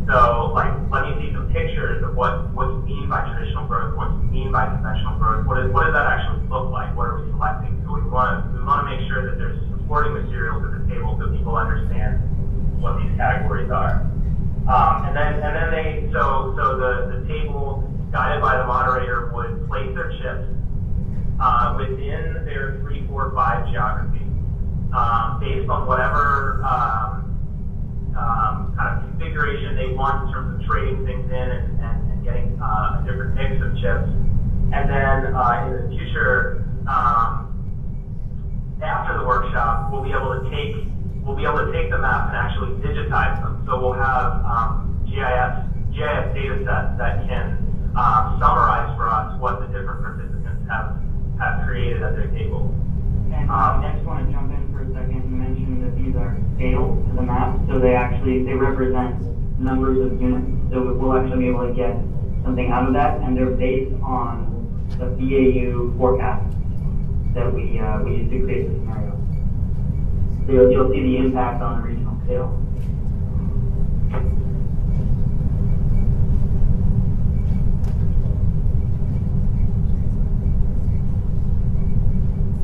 So, like, let me see some pictures of what you mean by traditional growth, what you mean by conventional growth. What does that actually look like? What are we selecting? So we want to make sure that there's supporting materials at the table so people understand what these categories are. And then the table, guided by the moderator, would place their chips within their 3, 4, 5 geography, based on whatever kind of configuration they want in terms of trading things in and getting a different mix of chips. And then in the future, after the workshop, we'll be able to take the map and actually digitize them. So we'll have GIS data sets that can summarize for us what the different participants have created at their table. And I just want to jump in for a second and mention that these are scaled to the map, so they represent numbers of units. So we'll actually be able to get something out of that, and they're based on the BAU forecast that we use to create the scenario. So you'll see the impact on a regional scale.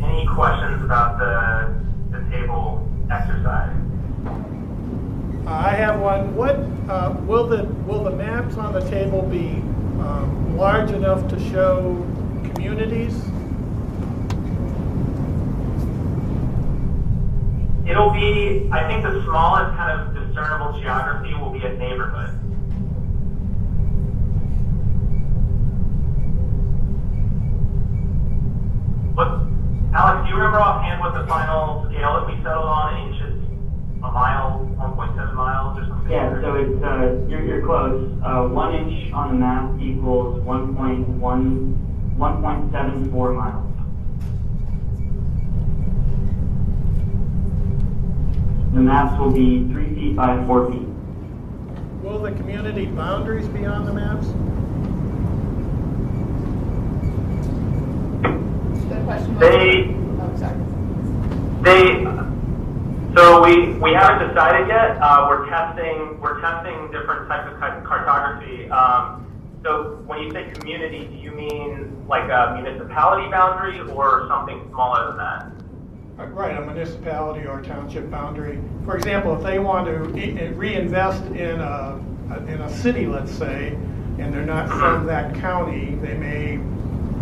Any questions about the table exercise? I have one. What will the maps on the table be large enough to show communities? It'll be, I think the smallest kind of discernible geography will be a neighborhood. Alex, do you remember offhand what the final scale that we settled on in inches? A mile, 1.7 miles or something? Yeah, so it's, you're close. 1 inch on the map equals 1.74 miles. The maps will be 3 feet by 4 feet. Will the community boundaries be on the maps? So we haven't decided yet. We're testing different types of cartography. So when you say community, do you mean like a municipality boundary or something smaller than that? Right, a municipality or township boundary. For example, if they want to reinvest in a city, let's say, and they're not from that county, they may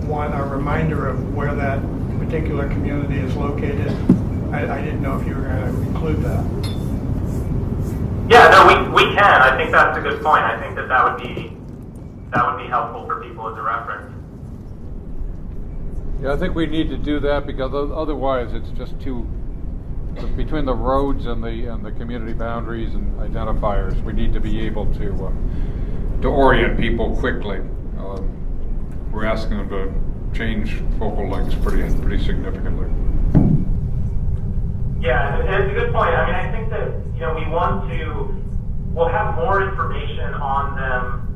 want a reminder of where that particular community is located. I didn't know if you were going to include that. Yeah, no, we can. I think that's a good point. I think that would be helpful for people as a reference. Yeah, I think we need to do that because otherwise it's just too, between the roads and the community boundaries and identifiers, we need to be able to orient people quickly. We're asking them to change focal lengths pretty significantly. Yeah, it's a good point. I mean, I think that, we'll have more information on them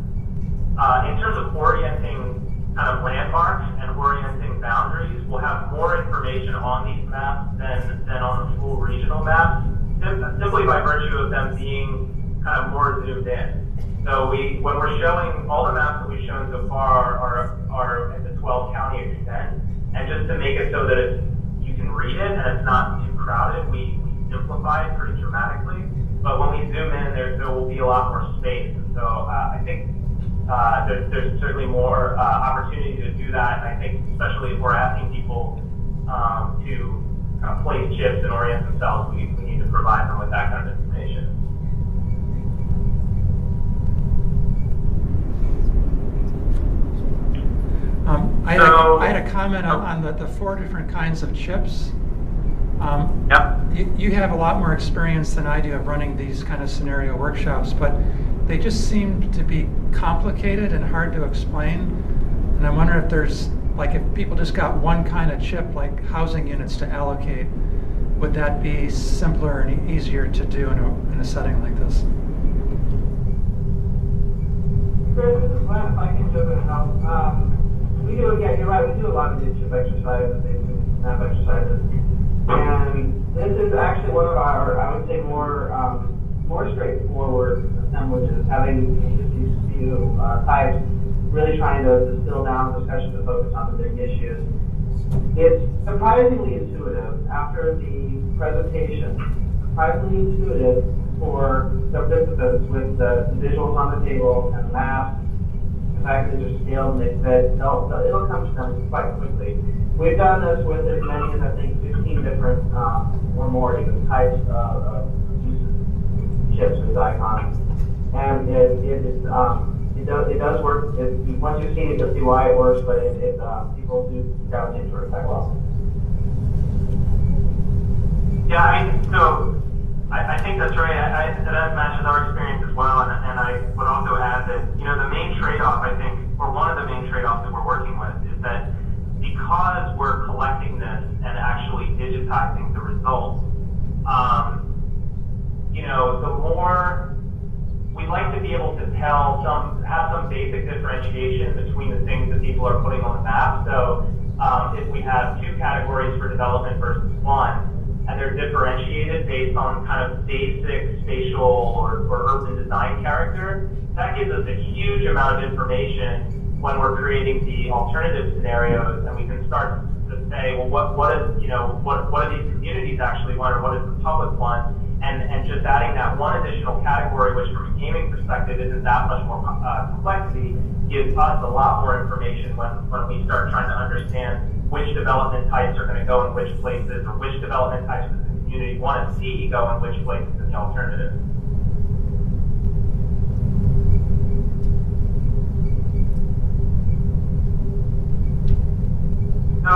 in terms of orienting kind of landmarks and orienting boundaries. We'll have more information on these maps than on the full regional maps, simply by virtue of them being kind of more zoomed in. So when we're showing, all the maps that we've shown so far are at the 12 county extent, and just to make it so that you can read it and it's not too crowded, we simplify it pretty dramatically. But when we zoom in, there will be a lot more space. And so I think there's certainly more opportunity to do that. And I think especially if we're asking people to kind of place chips and orient themselves, we need to provide them with that kind of information. I had a comment on the 4 different kinds of chips. You have a lot more experience than I do of running these kind of scenario workshops, but they just seem to be complicated and hard to explain. And I wonder if there's, like, if people just got one kind of chip, like housing units to allocate, would that be simpler and easier to do in a setting like this? Chris, this is Glenn, if I can jump in and help. We do, yeah, you're right, we do a lot of these chip exercises, basic snap exercises. And this is actually one of our, I would say, more straightforward assemblages, having just these few types, really trying to distill down discussion to focus on the big issues. It's surprisingly intuitive after the presentation, surprisingly intuitive for the participants with the visuals on the table and the maps. The fact that they're scaled and they said, no, it'll come to them quite quickly. We've done this with as many as, I think, 15 different or more even types of chips with icons. And it does work. Once you've seen it, you'll see why it works, but people do gravitate into it quite well. Yeah, I think that's right. That matches our experience as well, and I would also add that, the main trade-off, I think, or one of the main trade-offs that we're working with is that because we're collecting this and actually digitizing the results, the more we like to be able to have some basic differentiation between the things that people are putting on the map. So if we have 2 categories for development versus 1, and they're differentiated based on kind of basic spatial or urban design character, that gives us a huge amount of information when we're creating the alternative scenarios, and we can start to say, well, what do these communities actually want, or what does the public want? And just adding that one additional category, which from a gaming perspective isn't that much more complexity, gives us a lot more information when we start trying to understand which development types are going to go in which places, or which development types the community want to see go in which places in the alternative. So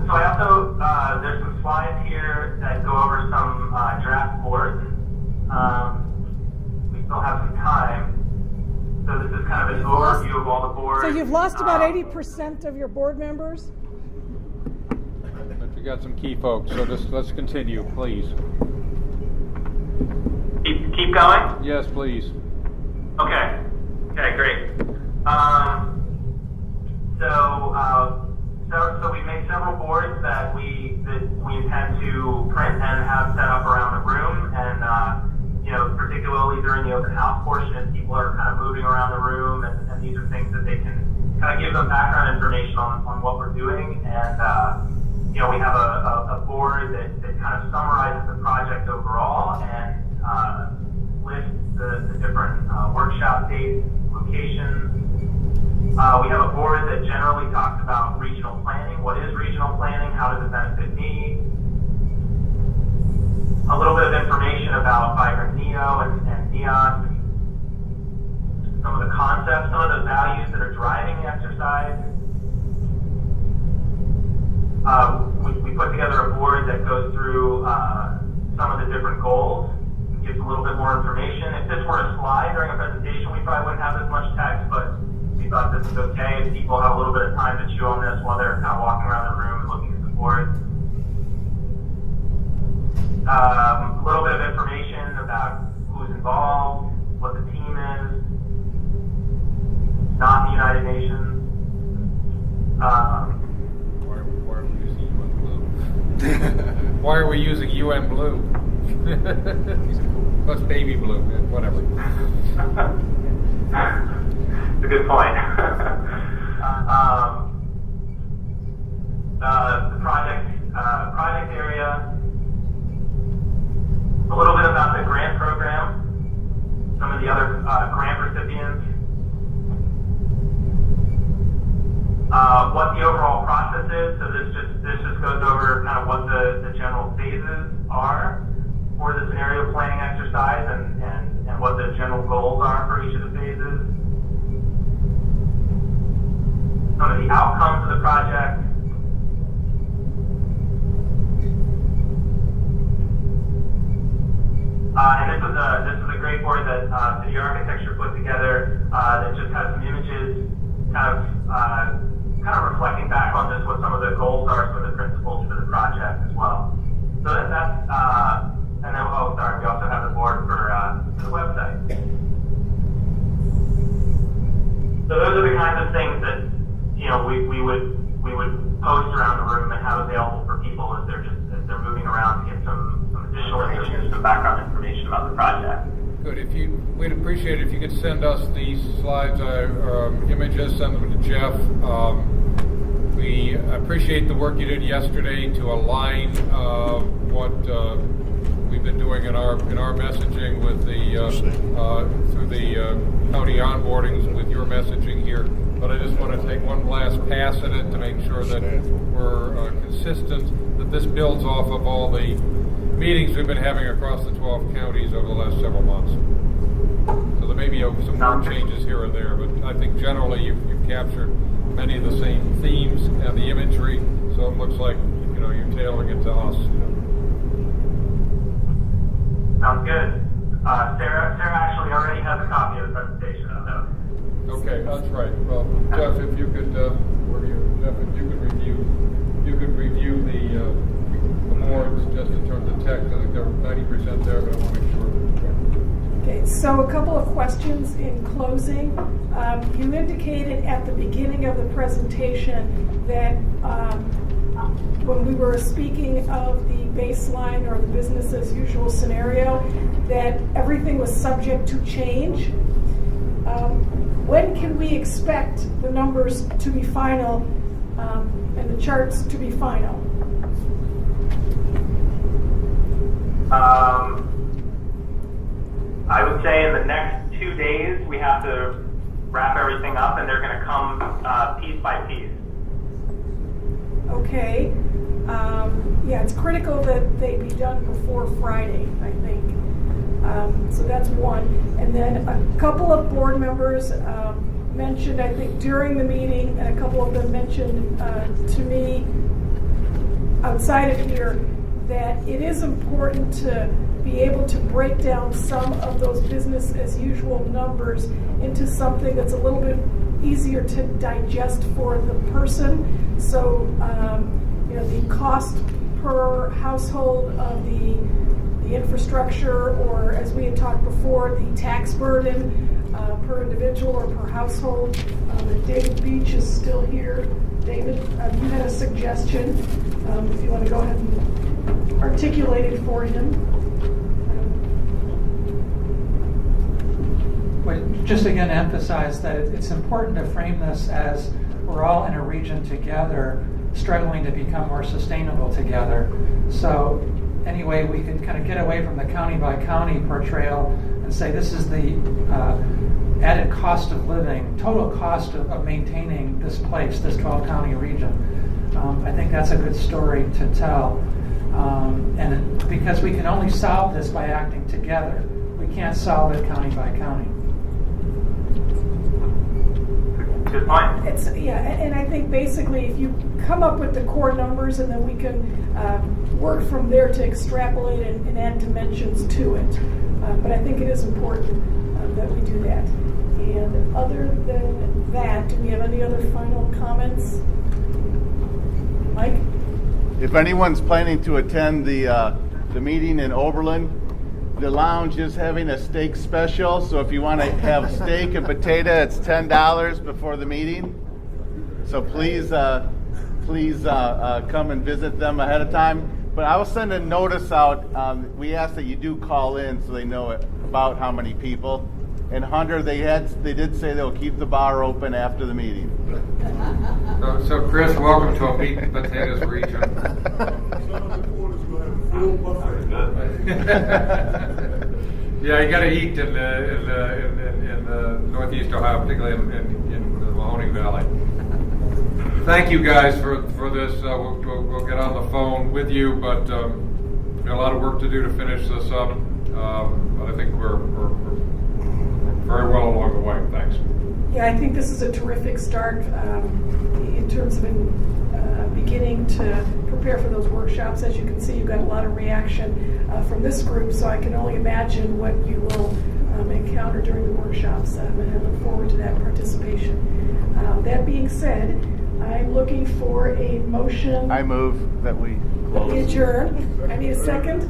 I also, there's some slides here that go over some draft boards. We still have some time. So this is kind of an overview of all the boards. So you've lost about 80% of your board members? But we got some key folks, so let's continue, please. Keep going? Yes, please. Okay, great. So we made several boards that we intend to print and have set up around the room, and particularly during the open house portion, as people are kind of moving around the room, and these are things that they can kind of give them background information on what we're doing, and we have a board that kind of summarizes the project overall and lists the different workshop dates, locations. We have a board that generally talks about regional planning. What is regional planning? How does it benefit me? some goals, gives a little bit more information. If this were a slide during a presentation, we probably wouldn't have as much text, but we thought this was okay if people have a little bit of time to chew on this while they're kind of walking around the room and looking at the board. A little bit of information about who's involved, what the team is, not the United Nations. Why are we using UN blue? That's baby blue, whatever. It's a good point. The project area, a little bit about the grant program, some of the other grant recipients, what the overall process is. So this just goes over kind of what the general phases are for the scenario planning exercise and what the general goals are for each of the phases. Some of the outcomes of the project. And this was a great board that City Architecture put together that just has some images kind of reflecting back on just what some of the goals are, some of the principles for the project as well. So that's and then we also have the board for the website. So those are the kinds of things that we would post around the room and have available for people as they're moving around to get some additional information, some background information about the project. Good. We'd appreciate it if you could send us these slides, images, send them to Jeff. We appreciate the work you did yesterday to align what we've been doing in our messaging with through the county onboardings with your messaging here. But I just want to take one last pass at it to make sure that we're consistent, that this builds off of all the meetings we've been having across the 12 counties over the last several months. So there may be some more changes here and there, but I think generally you've captured many of the same themes and the imagery, so it looks like you're tailoring it to us. Sounds good. Sarah actually already has a copy of the presentation, I know. Okay, that's right. Well, Jeff, if you could review the boards just in terms of text. I think they're 90% there, but I want to make sure. Okay, so a couple of questions in closing. You indicated at the beginning of the presentation that when we were speaking of the baseline or the business as usual scenario, that everything was subject to change. When can we expect the numbers to be final and the charts to be final? I would say in the next 2 days we have to wrap everything up, and they're going to come piece by piece. Okay. Yeah, it's critical that they be done before Friday, I think. So that's one. And then a couple of board members mentioned, I think, during the meeting, and a couple of them mentioned to me outside of here, that it is important to be able to break down some of those business as usual numbers into something that's a little bit easier to digest for the person. So, the cost per household of the infrastructure, or as we had talked before, the tax burden per individual or per household. David Beach is still here. David, you had a suggestion. If you want to go ahead and articulate it for him. But just again to emphasize that it's important to frame this as we're all in a region together, struggling to become more sustainable together. So anyway, we can kind of get away from the county by county portrayal and say this is the added cost of living, total cost of maintaining this place, this 12 county region. I think that's a good story to tell. And because we can only solve this by acting together. We can't solve it county by county. good point. And I think basically if you come up with the core numbers and then we can work from there to extrapolate and add dimensions to it. But I think it is important that we do that. And other than that, do we have any other final comments? Mike? If anyone's planning to attend the meeting in Oberlin, the lounge is having a steak special. So if you want to have steak and potato, it's $10 before the meeting. So please come and visit them ahead of time. But I will send a notice out. We ask that you do call in so they know about how many people. And Hunter, they did say they'll keep the bar open after the meeting. So Chris, welcome to a meat and potatoes region. Yeah, you got to eat in the Northeast Ohio, particularly in the Mahoning Valley. Thank you guys for this. We'll get on the phone with you, but we've got a lot of work to do to finish this up. But I think we're very well along the way. Thanks. Yeah, I think this is a terrific start in terms of beginning to prepare for those workshops. As you can see, you've got a lot of reaction from this group, so I can only imagine what you will encounter during the workshops, and I look forward to that participation. That being said, I'm looking for a motion. I move that we close. Adjourn. I need a second.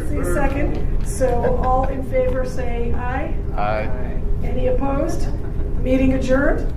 See a second. So all in favor say aye. Aye. Any opposed? Meeting adjourned.